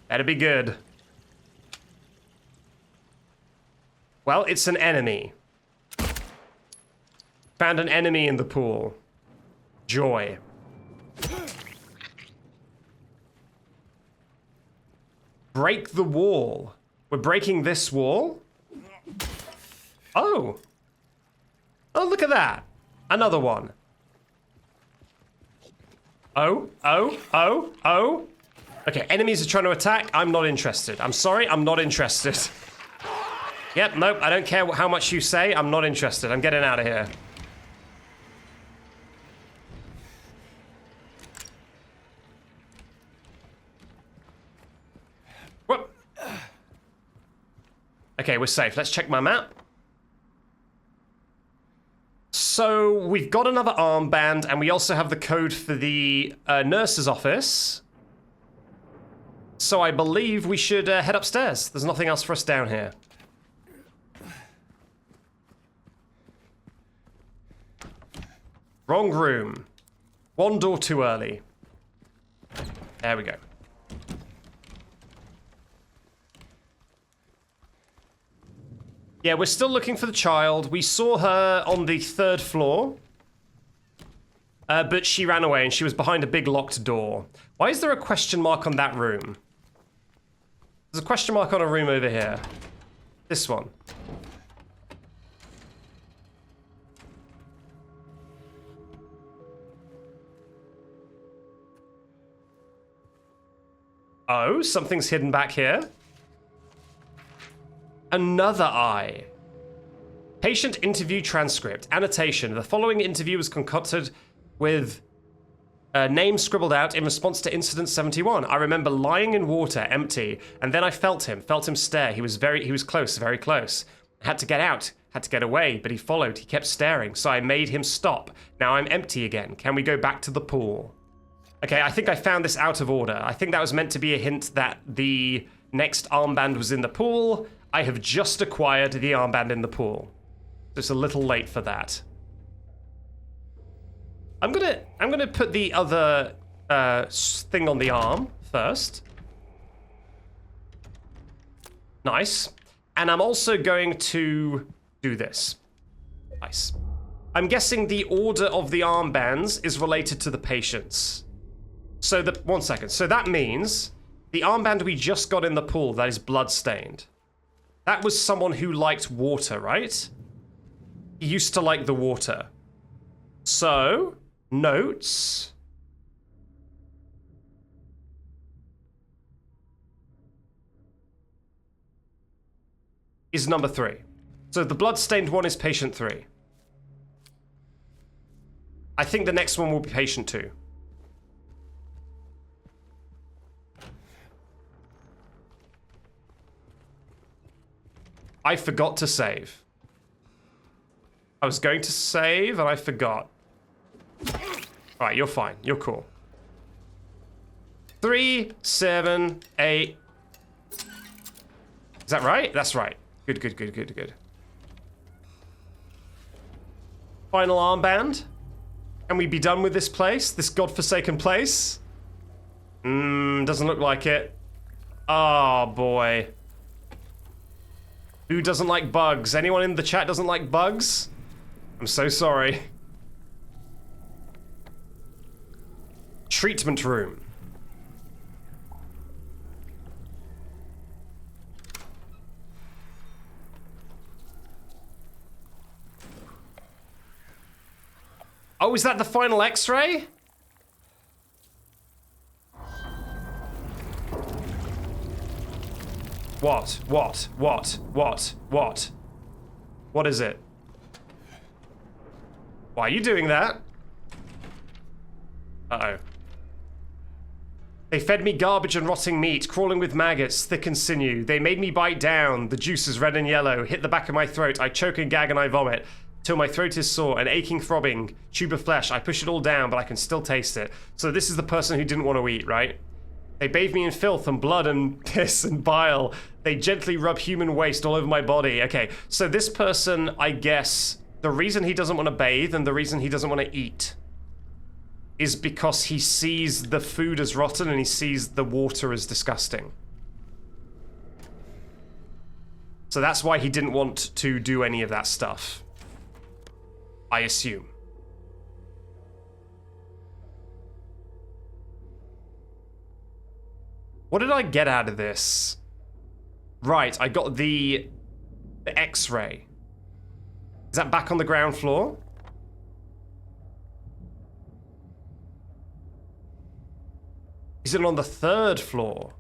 Better be good. Well, it's an enemy. Found an enemy in the pool. Joy. Break the wall. We're breaking this wall? Oh. Oh, look at that. Another one. Oh, oh, oh, oh. Okay, enemies are trying to attack. I'm not interested. I'm sorry, I'm not interested. Yep, nope, I don't care how much you say. I'm not interested. I'm getting out of here. Whoop. Okay, we're safe. Let's check my map. So we've got another armband, and we also have the code for the nurse's office. So I believe we should head upstairs. There's nothing else for us down here. Wrong room. One door too early. There we go. Yeah, we're still looking for the child. We saw her on the 3rd floor. But she ran away and she was behind a big locked door. Why is there a question mark on that room? There's a question mark on a room over here. This one. Oh, something's hidden back here. Another eye. Patient interview transcript. Annotation. The following interview was concocted with a name scribbled out in response to incident 71. I remember lying in water, empty, and then I felt him stare. He was close, very close. I had to get out, had to get away, but he followed. He kept staring, so I made him stop. Now I'm empty again. Can we go back to the pool? Okay, I think I found this out of order. I think that was meant to be a hint that the next armband was in the pool. I have just acquired the armband in the pool. It's a little late for that. I'm gonna put the other thing on the arm first. Nice. And I'm also going to do this. Nice. I'm guessing the order of the armbands is related to the patients. So one second. So that means the armband we just got in the pool that is bloodstained. That was someone who liked water, right? He used to like the water. So, notes. Is number 3. So the bloodstained one is patient 3. I think the next one will be patient 2. I forgot to save. I was going to save and I forgot. Alright, you're fine. You're cool. 3, 7, 8. Is that right? That's right. Good, good, good, good, good. Final armband. Can we be done with this place? This godforsaken place? Doesn't look like it. Oh, boy. Who doesn't like bugs? Anyone in the chat doesn't like bugs? I'm so sorry. Treatment room. Oh, is that the final X-ray? What? What? What? What? What? What is it? Why are you doing that? Uh-oh. They fed me garbage and rotting meat, crawling with maggots, thick and sinew. They made me bite down. The juice is red and yellow. Hit the back of my throat. I choke and gag and I vomit. Till my throat is sore, an aching, throbbing tube of flesh. I push it all down, but I can still taste it. So this is the person who didn't want to eat, right? They bathe me in filth and blood and piss and bile. They gently rub human waste all over my body. Okay, so this person, I guess, the reason he doesn't want to bathe and the reason he doesn't want to eat is because he sees the food as rotten and he sees the water as disgusting. So that's why he didn't want to do any of that stuff. I assume. What did I get out of this? Right, I got the X-ray. Is that back on the ground floor? Is it on the 3rd floor?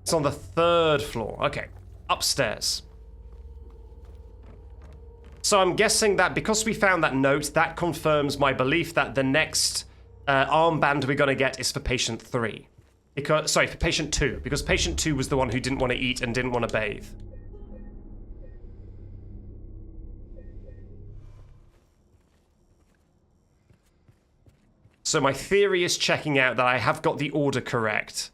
It's on the 3rd floor. Okay, upstairs. So I'm guessing that because we found that note, that confirms my belief that the next armband we're going to get is for patient 3. Sorry, for patient 2. Because patient 2 was the one who didn't want to eat and didn't want to bathe. So my theory is checking out that I have got the order correct.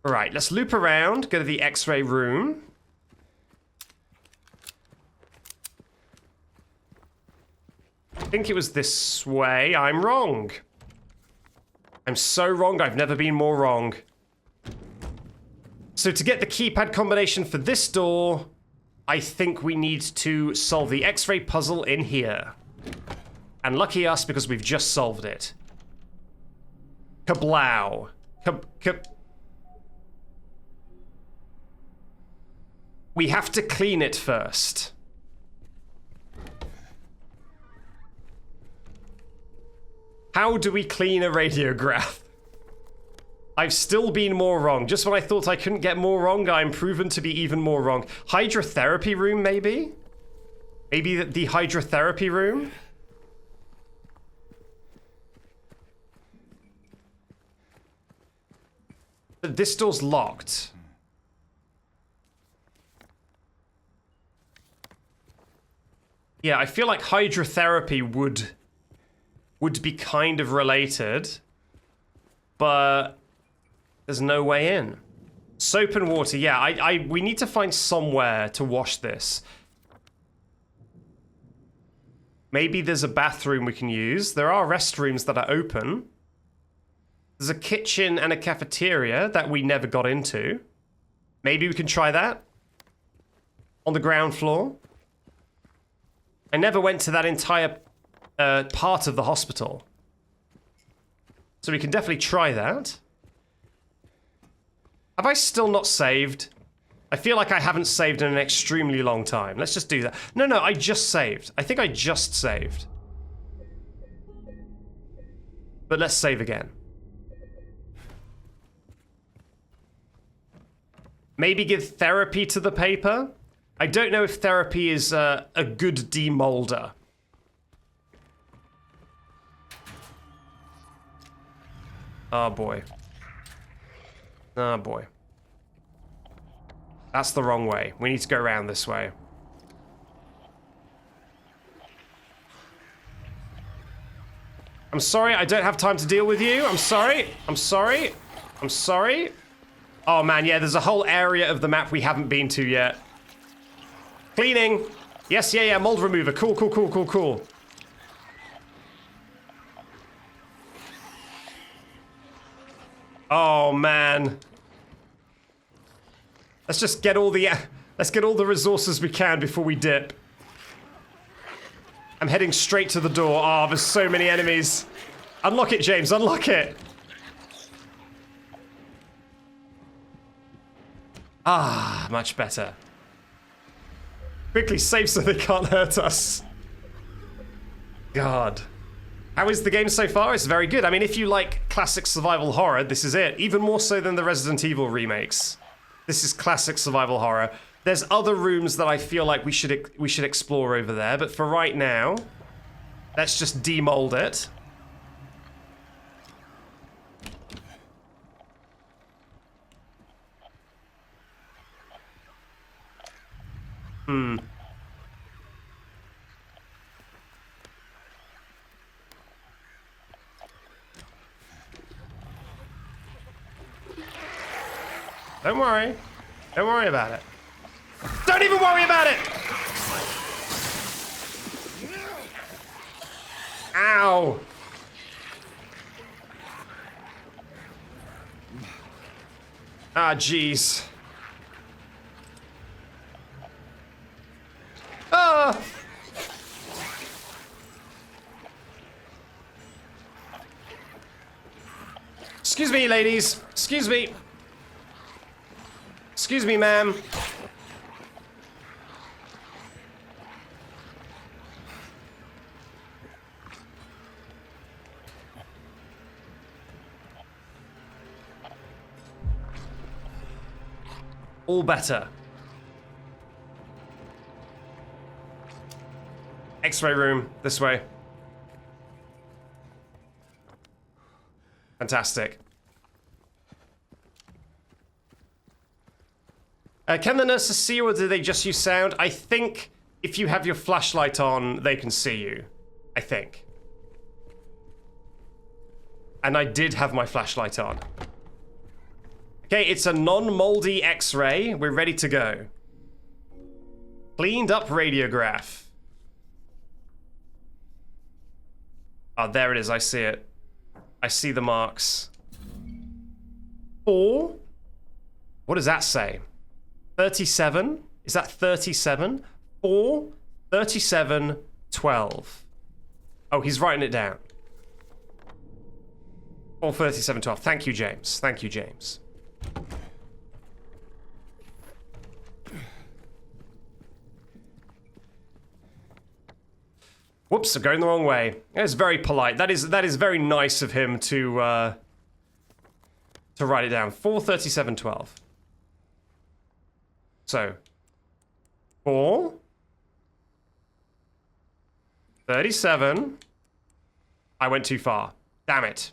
Alright, let's loop around, go to the X-ray room. I think it was this way. I'm wrong. I'm so wrong. I've never been more wrong. So to get the keypad combination for this door, I think we need to solve the X-ray puzzle in here. And lucky us because we've just solved it. Kablow. We have to clean it first. How do we clean a radiograph? I've still been more wrong. Just when I thought I couldn't get more wrong, I'm proven to be even more wrong. Hydrotherapy room, maybe? Maybe the hydrotherapy room? But this door's locked. Yeah, I feel like hydrotherapy would be kind of related, but there's no way in. Soap and water, yeah, we need to find somewhere to wash this. Maybe there's a bathroom we can use. There are restrooms that are open. There's a kitchen and a cafeteria that we never got into. Maybe we can try that on the ground floor. I never went to that entire part of the hospital. So we can definitely try that. Have I still not saved? I feel like I haven't saved in an extremely long time. Let's just do that. No, I just saved. I think I just saved. But let's save again. Maybe give therapy to the paper? I don't know if therapy is a good demolder. Oh boy. Oh boy. That's the wrong way. We need to go around this way. I'm sorry, I don't have time to deal with you. I'm sorry. I'm sorry. I'm sorry. Oh man, yeah, there's a whole area of the map we haven't been to yet. Cleaning. Yes, yeah, mold remover. Cool. Oh man. Let's just get all the resources we can before we dip. I'm heading straight to the door. Oh, there's so many enemies. Unlock it, James, unlock it. Ah, much better. Quickly save so they can't hurt us. God. How is the game so far? It's very good. I mean, if you like classic survival horror, this is it. Even more so than the Resident Evil remakes. This is classic survival horror. There's other rooms that I feel like we should explore over there, but for right now, let's just demold it. Don't worry. Don't worry about it. Don't even worry about it! Ow! Ah, jeez. Ah! Excuse me, ladies. Excuse me. Excuse me, ma'am. All better. X-ray room, this way. Fantastic. Can the nurses see you, or do they just use sound? I think if you have your flashlight on, they can see you. I think. And I did have my flashlight on. Okay, it's a non-moldy X-ray. We're ready to go. Cleaned up radiograph. Oh, there it is. I see it. I see the marks. 4. What does that say? 37? Is that 37? 4, 37, 12. Oh, he's writing it down. 4, 37, 12. Thank you, James. Thank you, James. Whoops, I'm going the wrong way. It's very polite. That is very nice of him to write it down. 4, 37, 12. So, 4, 37. I went too far. Damn it.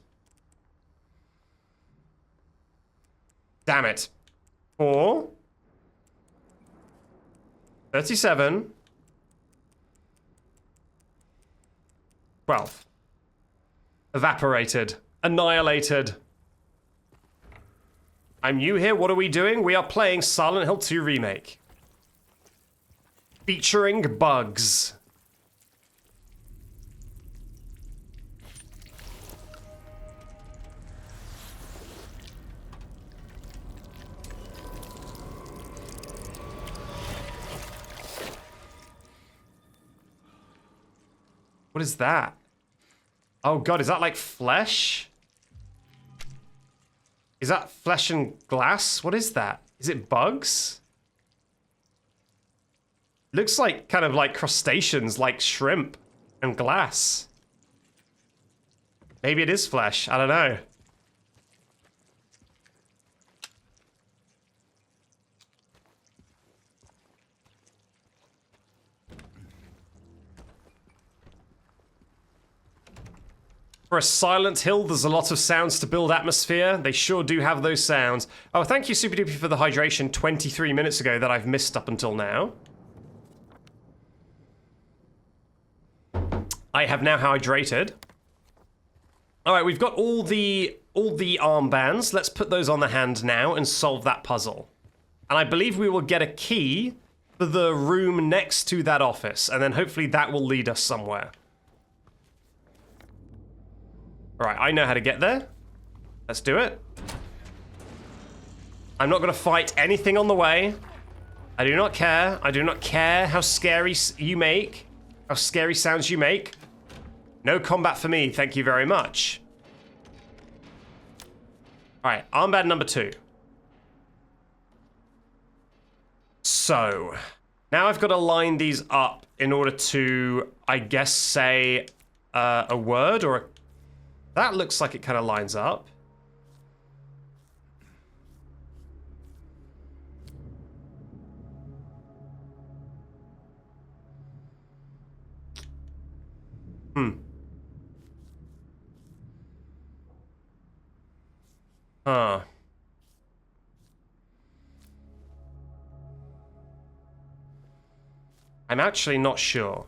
Damn it. 4, 37, 12. Evaporated. Annihilated. I'm new here. What are we doing? We are playing Silent Hill 2 Remake. Featuring bugs. What is that? Oh god, is that like flesh? Is that flesh and glass? What is that? Is it bugs? Looks like kind of like crustaceans, like shrimp and glass. Maybe it is flesh. I don't know. For a Silent Hill, there's a lot of sounds to build atmosphere. They sure do have those sounds. Oh, thank you, Super Duper, for the hydration 23 minutes ago that I've missed up until now. I have now hydrated. All right, we've got all the armbands. Let's put those on the hand now and solve that puzzle. And I believe we will get a key for the room next to that office, and then hopefully that will lead us somewhere. All right, I know how to get there. Let's do it. I'm not going to fight anything on the way. I do not care. I do not care how scary you make, how scary sounds you make. No combat for me, thank you very much. All right, armband number 2. So, now I've got to line these up in order to, I guess, say a word or a... That looks like it kind of lines up. Huh. I'm actually not sure.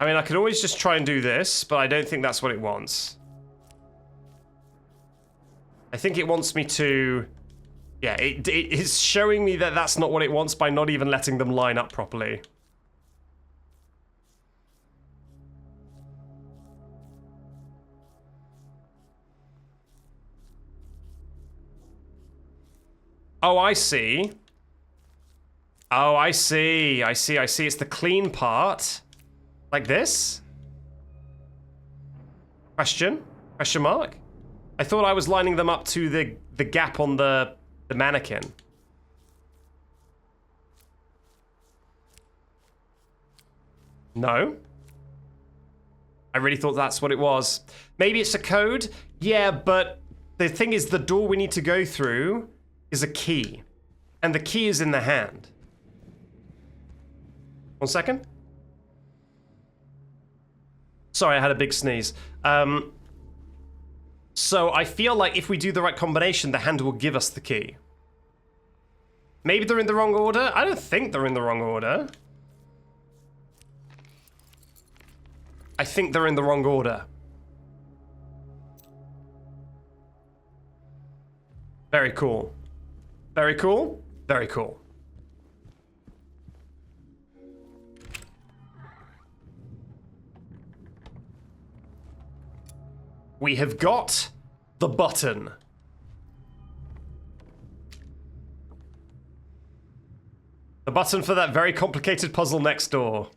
I mean, I could always just try and do this, but I don't think that's what it wants. I think it wants me to... Yeah, it is showing me that that's not what it wants by not even letting them line up properly. Oh, I see. Oh, I see. I see. It's the clean part. Like this? Question? Question mark? I thought I was lining them up to the gap on the mannequin. No? I really thought that's what it was. Maybe it's a code? Yeah, but the thing is, the door we need to go through is a key. And the key is in the hand. 1 second. Sorry, I had a big sneeze. So I feel like if we do the right combination, the hand will give us the key. Maybe they're in the wrong order? I don't think they're in the wrong order. I think they're in the wrong order. Very cool. Very cool. Very cool. We have got the button. The button for that very complicated puzzle next door.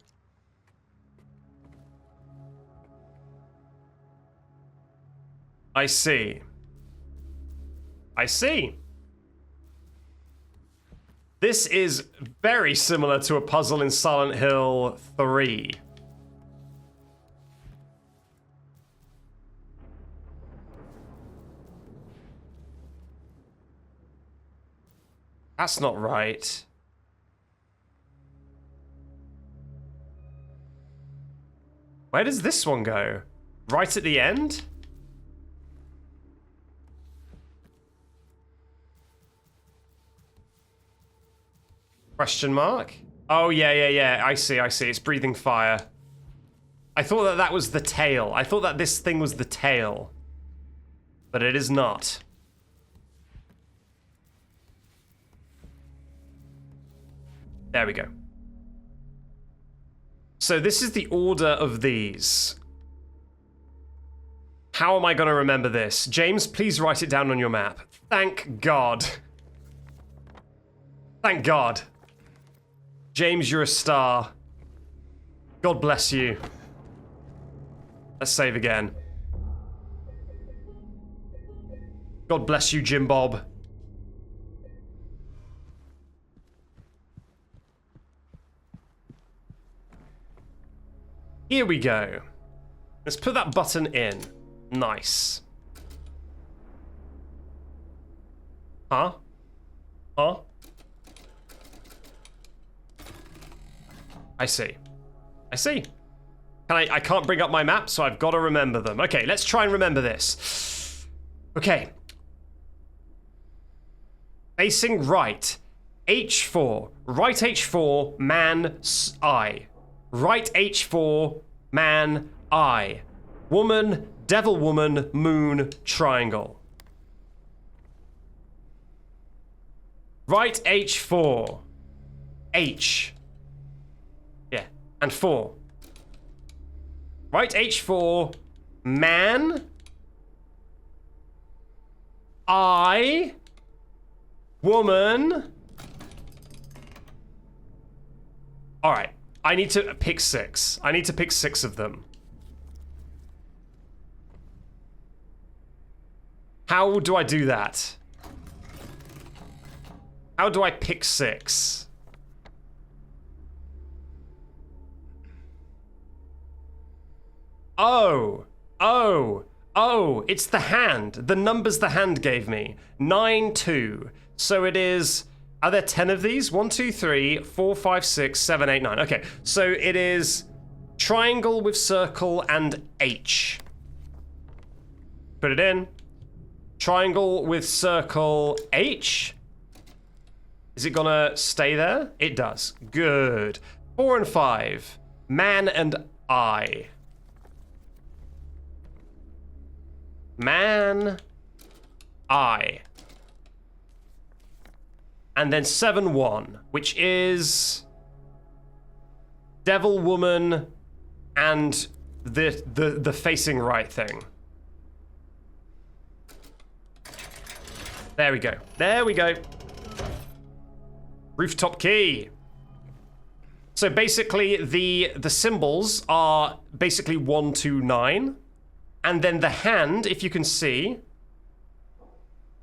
I see. I see. This is very similar to a puzzle in Silent Hill 3. That's not right. Where does this one go? Right at the end? Question mark? Oh, yeah. I see. It's breathing fire. I thought that was the tail. I thought that this thing was the tail. But it is not. There we go. So this is the order of these. How am I going to remember this? James, please write it down on your map. Thank God. Thank God. James, you're a star. God bless you. Let's save again. God bless you, Jim Bob. Here we go. Let's put that button in. Nice. Huh? Huh? I see. I see. I can't bring up my map, so I've got to remember them. Okay, let's try and remember this. Okay. Facing right. H4. Right H4, man, I. Right H4, man, I. Woman, devil woman, moon, triangle. Right H4. H. Yeah, and 4. Right H4, man, I, woman. All right. I need to pick 6. I need to pick 6 of them. How do I do that? How do I pick 6? Oh, it's the hand. The numbers the hand gave me. 9, 2. So it is... Are there 10 of these? 1, 2, 3, 4, 5, 6, 7, 8, 9. Okay, so it is Triangle with circle and H. Put it in. Triangle with circle H. Is it gonna stay there? It does. Good. 4 and 5. Man and I. Man. I. And then 7-1, which is Devil Woman and the facing right thing. There we go. There we go. Rooftop key. So basically the symbols are basically 1, 2, 9. And then the hand, if you can see,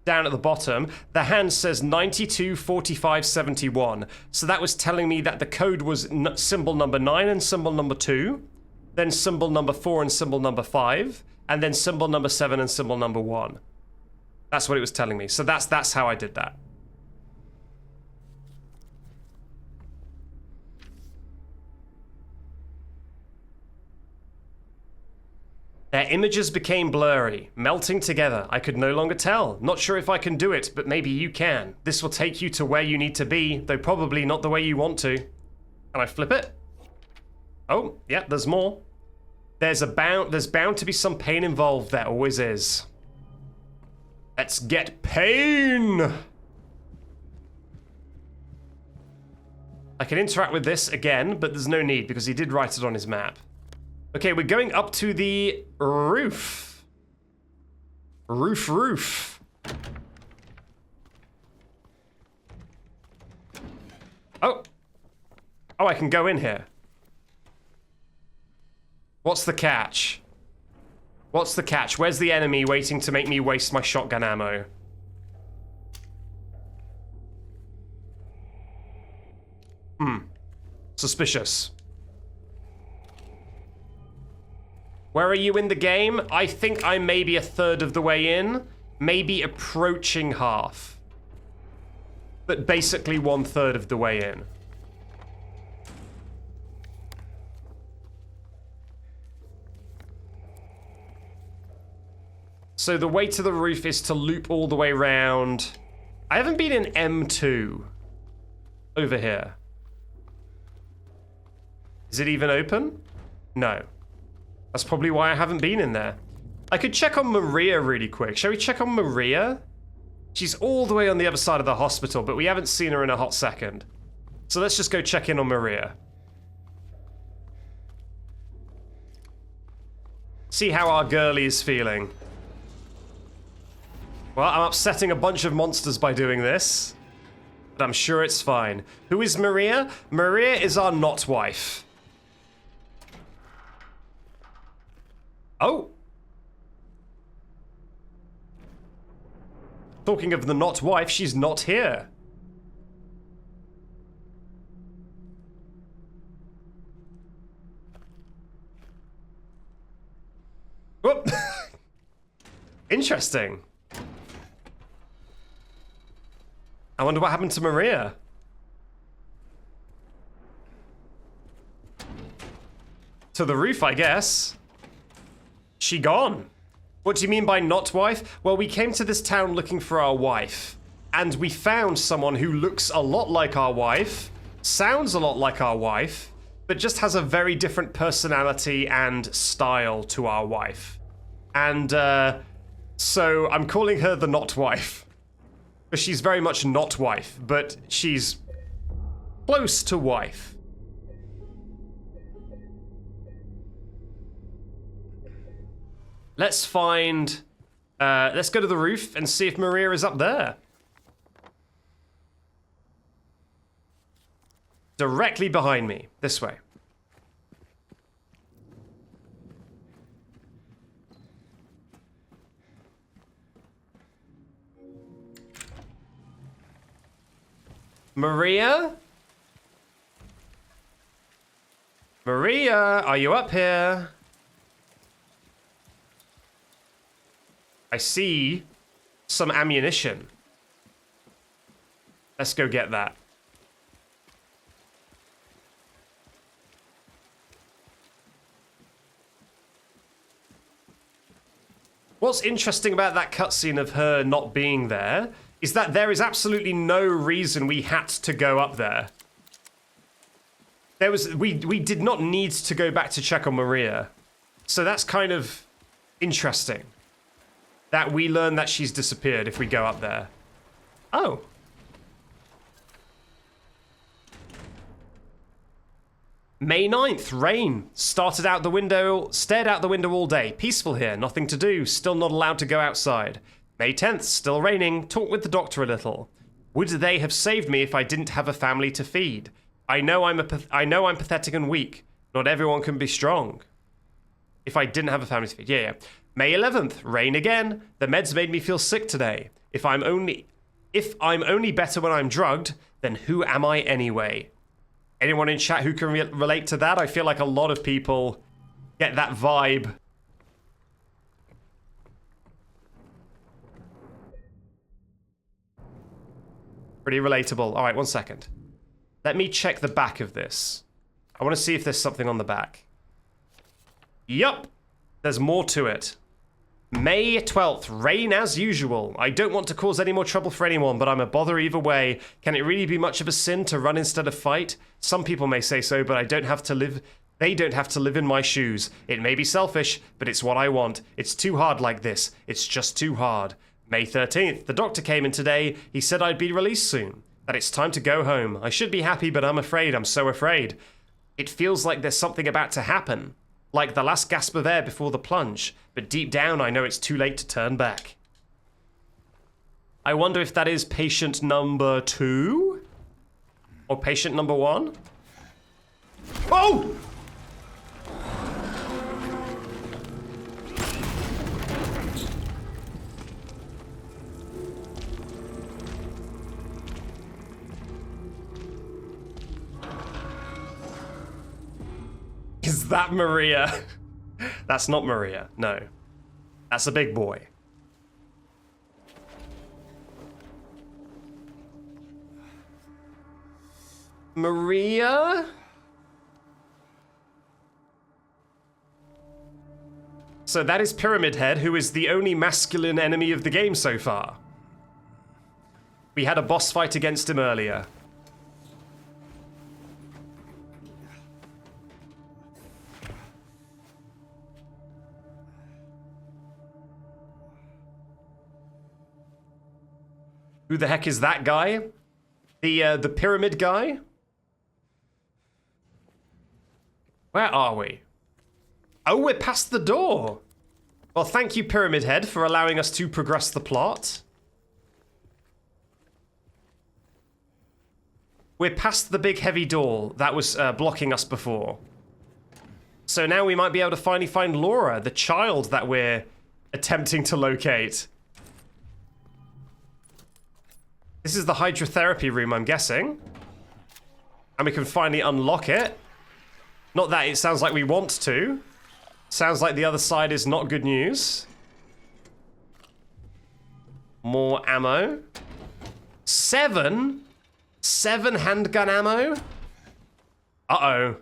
down at the bottom, the hand says 92, 45, 71. So that was telling me that the code was symbol number 9 and symbol number 2, then symbol number 4 and symbol number 5, and then symbol number 7 and symbol number 1. That's what it was telling me. So that's how I did that. Their images became blurry, melting together. I could no longer tell. Not sure if I can do it, but maybe you can. This will take you to where you need to be, though probably not the way you want to. Can I flip it? Oh, yeah, there's more. There's bound to be some pain involved. There always is. Let's get pain! I can interact with this again, but there's no need because he did write it on his map. Okay, we're going up to the roof. Roof. Oh, I can go in here. What's the catch? What's the catch? Where's the enemy waiting to make me waste my shotgun ammo? Suspicious. Where are you in the game? I think I may be a third of the way in, maybe approaching half. But basically 1/3 of the way in. So the way to the roof is to loop all the way around. I haven't been in M2 over here. Is it even open? No. That's probably why I haven't been in there. I could check on Maria really quick. Shall we check on Maria? She's all the way on the other side of the hospital, but we haven't seen her in a hot second. So let's just go check in on Maria. See how our girlie is feeling. Well, I'm upsetting a bunch of monsters by doing this, but I'm sure it's fine. Who is Maria? Maria is our not wife. Oh! Talking of the not wife, she's not here. Whoop! Interesting. I wonder what happened to Maria. To the roof, I guess. She gone. What do you mean by not wife? Well, we came to this town looking for our wife, and we found someone who looks a lot like our wife, sounds a lot like our wife, but just has a very different personality and style to our wife. And so I'm calling her the not wife. Because she's very much not wife, but she's close to wife. Let's find... let's go to the roof and see if Maria is up there. Directly behind me. This way. Maria? Maria, are you up here? I see some ammunition. Let's go get that. What's interesting about that cutscene of her not being there is that there is absolutely no reason we had to go up there. We did not need to go back to check on Maria. So that's kind of interesting. That we learn that she's disappeared if we go up there. Oh. May 9th, rain. Stared out the window all day. Peaceful here, nothing to do, still not allowed to go outside. May 10th, still raining, talked with the doctor a little. Would they have saved me if I didn't have a family to feed? I know I'm pathetic and weak. Not everyone can be strong. If I didn't have a family to feed, yeah. May 11th, rain again. The meds made me feel sick today. If I'm only better when I'm drugged, then who am I anyway? Anyone in chat who can relate to that? I feel like a lot of people get that vibe. Pretty relatable. All right, 1 second. Let me check the back of this. I want to see if there's something on the back. Yup, there's more to it. May 12th, rain as usual. I don't want to cause any more trouble for anyone, but I'm a bother either way. Can it really be much of a sin to run instead of fight? Some people may say so, but they don't have to live in my shoes. It may be selfish, but it's what I want. It's too hard like this. It's just too hard. May 13th, the doctor came in today. He said I'd be released soon. That it's time to go home. I should be happy, but I'm afraid. I'm so afraid. It feels like there's something about to happen. Like the last gasp of air before the plunge. But deep down, I know it's too late to turn back. I wonder if that is patient number 2? Or patient number 1? Oh! Is that Maria? That's not Maria, no. That's a big boy. Maria? So that is Pyramid Head, who is the only masculine enemy of the game so far. We had a boss fight against him earlier. Who the heck is that guy? The pyramid guy? Where are we? Oh, we're past the door. Well, thank you, Pyramid Head, for allowing us to progress the plot. We're past the big heavy door that was blocking us before. So now we might be able to finally find Laura, the child that we're attempting to locate. This is the hydrotherapy room, I'm guessing. And we can finally unlock it. Not that it sounds like we want to. Sounds like the other side is not good news. More ammo. 7 handgun ammo? Uh-oh.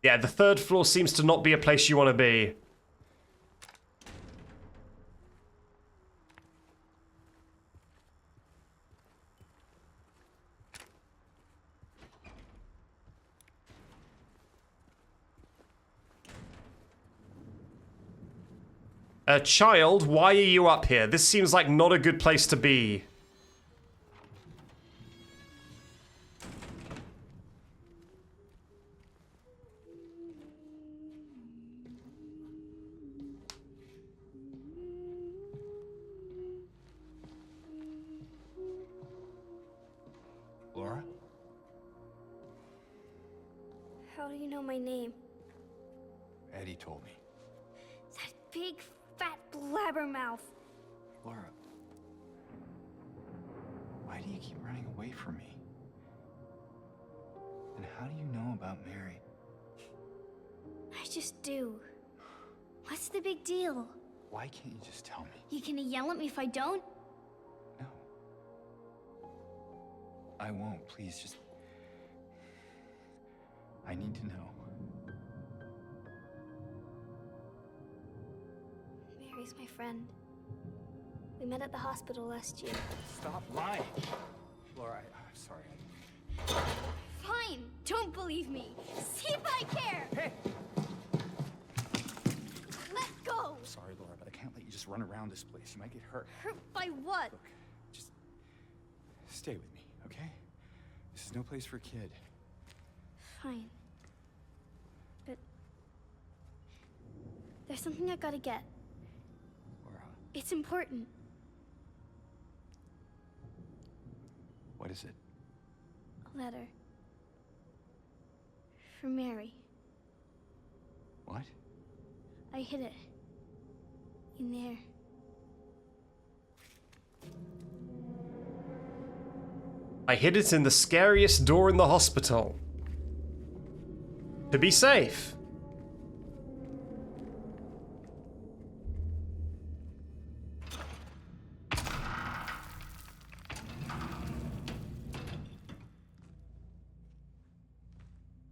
Yeah, the 3rd floor seems to not be a place you want to be. Child, why are you up here? This seems like not a good place to be. Laura? How do you know my name? Eddie told me. That big, fat blabbermouth. Laura, why do you keep running away from me? And how do you know about Mary? I just do. What's the big deal? Why can't you just tell me? You gonna yell at me if I don't? No. I won't, please, just... I need to know. Mary's my friend. We met at the hospital last year. Stop lying. Laura, I'm sorry. Fine. Don't believe me. See if I care. Hey! Let go. I'm sorry, Laura, but I can't let you just run around this place. You might get hurt. Hurt by what? Look, just stay with me, okay? This is no place for a kid. Fine. But there's something I gotta get. Laura, It's important. what is it? A letter. For Mary. What? I hid it. In there. I hid it in the scariest door in the hospital. To be safe.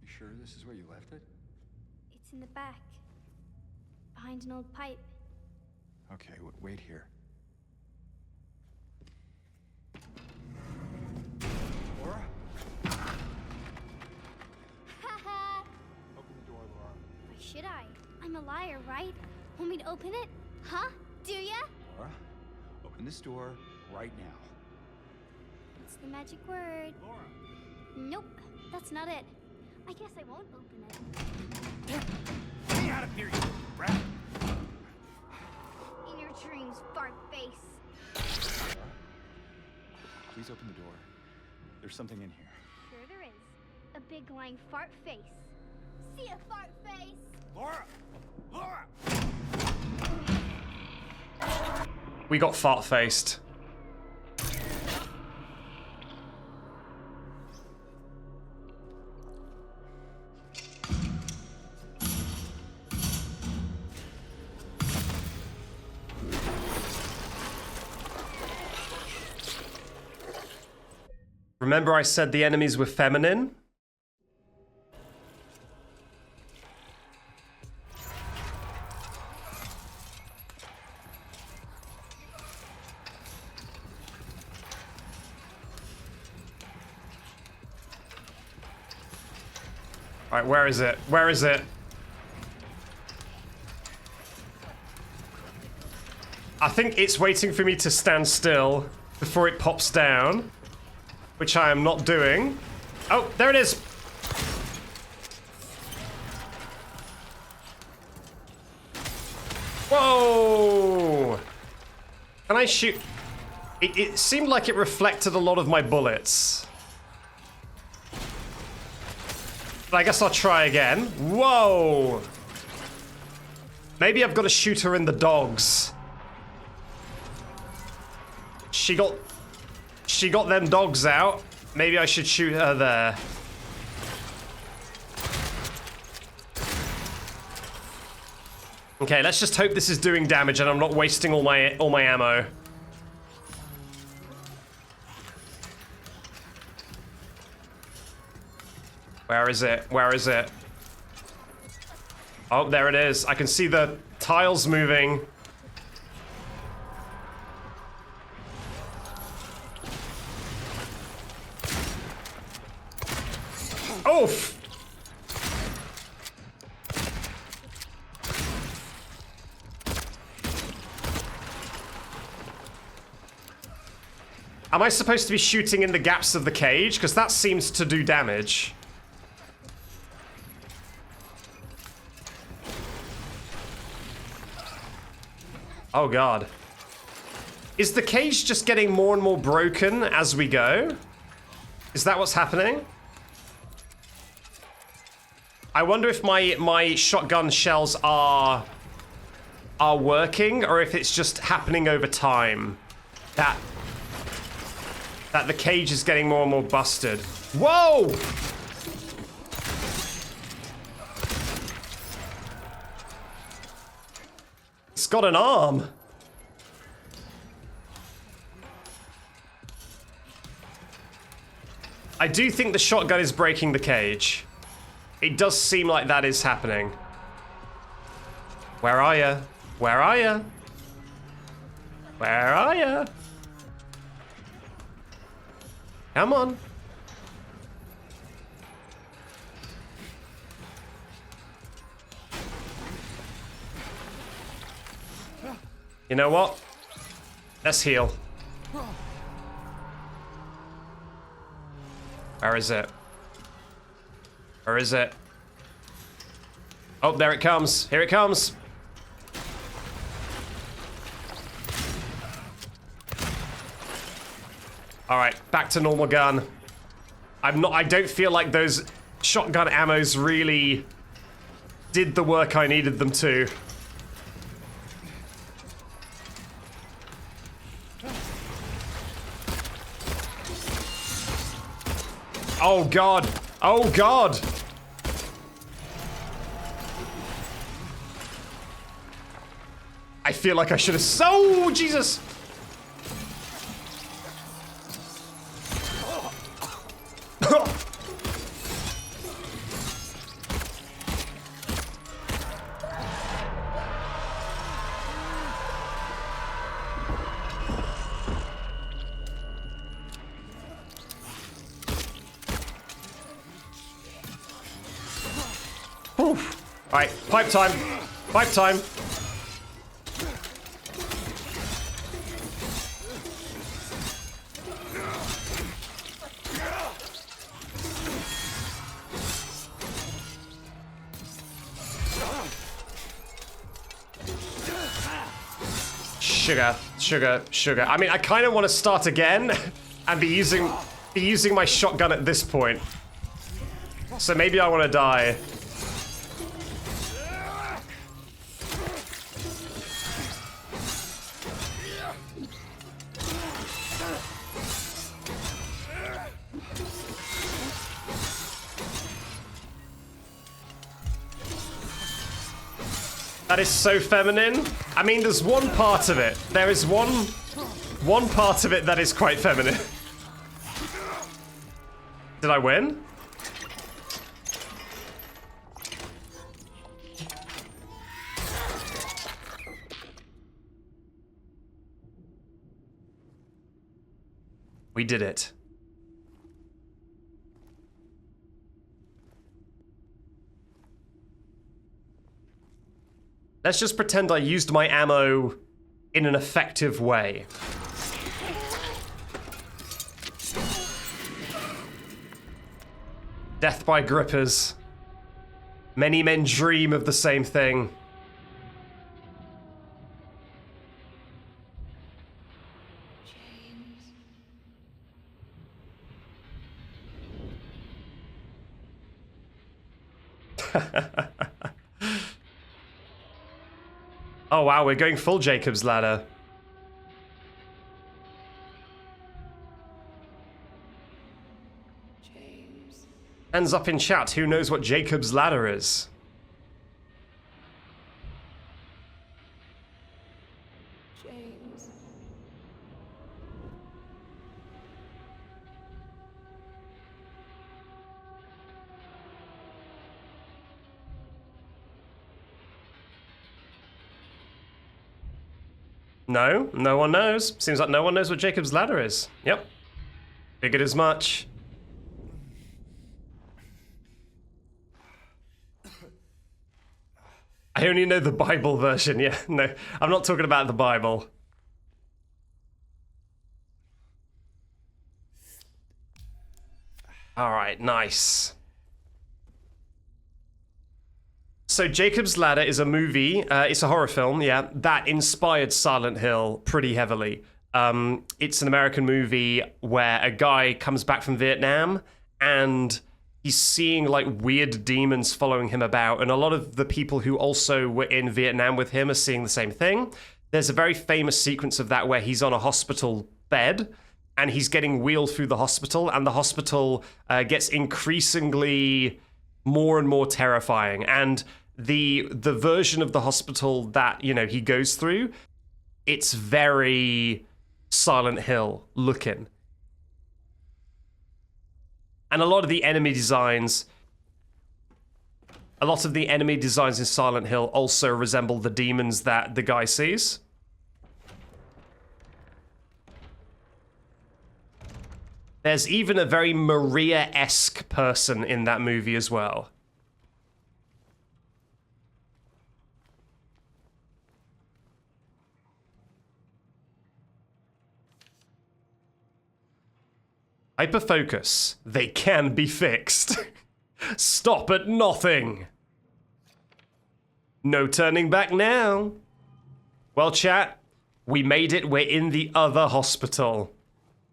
You sure this is where you left it? It's in the back. Behind an old pipe. Okay, wait here. Laura? Haha! Open the door, Laura. Why should I? I'm a liar, right? Want me to open it? Huh? Do ya? Laura, open this door right now. What's the magic word? Laura! Nope, that's not it. I guess I won't open it. Get me out of here, you rat! In your dreams, fart face. Please open the door. There's something in here. Sure there is. A big lying fart face. See a fart face? Laura! Laura! We got fart-faced. Remember I said the enemies were feminine? Alright, where is it? Where is it? I think it's waiting for me to stand still before it pops down. Which I am not doing. Oh, there it is! Whoa! Can I shoot? It seemed like it reflected a lot of my bullets. But I guess I'll try again. Whoa! Maybe I've got to shoot her in the dogs. She got them dogs out. Maybe I should shoot her there. Okay, let's just hope this is doing damage and I'm not wasting all my ammo. Where is it? Where is it? Oh, there it is. I can see the tiles moving. Oof! Am I supposed to be shooting in the gaps of the cage? Because that seems to do damage. Oh god. Is the cage just getting more and more broken as we go? Is that what's happening? I wonder if my shotgun shells are working, or if it's just happening over time. That the cage is getting more and more busted. Whoa! It's got an arm. I do think the shotgun is breaking the cage. It does seem like that is happening. Where are you? Where are you? Where are you? Come on. You know what? Let's heal. Where is it? Where is it? Oh, there it comes. Here it comes. All right, back to normal gun. I don't feel like those shotgun ammos really did the work I needed them to. Oh god! Oh god! I feel like I should have. Oh Jesus! Alright, pipe time. Pipe time. Sugar, sugar, sugar. I mean, I kind of want to start again and be using my shotgun at this point. So maybe I want to die. That is so feminine. I mean, there's one part of it. There is one part of it that is quite feminine. Did I win? We did it. Let's just pretend I used my ammo in an effective way. Death by grippers. Many men dream of the same thing. Oh wow, we're going full Jacob's Ladder. James. Hands up in chat, who knows what Jacob's Ladder is? James. No, no one knows. Seems like no one knows what Jacob's Ladder is. Yep. Figured as much. I only know the Bible version, yeah. No, I'm not talking about the Bible. Alright, nice. So Jacob's Ladder is a movie, it's a horror film, yeah, that inspired Silent Hill pretty heavily. It's an American movie where a guy comes back from Vietnam and he's seeing like weird demons following him about, and a lot of the people who also were in Vietnam with him are seeing the same thing. There's a very famous sequence of that where he's on a hospital bed and he's getting wheeled through the hospital, and the hospital gets increasingly more and more terrifying. And the version of the hospital that, you know, he goes through, it's very Silent Hill looking. And a lot of the enemy designs in Silent Hill also resemble the demons that the guy sees. There's even a very Maria-esque person in that movie as well. Hyperfocus. They can be fixed. Stop at nothing. No turning back now. Well, chat, we made it. We're in the other hospital.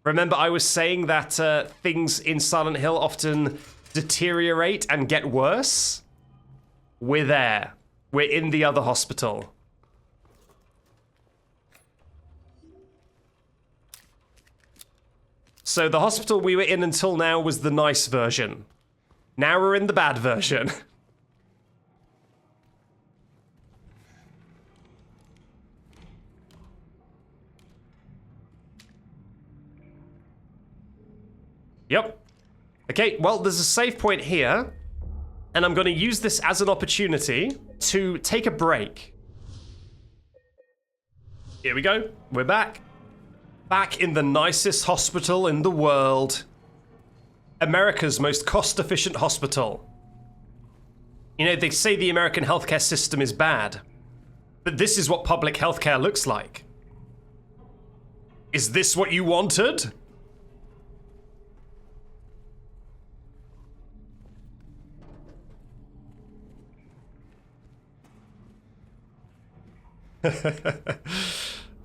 Remember I was saying that things in Silent Hill often deteriorate and get worse? We're there. We're in the other hospital. So the hospital we were in until now was the nice version. Now we're in the bad version. Yep. Okay, well, there's a save point here, and I'm going to use this as an opportunity to take a break. Here we go. We're back. Back in the nicest hospital in the world. America's most cost-efficient hospital. You know, they say the American healthcare system is bad, but this is what public healthcare looks like. Is this what you wanted?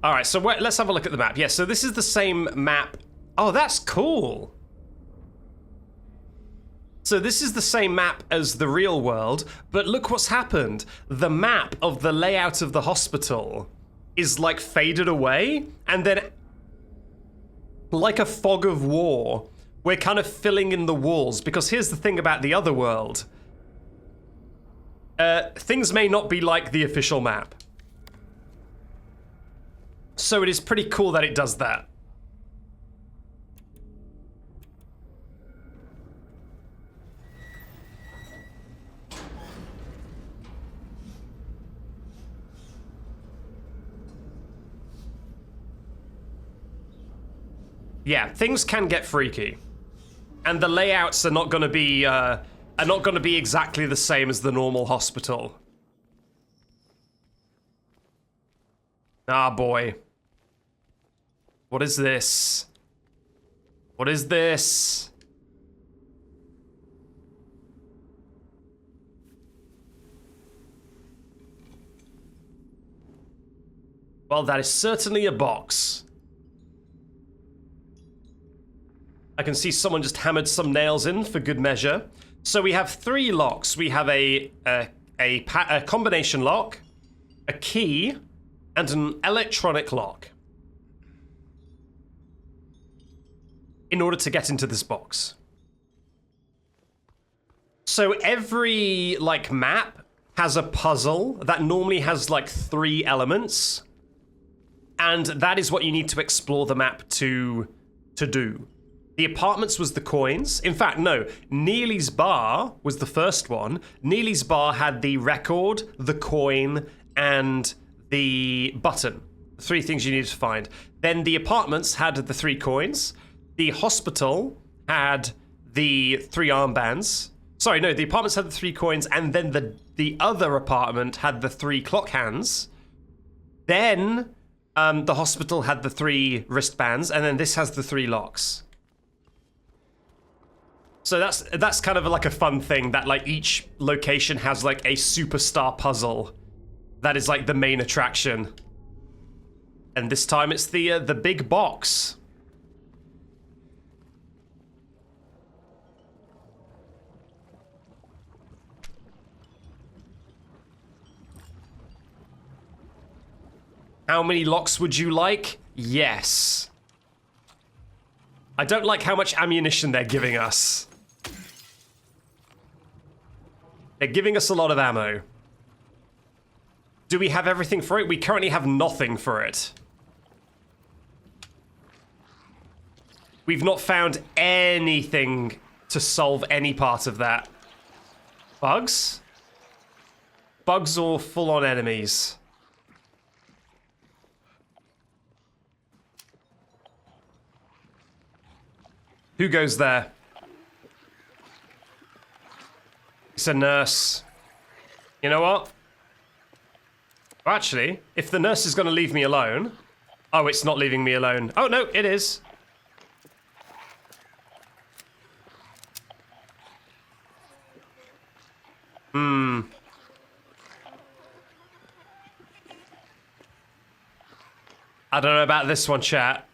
All right, so let's have a look at the map. Yeah, so this is the same map. Oh, that's cool. So this is the same map as the real world, but look what's happened. The map of the layout of the hospital is like faded away, and then like a fog of war, we're kind of filling in the walls, because here's the thing about the other world. Things may not be like the official map. So it is pretty cool that it does that. Yeah, things can get freaky. And the layouts are not going to be exactly the same as the normal hospital. Ah, boy. What is this? What is this? Well, that is certainly a box. I can see someone just hammered some nails in for good measure. So we have 3 locks. We have a combination lock, a key, and an electronic lock. In order to get into this box. So every map has a puzzle that normally has 3 elements, and that is what you need to explore the map to do. The apartments was the coins. In fact, no, Neely's bar was the first one. Neely's bar had the record, the coin, and the button. 3 things you needed to find. Then the apartments had the 3 coins. The hospital had the 3 armbands. Sorry, no, the apartments had the 3 coins, and then the other apartment had the 3 clock hands. Then the hospital had the 3 wristbands, and then this has the 3 locks. So that's kind of like a fun thing that each location has a superstar puzzle that is the main attraction. And this time it's the big box. How many locks would you like? Yes. I don't like how much ammunition they're giving us. They're giving us a lot of ammo. Do we have everything for it? We currently have nothing for it. We've not found anything to solve any part of that. Bugs? Bugs or full-on enemies? Who goes there? It's a nurse. You know what? Well, actually, if the nurse is going to leave me alone... Oh, it's not leaving me alone. Oh, no, it is. I don't know about this one, chat.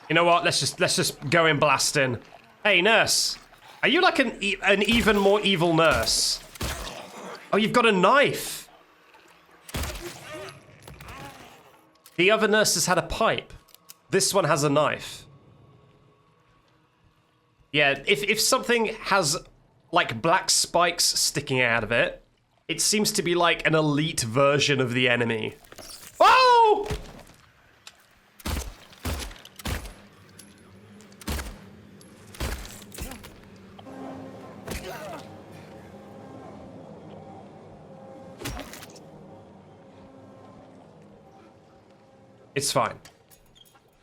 You know what? Let's just go in blasting. Hey, nurse. Are you like an even more evil nurse? Oh, you've got a knife. The other nurses had a pipe. This one has a knife. Yeah, if something has like black spikes sticking out of it, it seems to be like an elite version of the enemy. Oh! It's fine.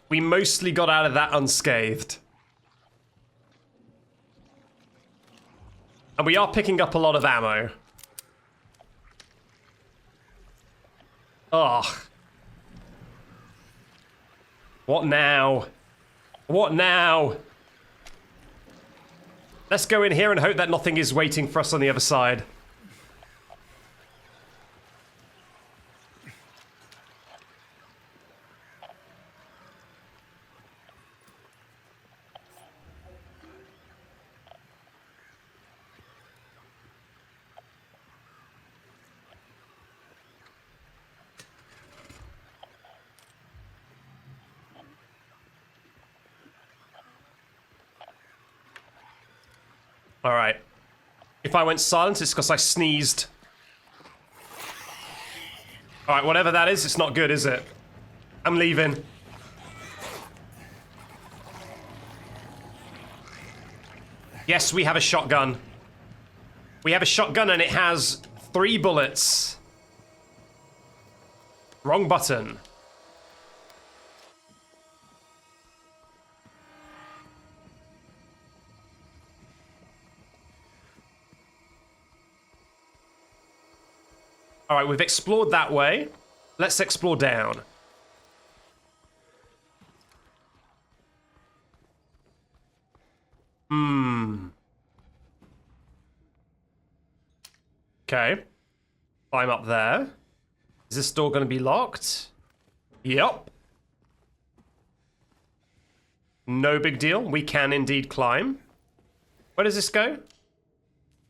We mostly got out of that unscathed. And we are picking up a lot of ammo. Ugh. What now? What now? Let's go in here and hope that nothing is waiting for us on the other side. Alright. If I went silent, it's because I sneezed. Alright, whatever that is, it's not good, is it? I'm leaving. Yes, we have a shotgun. We have a shotgun and it has 3 bullets. Wrong button. All right, we've explored that way. Let's explore down. Okay. Climb up there. Is this door going to be locked? Yep. No big deal. We can indeed climb. Where does this go?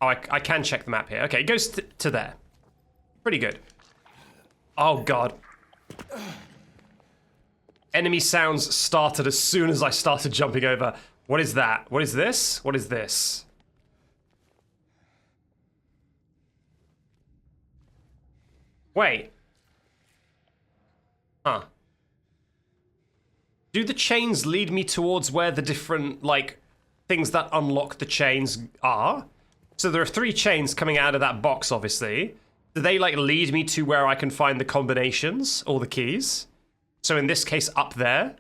Oh, I can check the map here. Okay, it goes to there. Pretty good. Oh, God. Enemy sounds started as soon as I started jumping over. What is that? What is this? What is this? Wait. Huh. Do the chains lead me towards where the different, like, things that unlock the chains are? So there are 3 chains coming out of that box, obviously. Do they, like, lead me to where I can find the combinations or the keys? So in this case, up there.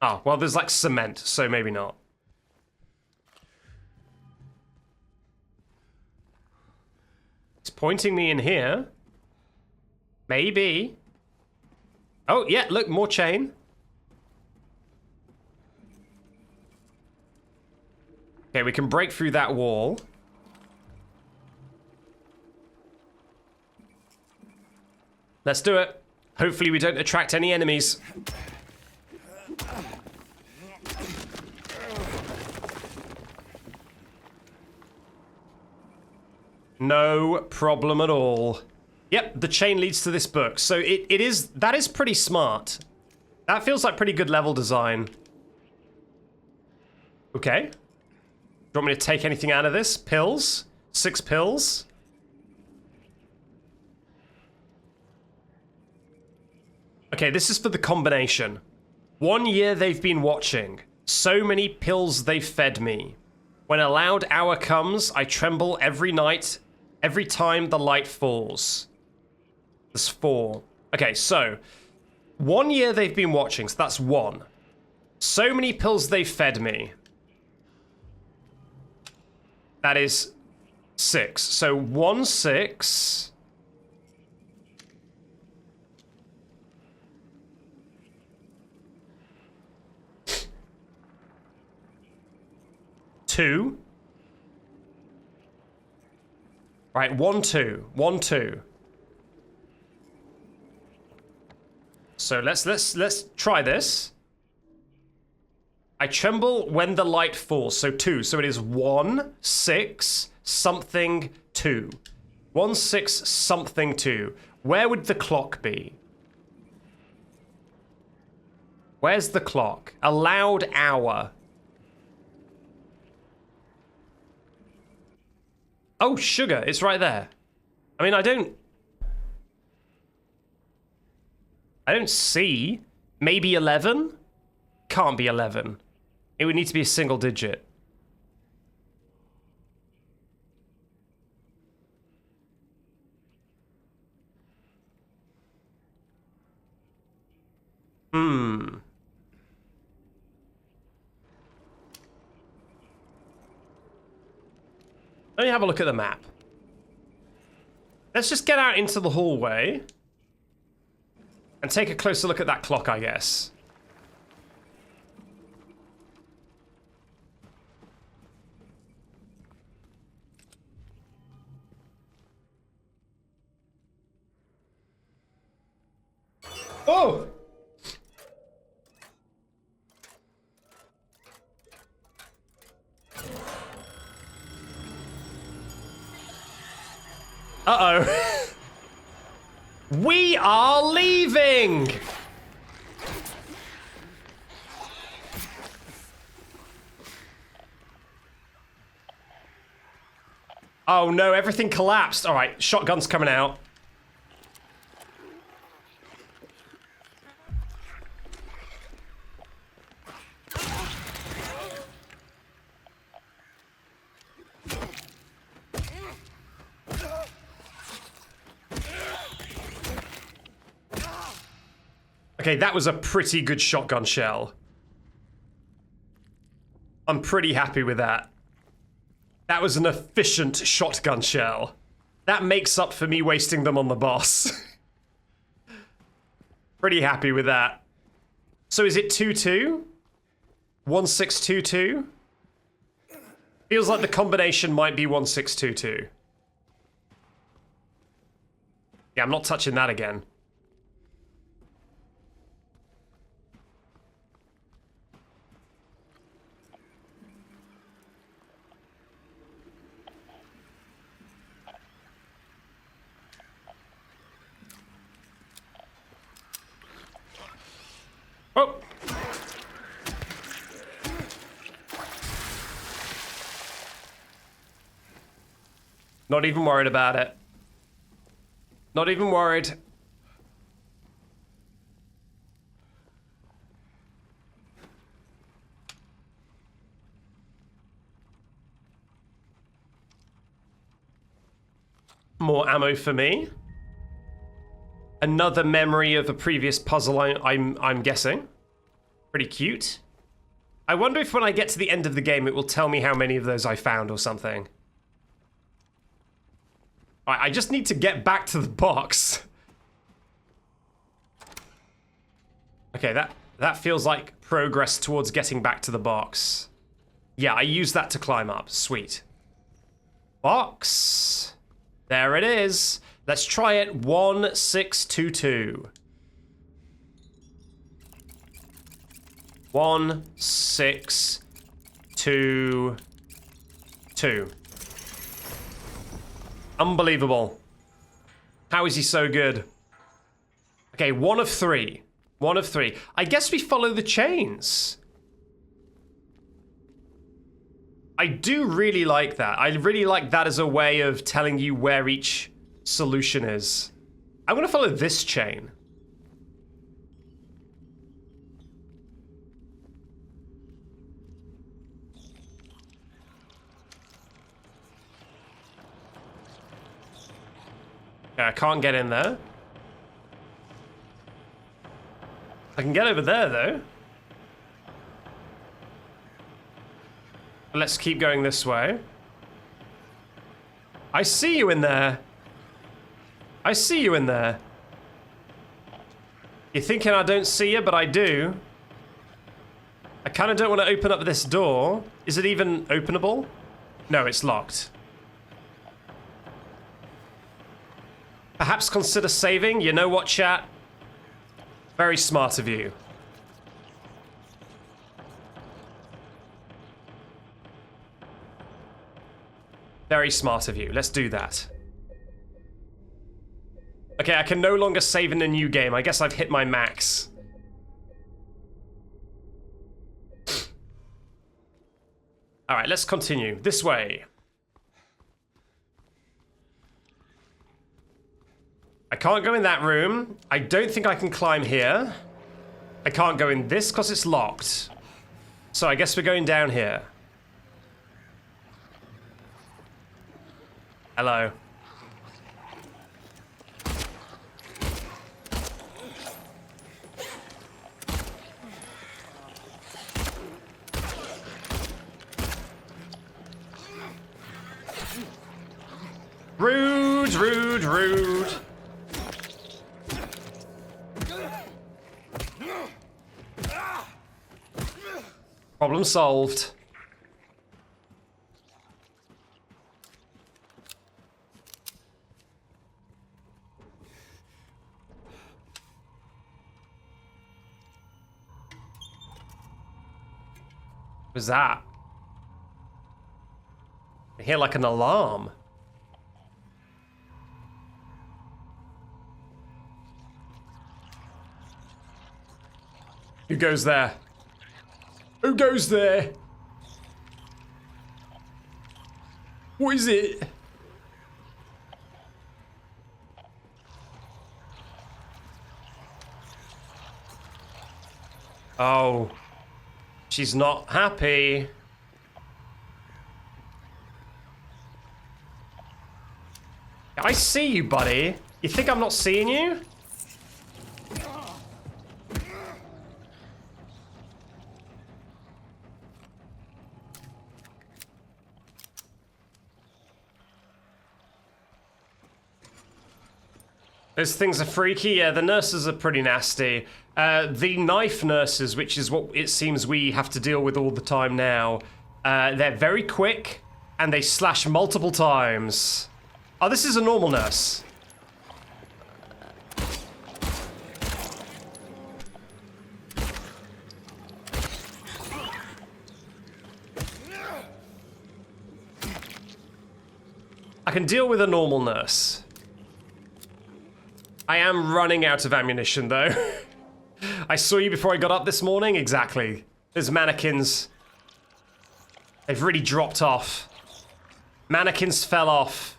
Oh, well, there's, like, cement, so maybe not. It's pointing me in here. Maybe. Oh, yeah, look, more chain. Okay, we can break through that wall. Let's do it. Hopefully we don't attract any enemies. No problem at all. Yep, the chain leads to this book. So that is pretty smart. That feels like pretty good level design. Okay. Do you want me to take anything out of this? Pills? 6 pills? Okay, this is for the combination. 1 year they've been watching. So many pills they've fed me. When a loud hour comes, I tremble every night, every time the light falls. There's 4. Okay, so 1 year they've been watching, so that's 1. So many pills they've fed me. That is 6. So 1, 6. Two. Right, 1, 2. 1, 2. So let's try this. I tremble when the light falls. So 2. So it is 1, 6, something, 2. 1, 6, something, 2. Where would the clock be? Where's the clock? Allowed hour. Oh, sugar. It's right there. I mean, I don't see. Maybe 11? Can't be 11. It would need to be a single digit. Let me have a look at the map. Let's just get out into the hallway and take a closer look at that clock, I guess. Oh! Uh-oh. We are leaving! Oh no, everything collapsed. All right, shotgun's coming out. Okay, that was a pretty good shotgun shell. I'm pretty happy with that. That was an efficient shotgun shell. That makes up for me wasting them on the boss. Pretty happy with that. So is it 2-2? 1622? Feels like the combination might be 1622. Yeah, I'm not touching that again. Oh! Not even worried about it. Not even worried. More ammo for me. Another memory of a previous puzzle, I'm guessing. Pretty cute. I wonder if when I get to the end of the game, it will tell me how many of those I found or something. I just need to get back to the box. Okay, that feels like progress towards getting back to the box. Yeah, I used that to climb up. Sweet. Box. There it is. Let's try it. 1622. 1622. Unbelievable. How is he so good? Okay, 1 of 3. 1 of 3. I guess we follow the chains. I do really like that. I really like that as a way of telling you where each solution is. I'm gonna follow this chain. Yeah, I can't get in there. I can get over there, though. Let's keep going this way. I see you in there. I see you in there. You're thinking I don't see you, but I do. I kind of don't want to open up this door. Is it even openable? No, it's locked. Perhaps consider saving. You know what, chat? Very smart of you. Very smart of you. Let's do that. Okay, I can no longer save in a new game. I guess I've hit my max. Alright, let's continue. This way. I can't go in that room. I don't think I can climb here. I can't go in this because it's locked. So I guess we're going down here. Hello. Rude, rude, rude. Problem solved. What was that? I hear like an alarm. Who goes there? Who goes there? What is it? Oh, she's not happy. I see you, buddy. You think I'm not seeing you? Those things are freaky. Yeah, the nurses are pretty nasty. The knife nurses, which is what it seems we have to deal with all the time now, they're very quick and they slash multiple times. Oh, this is a normal nurse. I can deal with a normal nurse. I am running out of ammunition, though. I saw you before I got up this morning. Exactly. There's mannequins. They've really dropped off. Mannequins fell off.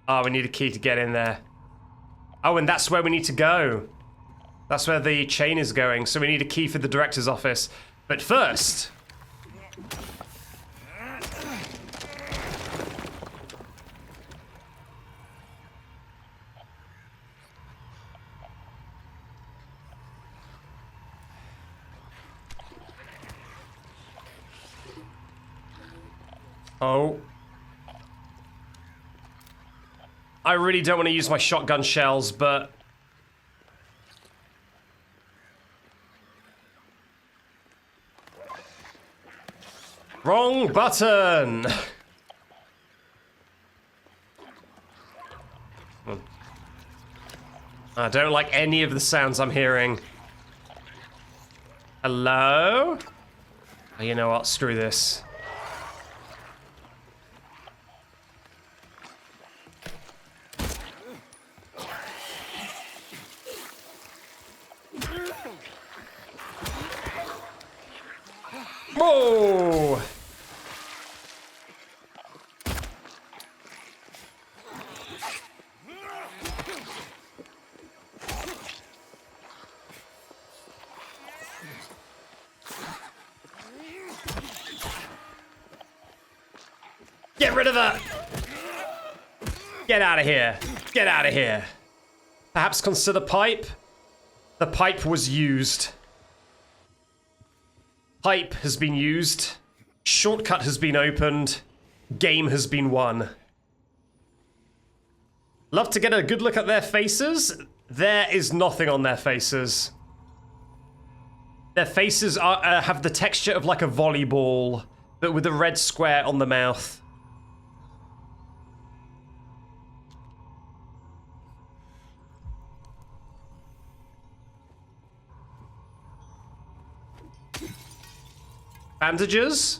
Oh, we need a key to get in there. Oh, and that's where we need to go. That's where the chain is going. So we need a key for the director's office. But first... Oh. I really don't want to use my shotgun shells, but... Wrong button! I don't like any of the sounds I'm hearing. Hello? Oh, you know what? Screw this. Whoa! Get rid of that! Get out of here. Get out of here. Perhaps consider pipe? The pipe was used. Pipe has been used. Shortcut has been opened. Game has been won. Love to get a good look at their faces. There is nothing on their faces. Their faces are, have the texture of like a volleyball, but with a red square on the mouth. Bandages?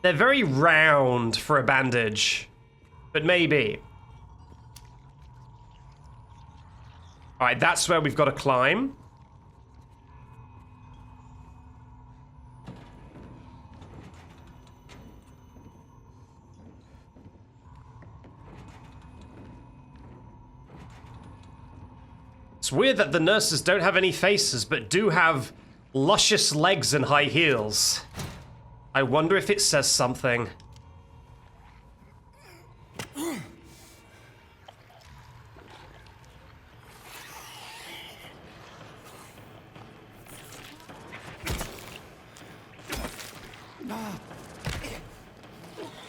They're very round for a bandage, but maybe. All right, that's where we've got to climb. It's weird that the nurses don't have any faces, but do have luscious legs and high heels. I wonder if it says something.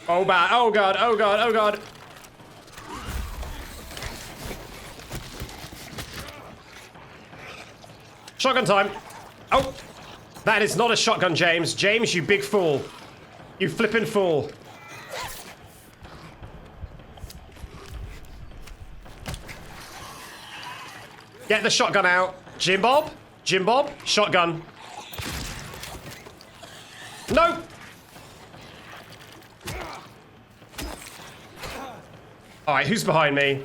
Oh, bad. Oh, God. Oh, God. Oh, God. Shotgun time. Oh, that is not a shotgun, James. James, you big fool. You flippin' fool. Get the shotgun out. Jim Bob? Jim Bob? Shotgun. No! Alright, who's behind me?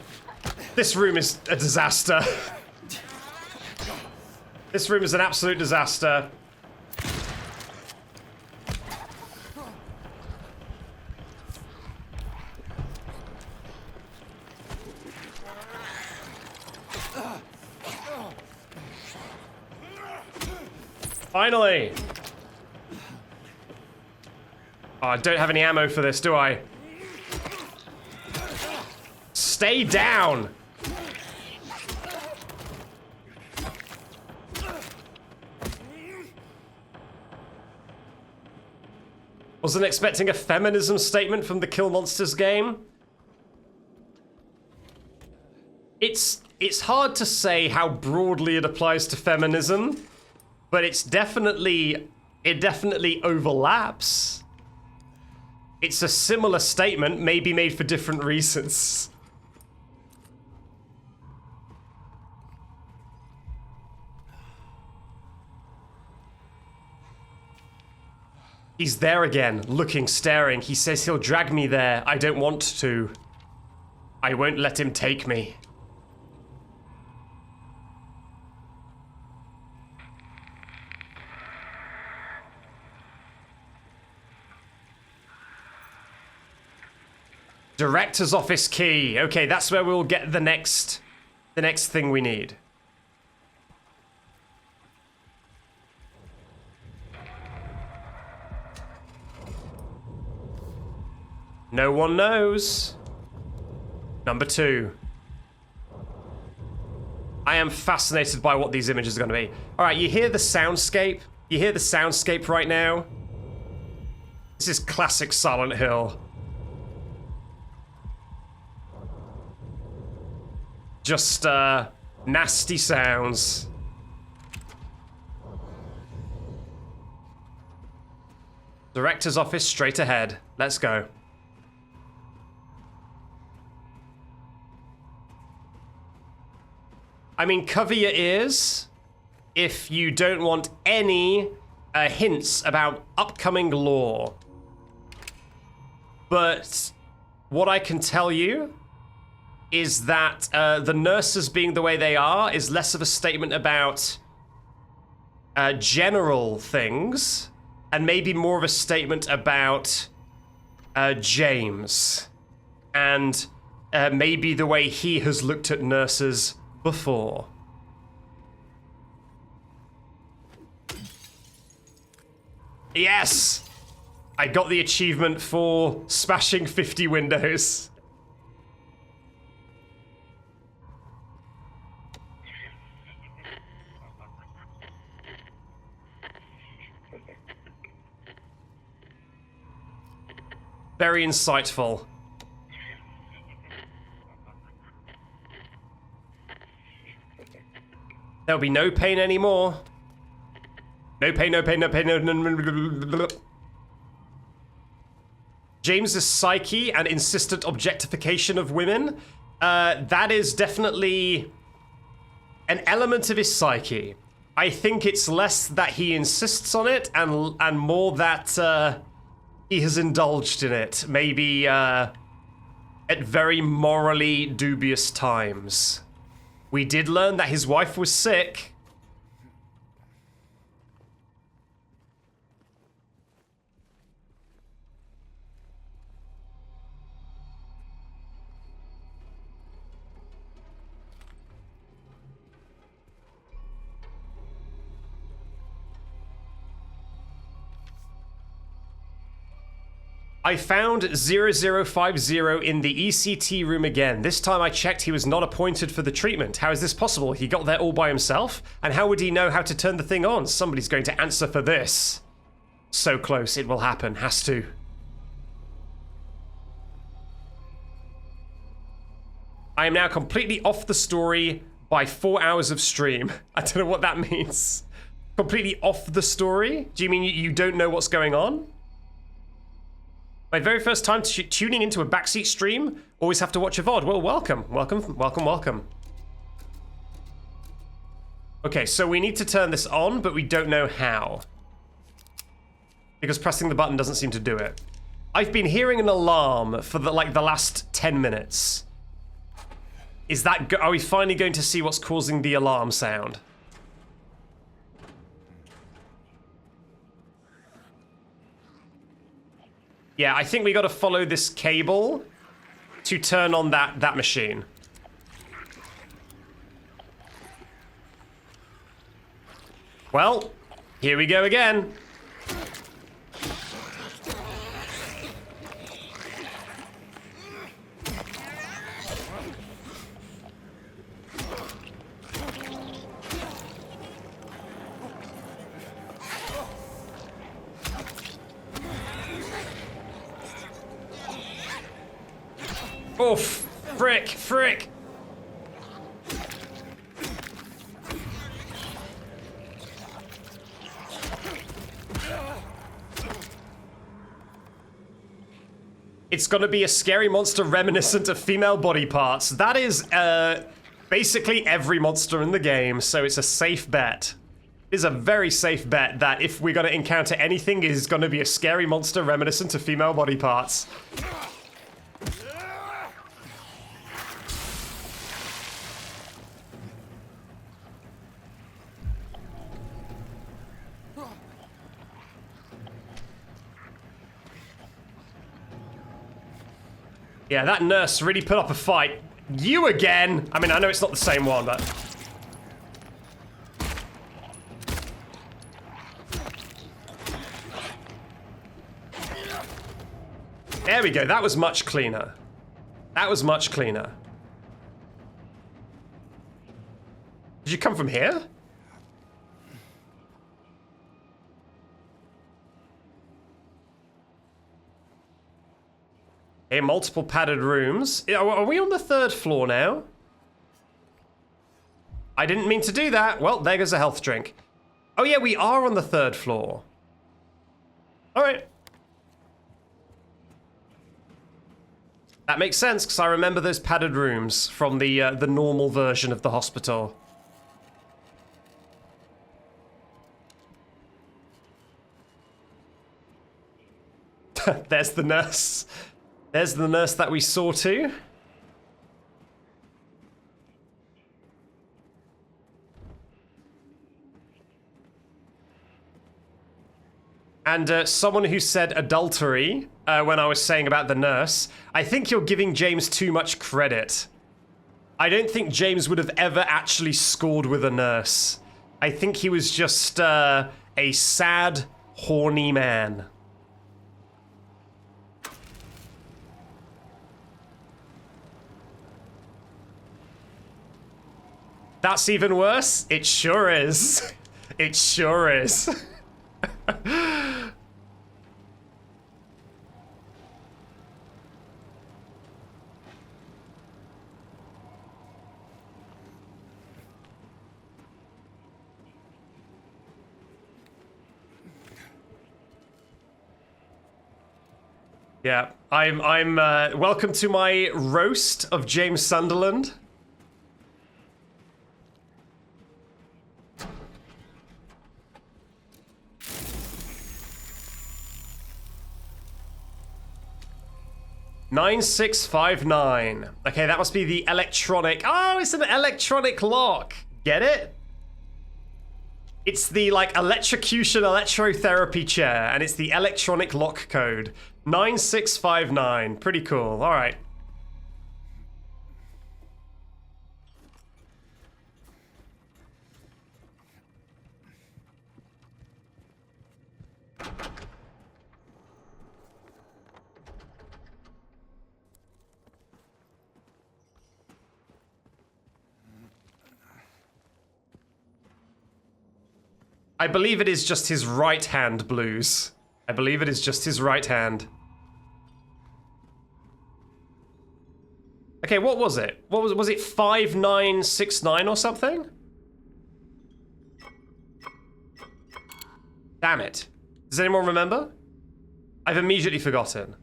This room is a disaster. This room is an absolute disaster. Finally! Oh, I don't have any ammo for this, do I? Stay down! Wasn't expecting a feminism statement from the Kill Monsters game. It's hard to say how broadly it applies to feminism, but it definitely overlaps. It's a similar statement, maybe made for different reasons. He's there again, looking, staring. He says he'll drag me there. I don't want to. I won't let him take me. Director's office key. Okay, that's where we'll get the next thing we need. No one knows. Number 2. I am fascinated by what these images are going to be. All right, you hear the soundscape? You hear the soundscape right now? This is classic Silent Hill. Just, nasty sounds. Director's office straight ahead. Let's go. I mean, cover your ears if you don't want any hints about upcoming lore. But what I can tell you is that the nurses being the way they are is less of a statement about general things and maybe more of a statement about James and maybe the way he has looked at nurses before. Yes! I got the achievement for smashing 50 windows. Very insightful. There'll be no pain anymore. No pain, no pain, no pain, no. James's psyche and insistent objectification of women. That is definitely an element of his psyche. I think it's less that he insists on it and more that he has indulged in it. Maybe at very morally dubious times. We did learn that his wife was sick. I found 0050 in the ECT room again. This time I checked he was not appointed for the treatment. How is this possible? He got there all by himself? And how would he know how to turn the thing on? Somebody's going to answer for this. So close, it will happen. Has to. I am now completely off the story by 4 hours of stream. I don't know what that means. Completely off the story? Do you mean you don't know what's going on? My very first time tuning into a Backseat stream, always have to watch a VOD. Well, welcome, welcome, welcome, welcome. Okay, so we need to turn this on, but we don't know how. Because pressing the button doesn't seem to do it. I've been hearing an alarm for the last 10 minutes. Is that, are we finally going to see what's causing the alarm sound? Yeah, I think we got to follow this cable to turn on that machine. Well, here we go again. Oh, frick, frick. It's gonna be a scary monster reminiscent of female body parts. That is, basically every monster in the game, so it's a safe bet. It is a very safe bet that if we're gonna encounter anything, it is gonna be a scary monster reminiscent of female body parts. Yeah, that nurse really put up a fight. You again! I mean, I know it's not the same one, but... There we go, that was much cleaner. That was much cleaner. Did you come from here? Okay, multiple padded rooms. Are we on the 3rd floor now? I didn't mean to do that. Well, there goes a health drink. Oh yeah, we are on the 3rd floor. All right. That makes sense, because I remember those padded rooms from the normal version of the hospital. There's the nurse. There's the nurse that we saw too. And someone who said adultery when I was saying about the nurse, I think you're giving James too much credit. I don't think James would have ever actually scored with a nurse. I think he was just a sad, horny man. That's even worse? It sure is. It sure is. Yeah, I'm welcome to my roast of James Sunderland. $9659. Okay, that must be the electronic. Oh, it's an electronic lock. Get it? It's the like electrocution electrotherapy chair, and it's the electronic lock code. 9659. Pretty cool. All right. I believe it is just his right hand, Blues. I believe it is just his right hand. Okay, what was it? Was it 5969 or something? Damn it. Does anyone remember? I've immediately forgotten.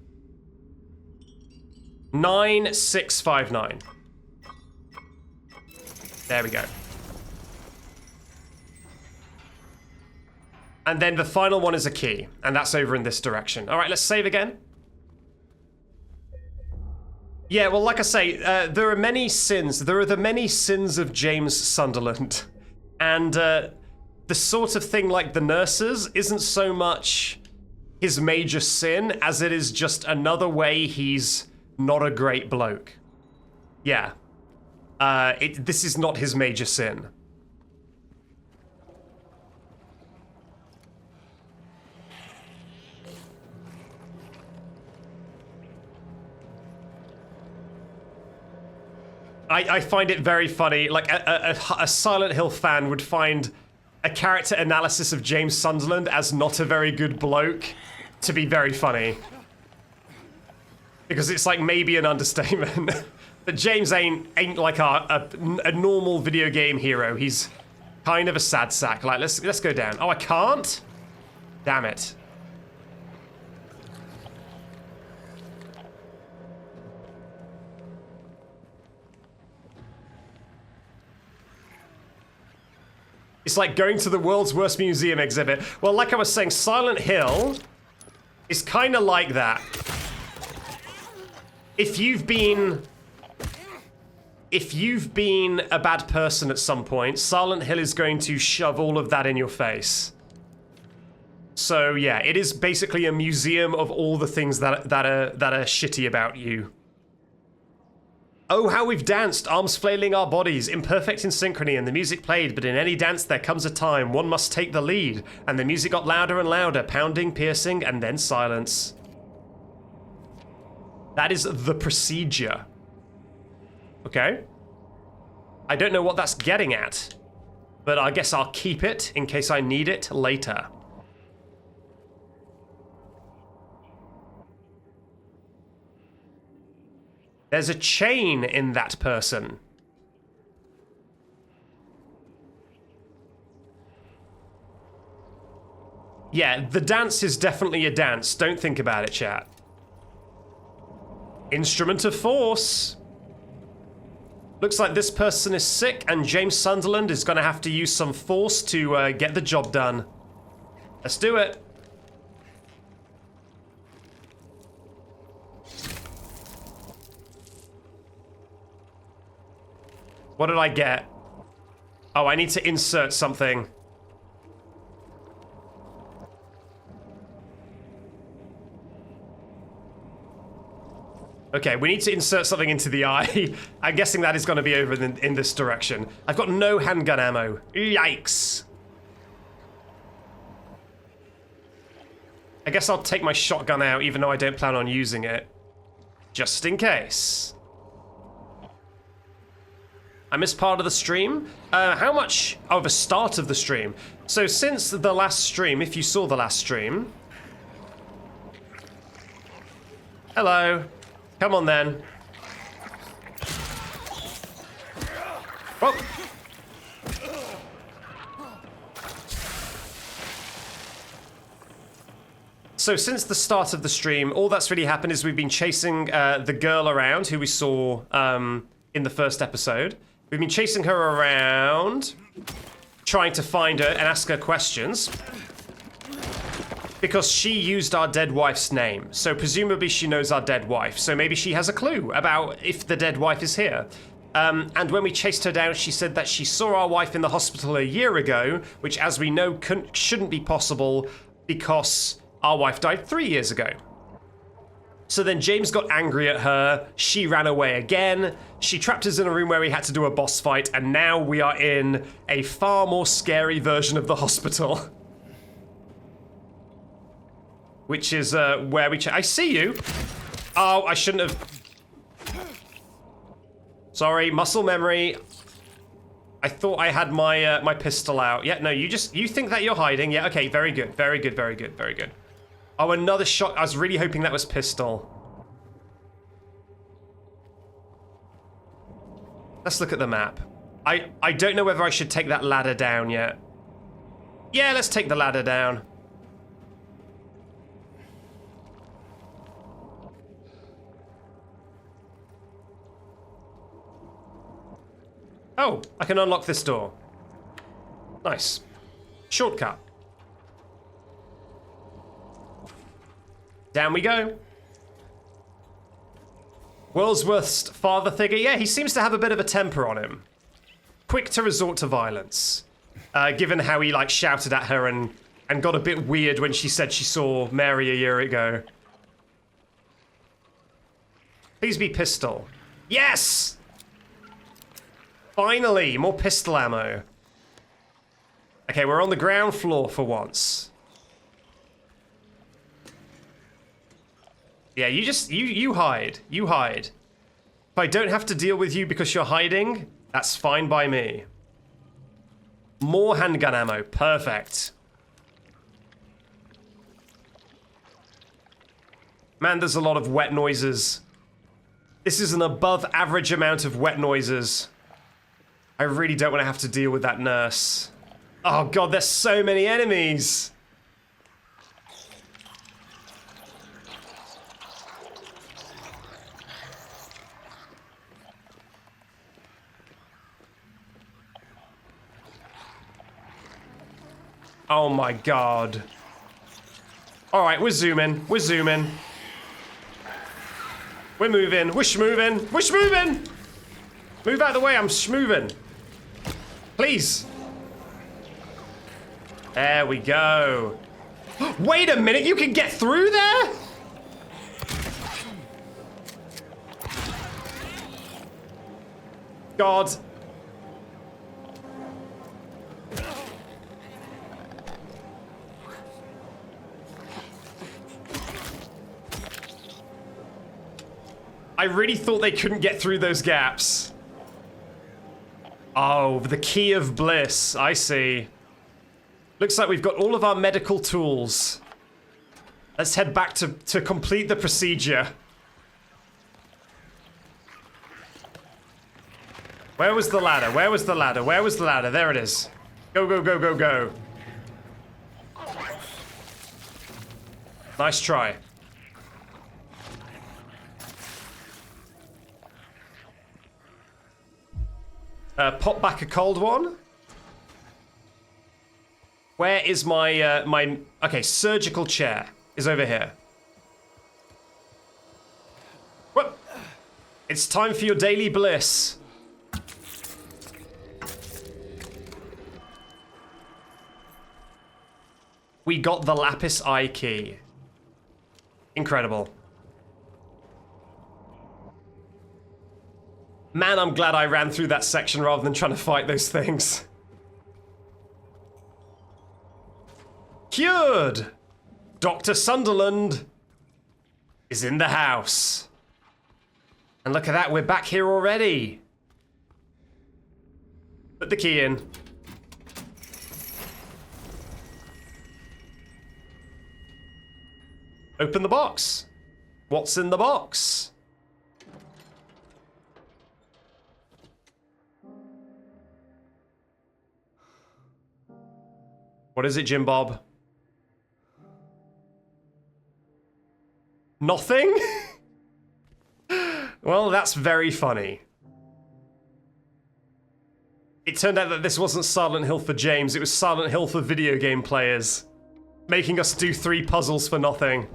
9659. There we go. And then the final one is a key, and that's over in this direction. All right, let's save again. Yeah, well, like I say, there are many sins. There are the many sins of James Sunderland. And the sort of thing like the nurses isn't so much his major sin as it is just another way he's not a great bloke. Yeah. This is not his major sin. I find it very funny. Like a Silent Hill fan would find a character analysis of James Sunderland as not a very good bloke to be very funny. Because it's like maybe an understatement. But James ain't like a normal video game hero. He's kind of a sad sack. Like let's go down. Oh, I can't? Damn it. It's like going to the world's worst museum exhibit. Well, like I was saying, Silent Hill is kind of like that. If you've been a bad person at some point, Silent Hill is going to shove all of that in your face. So yeah, it is basically a museum of all the things that are shitty about you. Oh, how we've danced, arms flailing our bodies, imperfect in synchrony, and the music played, but in any dance there comes a time one must take the lead, and the music got louder and louder, pounding, piercing, and then silence. That is the procedure. Okay. I don't know what that's getting at, but I guess I'll keep it in case I need it later. There's a chain in that person. Yeah, the dance is definitely a dance. Don't think about it, chat. Instrument of force. Looks like this person is sick and James Sunderland is going to have to use some force to get the job done. Let's do it. What did I get? Oh, I need to insert something. Okay, we need to insert something into the eye. I'm guessing that is going to be over in this direction. I've got no handgun ammo. Yikes. I guess I'll take my shotgun out even though I don't plan on using it. Just in case. I missed part of the stream. How much of a start of the stream? So since the last stream, if you saw the last stream... Hello. Come on then. Oh. So since the start of the stream, all that's really happened is we've been chasing the girl around who we saw in the first episode. We've been chasing her around, trying to find her and ask her questions. Because she used our dead wife's name. So presumably she knows our dead wife. So maybe she has a clue about if the dead wife is here. And when we chased her down, she said that she saw our wife in the hospital a year ago, which as we know shouldn't be possible because our wife died 3 years ago. So then James got angry at her, she ran away again, she trapped us in a room where we had to do a boss fight, and now we are in a far more scary version of the hospital. Which is where we I see you! Oh, I shouldn't have... Sorry, muscle memory. I thought I had my my pistol out. Yeah, no, you think that you're hiding. Yeah, okay, very good, very good, very good, very good. Oh, another shot. I was really hoping that was pistol. Let's look at the map. I don't know whether I should take that ladder down yet. Yeah, let's take the ladder down. Oh, I can unlock this door. Nice. Shortcut. Down we go. World's worst father figure. Yeah, he seems to have a bit of a temper on him. Quick to resort to violence. Given how he like shouted at her and got a bit weird when she said she saw Mary a year ago. Please be pistol. Yes! Finally, more pistol ammo. Okay, we're on the ground floor for once. Yeah, you hide. You hide. If I don't have to deal with you because you're hiding, that's fine by me. More handgun ammo. Perfect. Man, there's a lot of wet noises. This is an above average amount of wet noises. I really don't want to have to deal with that nurse. Oh god, there's so many enemies! Oh my god. Alright, we're zooming. We're zooming. We're moving. We're schmoving. We're schmoving! Move out of the way, I'm schmoving. Please. There we go. Wait a minute, you can get through there? God. I really thought they couldn't get through those gaps. Oh, the key of bliss. I see. Looks like we've got all of our medical tools. Let's head back to complete the procedure. Where was the ladder? Where was the ladder? Where was the ladder? There it is. Go, go, go, go, go. Nice try. Pop back a cold one. Where is my, okay, surgical chair is over here. Whoop. It's time for your daily bliss. We got the lapis eye key. Incredible. Man, I'm glad I ran through that section rather than trying to fight those things. Cured! Dr. Sunderland is in the house. And look at that, we're back here already. Put the key in. Open the box. What's in the box? What is it, Jim Bob? Nothing? Well, that's very funny. It turned out that this wasn't Silent Hill for James, it was Silent Hill for video game players. Making us do 3 puzzles for nothing.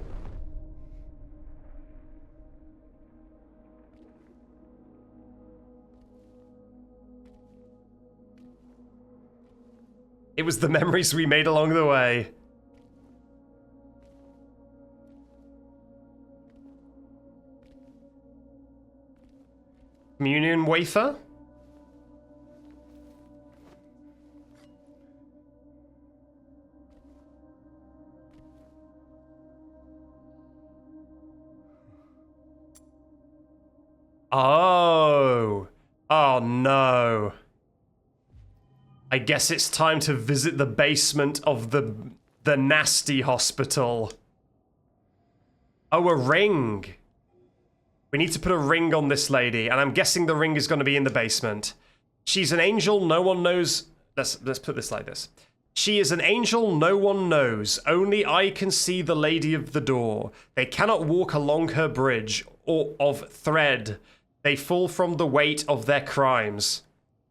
It was the memories we made along the way. Communion wafer? Oh. Oh no. I guess it's time to visit the basement of the nasty hospital. Oh, a ring. We need to put a ring on this lady, and I'm guessing the ring is going to be in the basement. She's an angel no one knows. Let's put this like this. She is an angel no one knows. Only I can see the lady of the door. They cannot walk along her bridge or of thread. They fall from the weight of their crimes.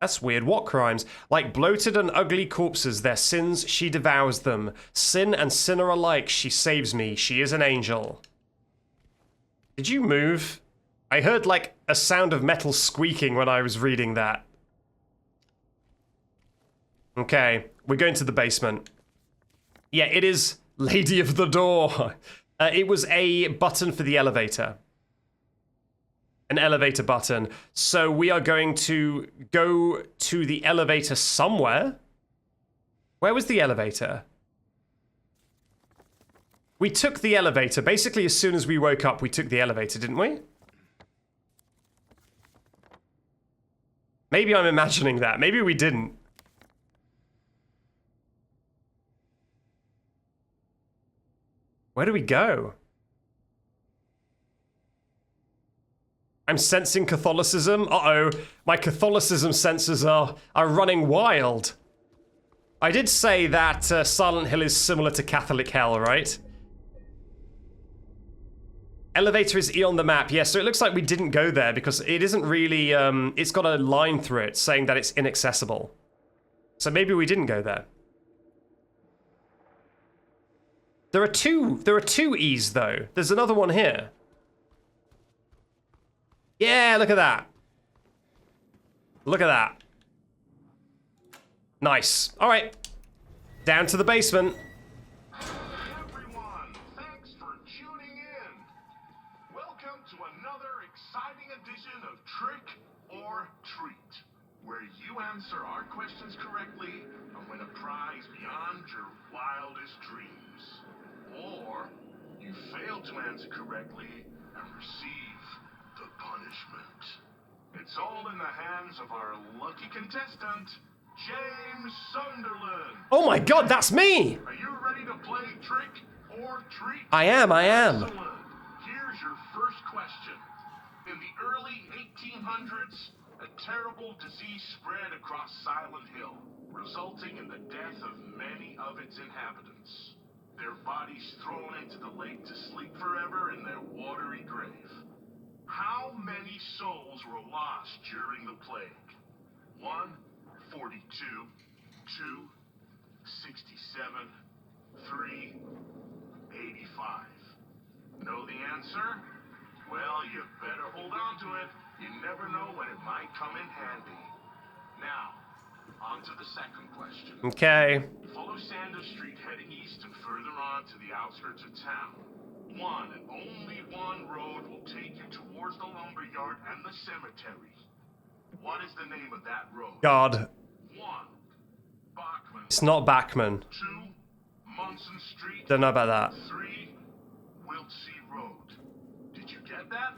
That's weird. What crimes? Like bloated and ugly corpses, their sins, she devours them. Sin and sinner alike, she saves me. She is an angel. Did you move? I heard like a sound of metal squeaking when I was reading that. Okay, we're going to the basement. Yeah, it is Lady of the Door. It was a button for the elevator. An elevator button. So we are going to go to the elevator somewhere. Where was the elevator? We took the elevator. Basically, as soon as we woke up, we took the elevator, didn't we? Maybe I'm imagining that. Maybe we didn't. Where do we go? I'm sensing Catholicism. Uh-oh. My Catholicism sensors are running wild. I did say that Silent Hill is similar to Catholic Hell, right? Elevator is E on the map. Yeah, so it looks like we didn't go there because it isn't really... it's got a line through it saying that it's inaccessible. So maybe we didn't go there. There are two E's, though. There's another one here. Yeah, look at that. Look at that. Nice. All right. Down to the basement. Everyone, thanks for tuning in. Welcome to another exciting edition of Trick or Treat, where you answer our questions correctly and win a prize beyond your wildest dreams. Or you fail to answer correctly and receive the punishment. It's all in the hands of our lucky contestant, James Sunderland. Oh my god, that's me! Are you ready to play Trick or Treat? I am. Excellent. Here's your first question. In the early 1800s, a terrible disease spread across Silent Hill, resulting in the death of many of its inhabitants. Their bodies thrown into the lake to sleep forever in their watery grave. How many souls were lost during the plague? 1, 42, 2, 67, 3, 85. Know the answer? Well, you better hold on to it. You never know when it might come in handy. Now, on to the second question. Okay. Follow Sanders Street heading east and further on to the outskirts of town. One and only one road will take you towards the lumberyard and the cemetery. What is the name of that road? God. 1. Bachman. It's not Backman. 2. Munson Street. Don't know about that. 3. Wiltsey Road. Did you get that?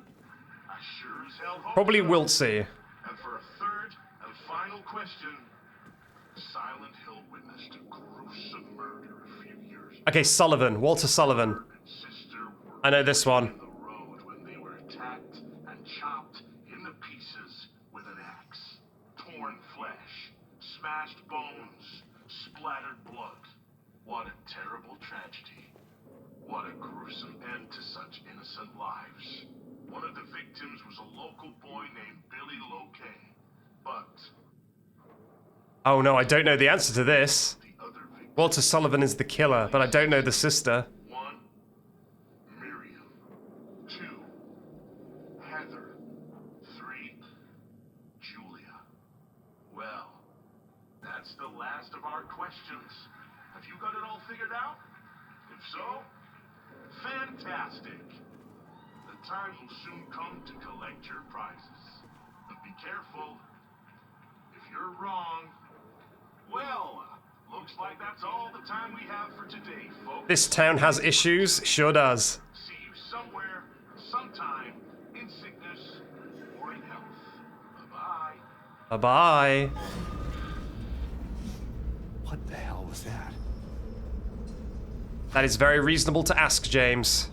I sure as hell hope Probably so. Wiltsey. And for a third and final question, Silent Hill witnessed a gruesome murder a few years ago. Okay, Sullivan. Walter Sullivan. Sister were I know this one. in the road when they were attacked and chopped into pieces with an axe. Torn flesh, smashed bones, splattered blood. What a terrible tragedy. What a gruesome end to such innocent lives. One of the victims was a local boy named Billy Locay. But Oh no, I don't know the answer to this. the other victim, Walter Sullivan is the killer, but I don't know the sister. 1, Miriam. 2, Heather. 3, Julia. Well, that's the last of our questions. Have you got it all figured out? If so, fantastic. The time will soon come to collect your prizes. But be careful. If you're wrong, well, looks like that's all the time we have for today, folks. This town has issues, sure does. See you somewhere, sometime, in sickness or in health. Bye-bye. Bye-bye. What the hell was that? That is very reasonable to ask, James.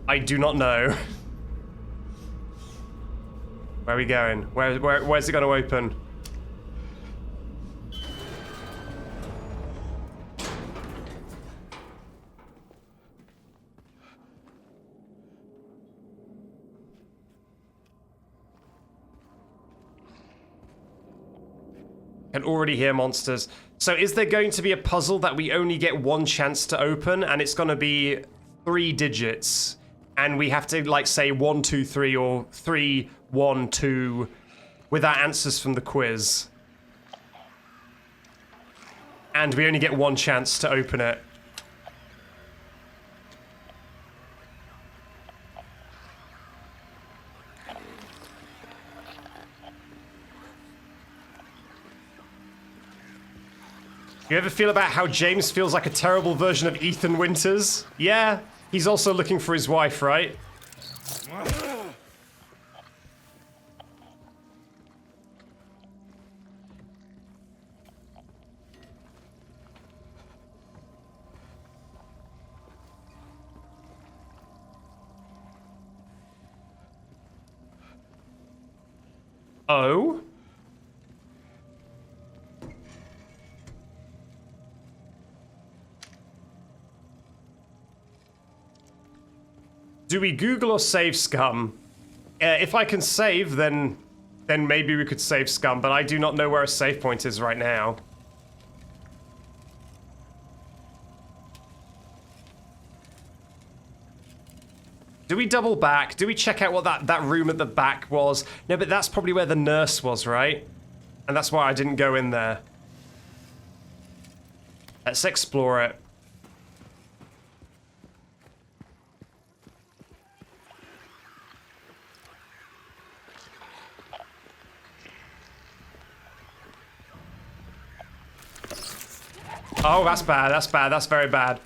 I do not know. Where are we going? Where's it going to open? Can already hear monsters. So is there going to be a puzzle that we only get one chance to open, and it's going to be 3 digits, and we have to like say 1, 2, 3 or 3, 1, 2 with our answers from the quiz, and we only get one chance to open it? You ever feel about how James feels like a terrible version of Ethan Winters? Yeah, he's also looking for his wife, right? Oh? Do we Google or save Scum? If I can save, then maybe we could save Scum, but I do not know where a save point is right now. Do we double back? Do we check out what that room at the back was? No, but that's probably where the nurse was, right? And that's why I didn't go in there. Let's explore it. Oh, that's bad, that's bad, that's very bad.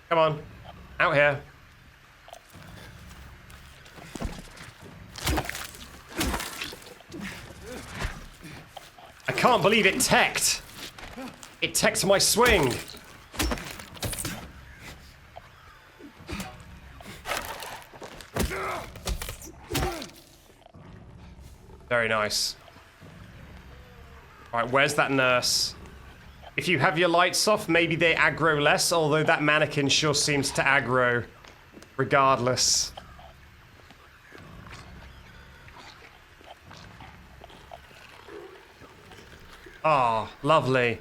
Come on, out here. I can't believe it teched. It teched my swing. Very nice. Alright, where's that nurse? If you have your lights off, maybe they aggro less, although that mannequin sure seems to aggro regardless. Ah, oh, lovely.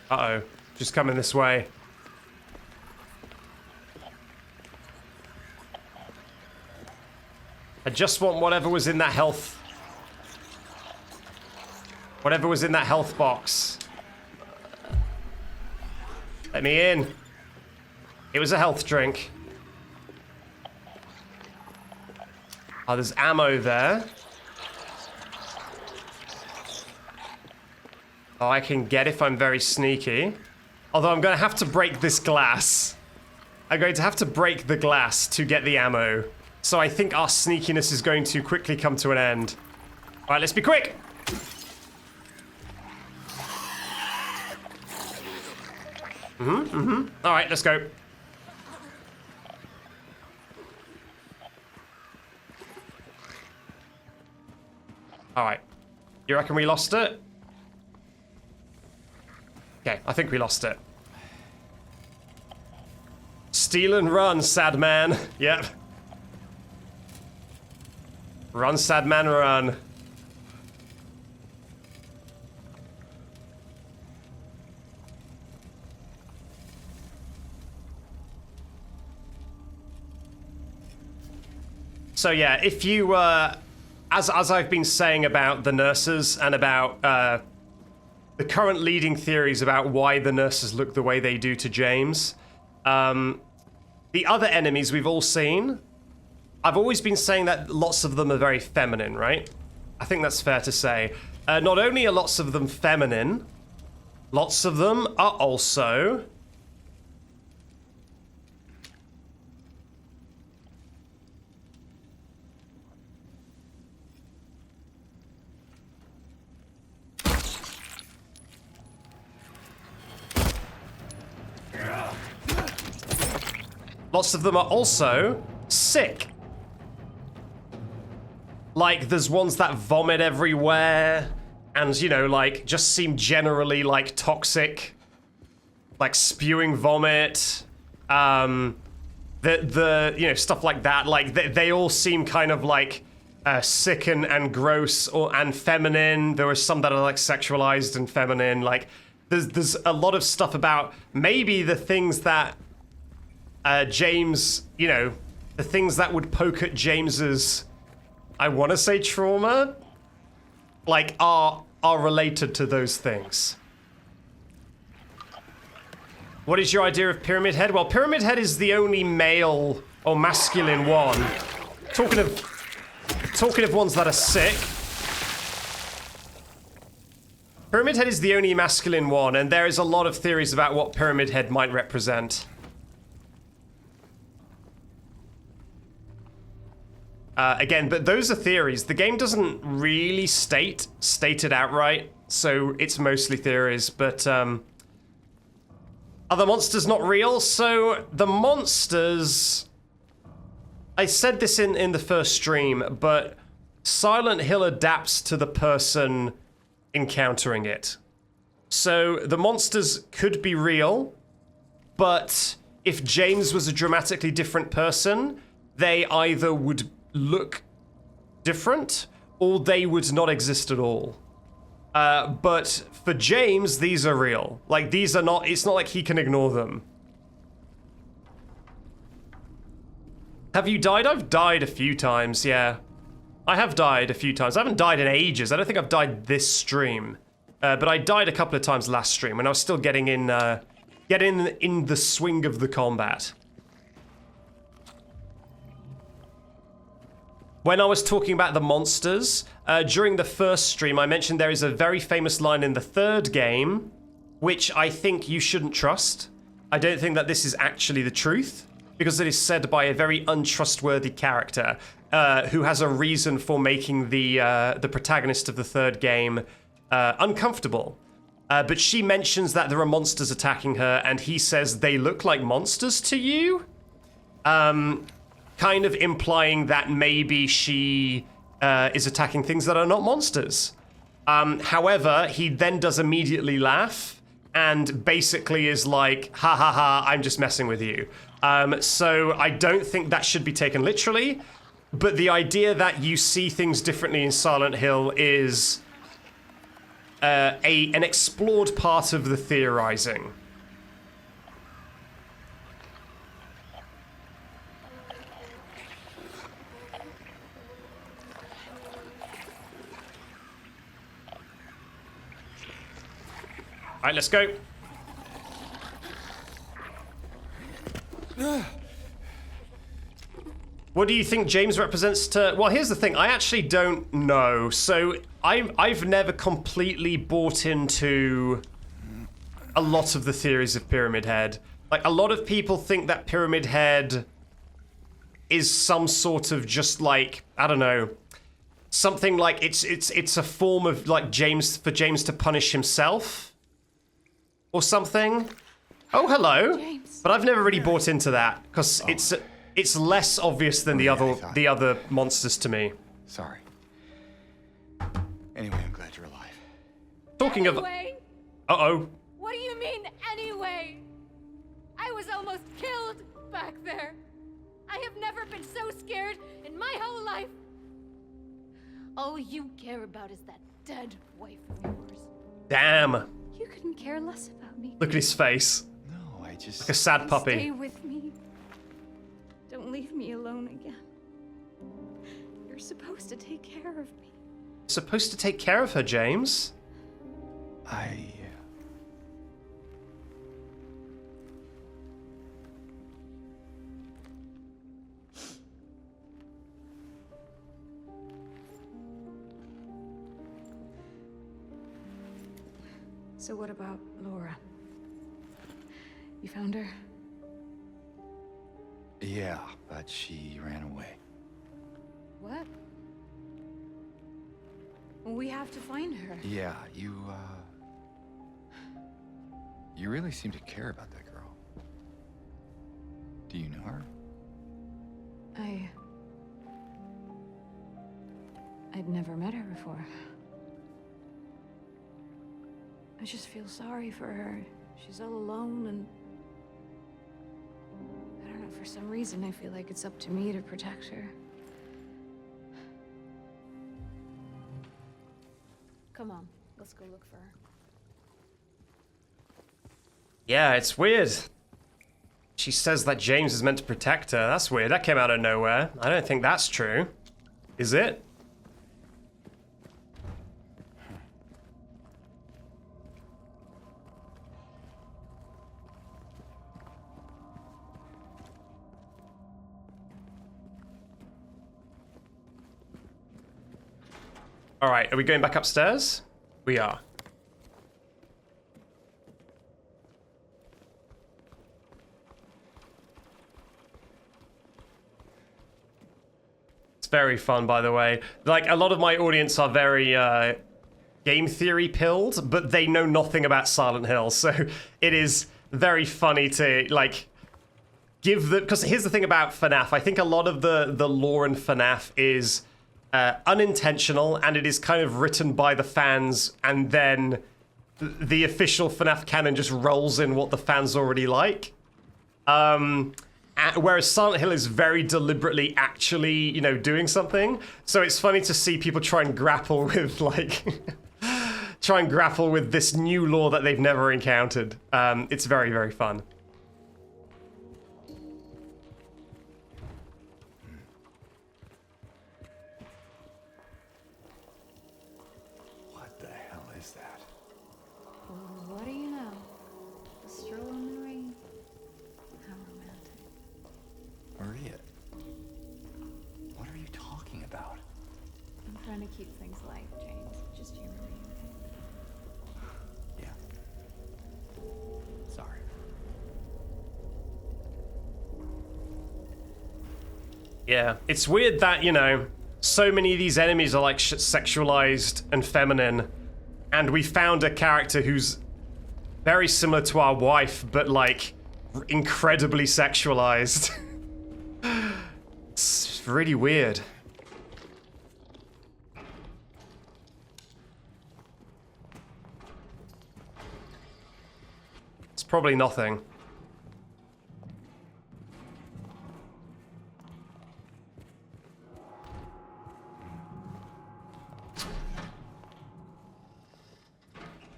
Uh-oh, just coming this way. I just want whatever was in that health. Whatever was in that health box. Let me in. It was a health drink. Oh, there's ammo there. Oh, I can get if I'm very sneaky. Although I'm going to have to break this glass. I'm going to have to break the glass to get the ammo. So I think our sneakiness is going to quickly come to an end. All right, let's be quick. All right, let's go. Alright. You reckon we lost it? Okay, I think we lost it. Steal and run, sad man. Yep. Run, sad man, run. So yeah, if you, as I've been saying about the nurses and about the current leading theories about why the nurses look the way they do to James, the other enemies we've all seen, I've always been saying that lots of them are very feminine, right? I think that's fair to say. Not only are lots of them feminine, lots of them are also... Lots of them are also sick. Like, there's ones that vomit everywhere and, you know, like, just seem generally, like, toxic. Like, spewing vomit. You know, stuff like that. Like, they all seem kind of, like, sick and gross and feminine. There are some that are, like, sexualized and feminine. Like, there's a lot of stuff about maybe the things that James, you know, the things that would poke at James's, I want to say trauma, like, are related to those things. What is your idea of Pyramid Head? Well, Pyramid Head is the only male or masculine one. Talking of ones that are sick. Pyramid Head is the only masculine one, and there is a lot of theories about what Pyramid Head might represent. Again, but those are theories. The game doesn't really state it outright, so it's mostly theories, but are the monsters not real? So the monsters, I said this in the first stream, but Silent Hill adapts to the person encountering it. So the monsters could be real, but if James was a dramatically different person, they either would look different or they would not exist at all. But for James, these are real. Like, these are not, it's not like he can ignore them. Have you died? I've died a few times, yeah. I have died a few times. I haven't died in ages. I don't think I've died this stream. But I died a couple of times last stream when I was still getting in the swing of the combat. When I was talking about the monsters, during the first stream, I mentioned there is a very famous line in the third game, which I think you shouldn't trust. I don't think that this is actually the truth, because it is said by a very untrustworthy character, who has a reason for making the protagonist of the third game uncomfortable. But she mentions that there are monsters attacking her, and he says, they look like monsters to you? Kind of implying that maybe she is attacking things that are not monsters. However, he then does immediately laugh and basically is like, ha ha ha, I'm just messing with you. So I don't think that should be taken literally, but the idea that you see things differently in Silent Hill is an explored part of the theorizing. All right, let's go. What do you think James represents to... Well, here's the thing. I actually don't know. So I've never completely bought into a lot of the theories of Pyramid Head. Like, a lot of people think that Pyramid Head is some sort of just like, I don't know, something like it's a form of like James to punish himself. Or something. Oh, hello. James. But I've never really bought into that because it's less obvious than the other monsters to me. Sorry. Anyway, I'm glad you're alive. Talking of... Anyway? Uh-oh. What do you mean, anyway? I was almost killed back there. I have never been so scared in my whole life. All you care about is that dead wife of yours. Damn. You couldn't care less about me. Look at his face. No, I just... Like a sad puppy. Stay with me. Don't leave me alone again. You're supposed to take care of me. Supposed to take care of her, James. So what about Laura? You found her? Yeah, but she ran away. What? We have to find her. Yeah, you really seem to care about that girl. Do you know her? I'd never met her before. I just feel sorry for her. She's all alone and... I don't know, for some reason I feel like it's up to me to protect her. Come on, let's go look for her. Yeah, it's weird. She says that James is meant to protect her. That's weird. That came out of nowhere. I don't think that's true. Is it? All right, are we going back upstairs? We are. It's very fun, by the way. Like, a lot of my audience are very game theory pilled, but they know nothing about Silent Hill, so it is very funny to, like, give the... Because here's the thing about FNAF. I think a lot of the lore in FNAF is unintentional, and it is kind of written by the fans, and then the official FNAF canon just rolls in what the fans already like. Whereas Silent Hill is very deliberately actually, you know, doing something. So it's funny to see people try and grapple with, like, try and grapple with this new lore that they've never encountered. It's very, very fun. What the hell is that? Well, what do you know? A stroll in the rain. How romantic. Maria, what are you talking about? I'm trying to keep things light, James. Just humor me, okay? Yeah. Sorry. Yeah, it's weird that, you know, so many of these enemies are like sexualized and feminine, and we found a character who's very similar to our wife, but like incredibly sexualized. It's really weird. It's probably nothing.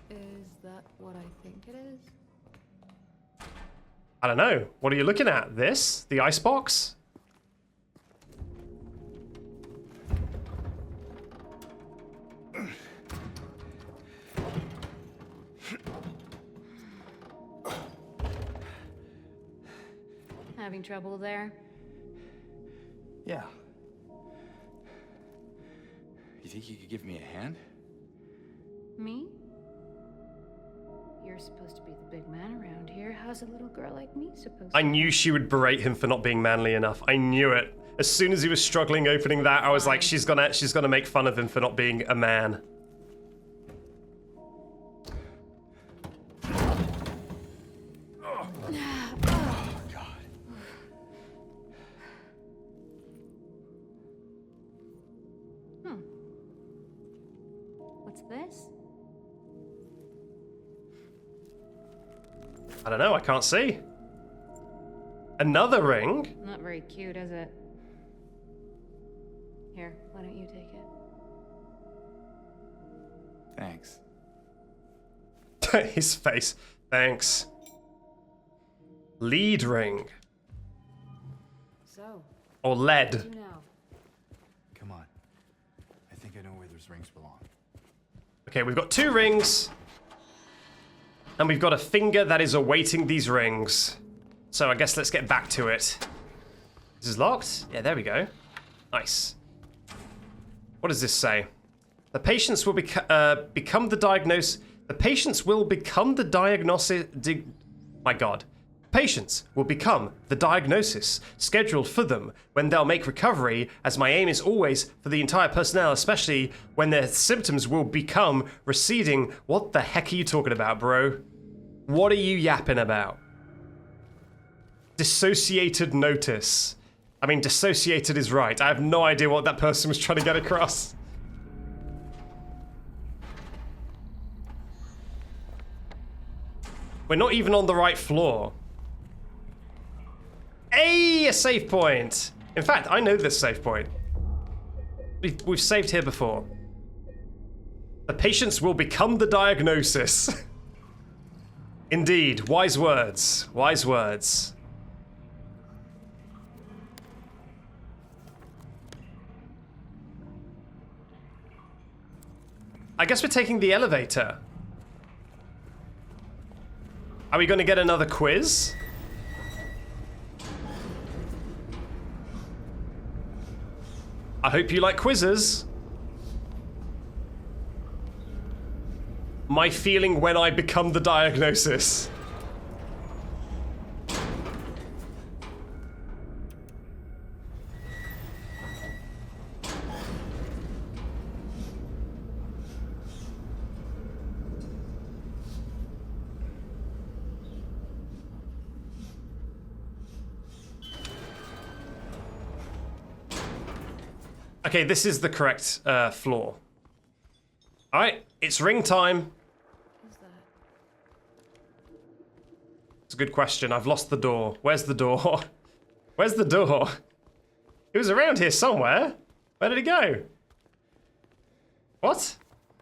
Is that what I think it is? I don't know. What are you looking at? This? The icebox? Having trouble there? Yeah. You think you could give me a hand? Me? You're supposed to be the big man around here. How's a little girl like me supposed to? I knew she would berate him for not being manly enough. I knew it. As soon as he was struggling opening that, I was like, she's gonna make fun of him for not being a man. What's this? I don't know, I can't see. Another ring? Not very cute, is it? Here, why don't you take it? Thanks. His face. Thanks. Lead ring. So, Or lead. what do you know? Come on. I think I know where those rings belong. Okay, we've got 2 rings. And we've got a finger that is awaiting these rings. So I guess let's get back to it. This is locked? Yeah, there we go. Nice. What does this say? The patients will become the diagnose. The patients will become the diagnosis. My God. Patients will become the diagnosis scheduled for them when they'll make recovery, as my aim is always for the entire personnel, especially when their symptoms will become receding. What the heck are you talking about, bro? What are you yapping about? Dissociated notice. I mean, dissociated is right. I have no idea what that person was trying to get across. We're not even on the right floor. Hey, a save point. In fact, I know this save point. We've saved here before. The patients will become the diagnosis. Indeed, wise words. Wise words. I guess we're taking the elevator. Are we going to get another quiz? I hope you like quizzes. My feeling when I become the diagnosis. Okay, this is the correct floor. Alright, it's ring time. Who's that? It's a good question. I've lost the door. Where's the door? Where's the door? It was around here somewhere. Where did it go? What?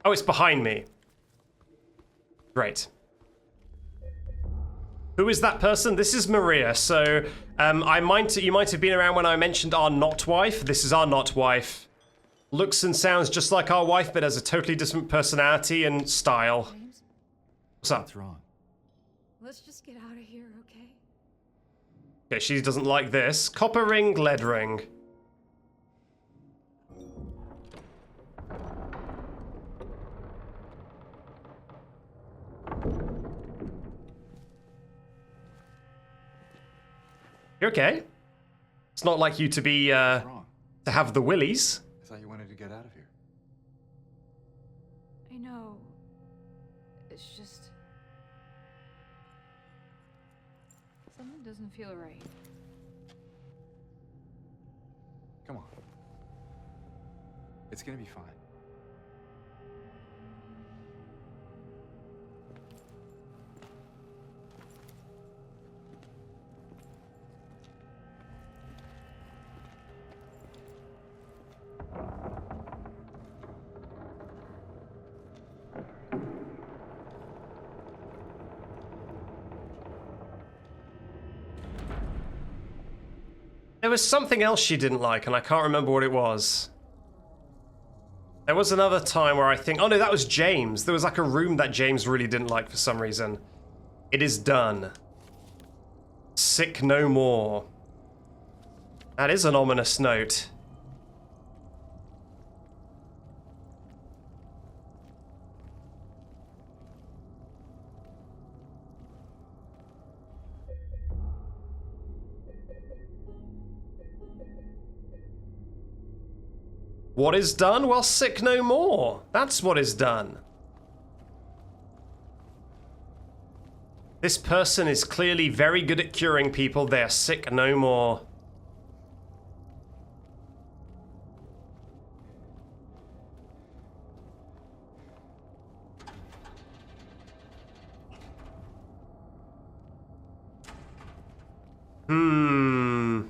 Oh, it's behind me. Great. Who is that person? This is Maria. So, you might have been around when I mentioned our not wife. This is our not wife. Looks and sounds just like our wife, but has a totally different personality and style. James? What's up? What's wrong? Let's just get out of here, okay? Okay, she doesn't like this. Copper ring, lead ring. You're okay. It's not like you to be, What's wrong? to have the willies. I thought you wanted to get out of here. I know. It's just... something doesn't feel right. Come on. It's gonna be fine. There was something else she didn't like, and I can't remember what it was. There was another time where I think... oh no, that was James. There was like a room that James really didn't like for some reason. It is done. Sick no more. That is an ominous note. What is done? Well, sick no more. That's what is done. This person is clearly very good at curing people. They are sick no more. You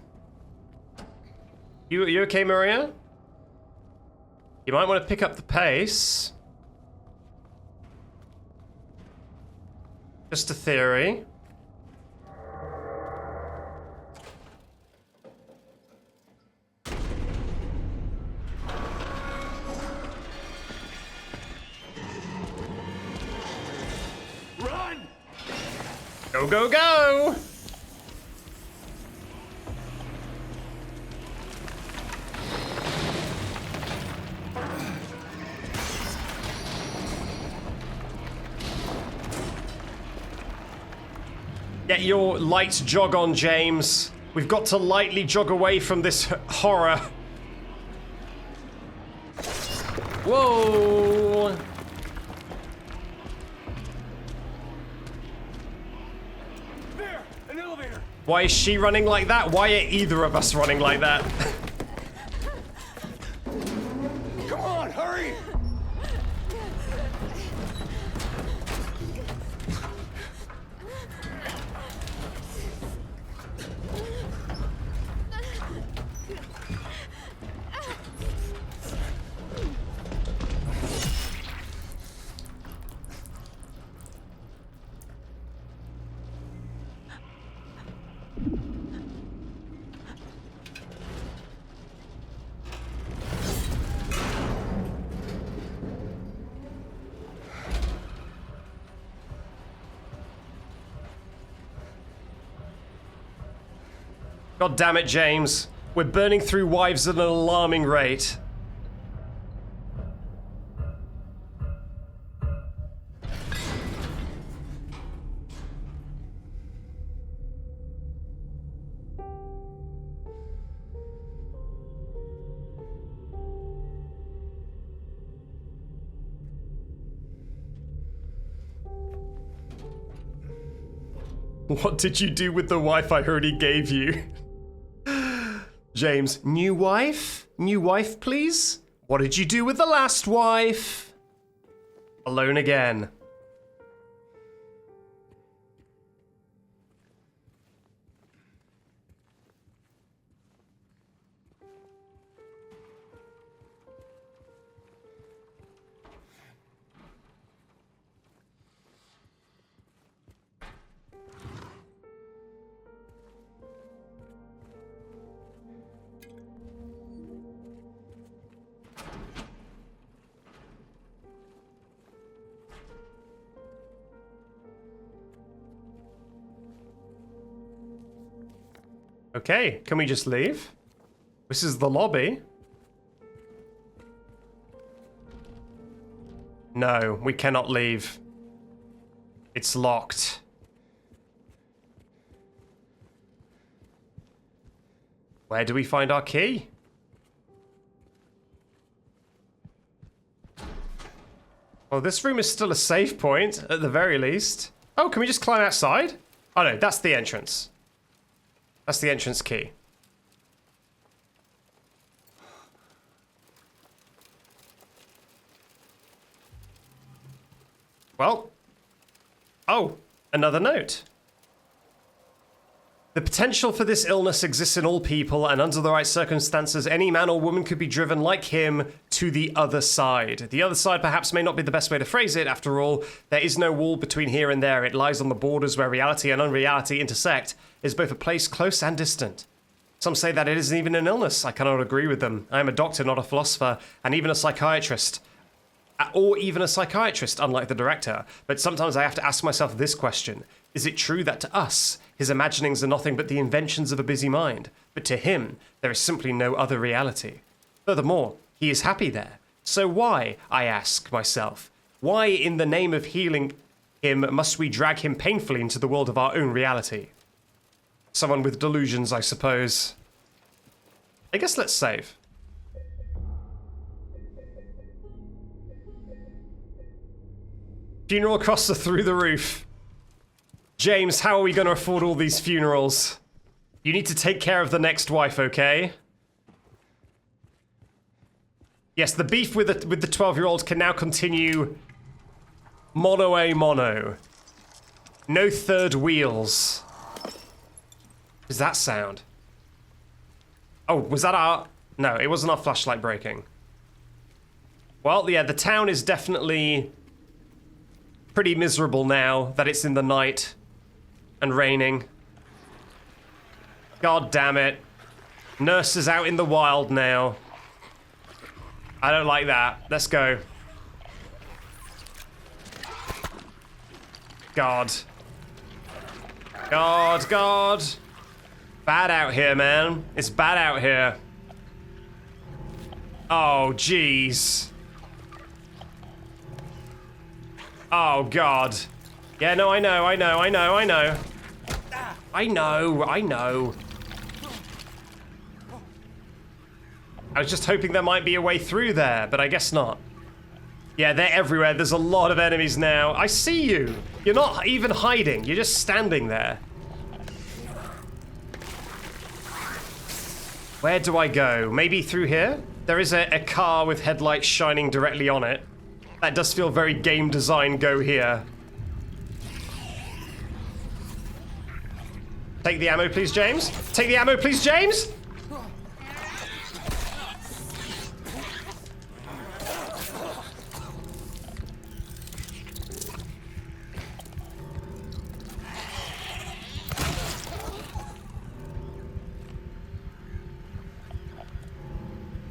okay, Maria? You might want to pick up the pace. Just a theory. Run! Go, go, go! Get your light jog on, James. We've got to lightly jog away from this horror. Whoa! There! An elevator! Why is she running like that? Why are either of us running like that? Come on, hurry! God damn it, James. We're burning through wives at an alarming rate. What did you do with the wife I already gave you? James, new wife? New wife, please? What did you do with the last wife? Alone again. Okay, can we just leave? This is the lobby. No, we cannot leave. It's locked. Where do we find our key? Well, this room is still a safe point, at the very least. Oh, can we just climb outside? Oh no, that's the entrance. That's the entrance key. Well. Oh, another note. The potential for this illness exists in all people, and under the right circumstances, any man or woman could be driven like him to the other side. The other side perhaps may not be the best way to phrase it. After all, there is no wall between here and there. It lies on the borders where reality and unreality intersect. It is both a place close and distant. Some say that it isn't even an illness. I cannot agree with them. I am a doctor, not a philosopher, and even a psychiatrist. Or even a psychiatrist, unlike the director. But sometimes I have to ask myself this question. Is it true that to us, his imaginings are nothing but the inventions of a busy mind? But to him, there is simply no other reality. Furthermore, he is happy there. So why, I ask myself, why in the name of healing him must we drag him painfully into the world of our own reality? Someone with delusions, I suppose. I guess let's save. Funeral costs are through the roof. James, how are we going to afford all these funerals? You need to take care of the next wife, okay? Yes, the beef with the 12-year-old can now continue mono a mono. No third wheels. Is that sound? Oh, was that our... No, it wasn't our flashlight breaking. Well, yeah, the town is definitely pretty miserable now that it's in the night and raining. God damn it. Nurse is out in the wild now. I don't like that. Let's go. God. God, God. Bad out here, man. It's bad out here. Oh, jeez. Oh, God. Yeah, no, I know. I know. I was just hoping there might be a way through there, but I guess not. Yeah, they're everywhere. There's a lot of enemies now. I see you. You're not even hiding. You're just standing there. Where do I go? Maybe through here? There is a car with headlights shining directly on it. That does feel very game design, go here. Take the ammo, please, James. Take the ammo, please, James.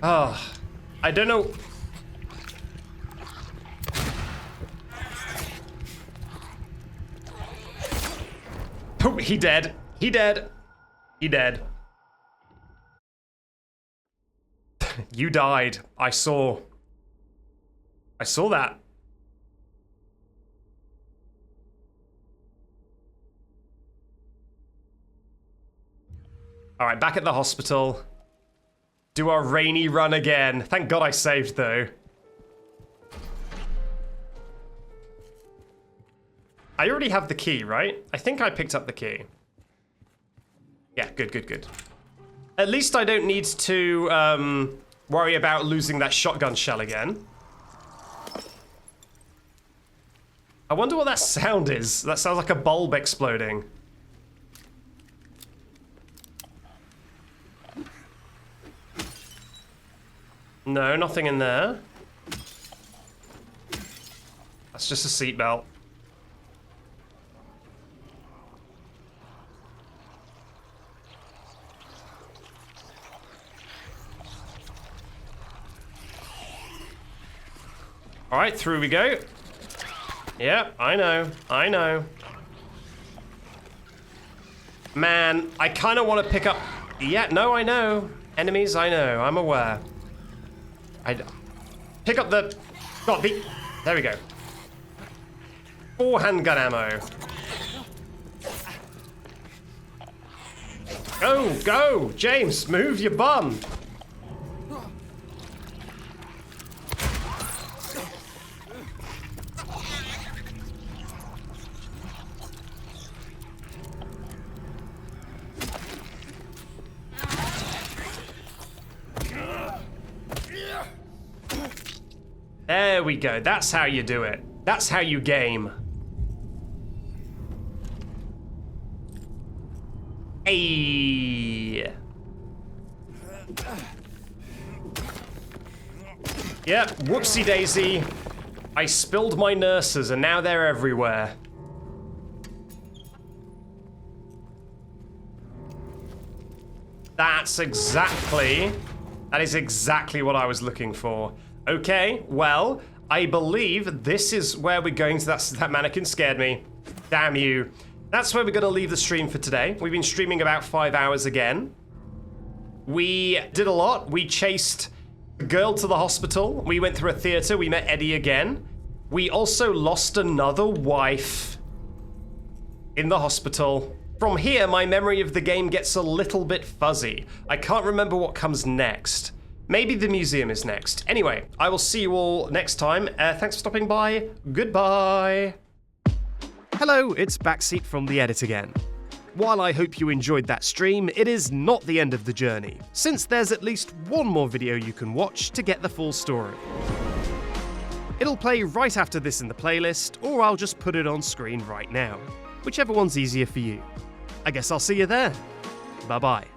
Oh, I don't know. Oh, he dead. He dead. He dead. You died. I saw that. All right, back at the hospital. Do our rainy run again. Thank God I saved, though. I already have the key, right? I think I picked up the key. Yeah, good, good, good. At least I don't need to worry about losing that shotgun shell again. I wonder what that sound is. That sounds like a bulb exploding. No, nothing in there. That's just a seatbelt. All right, through we go. Yeah, I know. I know. Man, I kind of want to pick up... Yeah, no, I know. Enemies, I know. I'm aware. I pick up the... Got the... There we go. 4 handgun ammo. Go, go! James, move your bum! There we go. That's how you do it. That's how you game. Hey. Yep, whoopsie daisy. I spilled my nurses and now they're everywhere. That is exactly what I was looking for. Okay, well, I believe this is where we're going to. That mannequin scared me. Damn you. That's where we're going to leave the stream for today. We've been streaming about 5 hours again. We did a lot. We chased a girl to the hospital. We went through a theater. We met Eddie again. We also lost another wife in the hospital. From here, my memory of the game gets a little bit fuzzy. I can't remember what comes next. Maybe the museum is next. Anyway, I will see you all next time. Thanks for stopping by. Goodbye. Hello, it's Backseat from The Edit again. While I hope you enjoyed that stream, it is not the end of the journey, since there's at least one more video you can watch to get the full story. It'll play right after this in the playlist, or I'll just put it on screen right now, whichever one's easier for you. I guess I'll see you there. Bye-bye.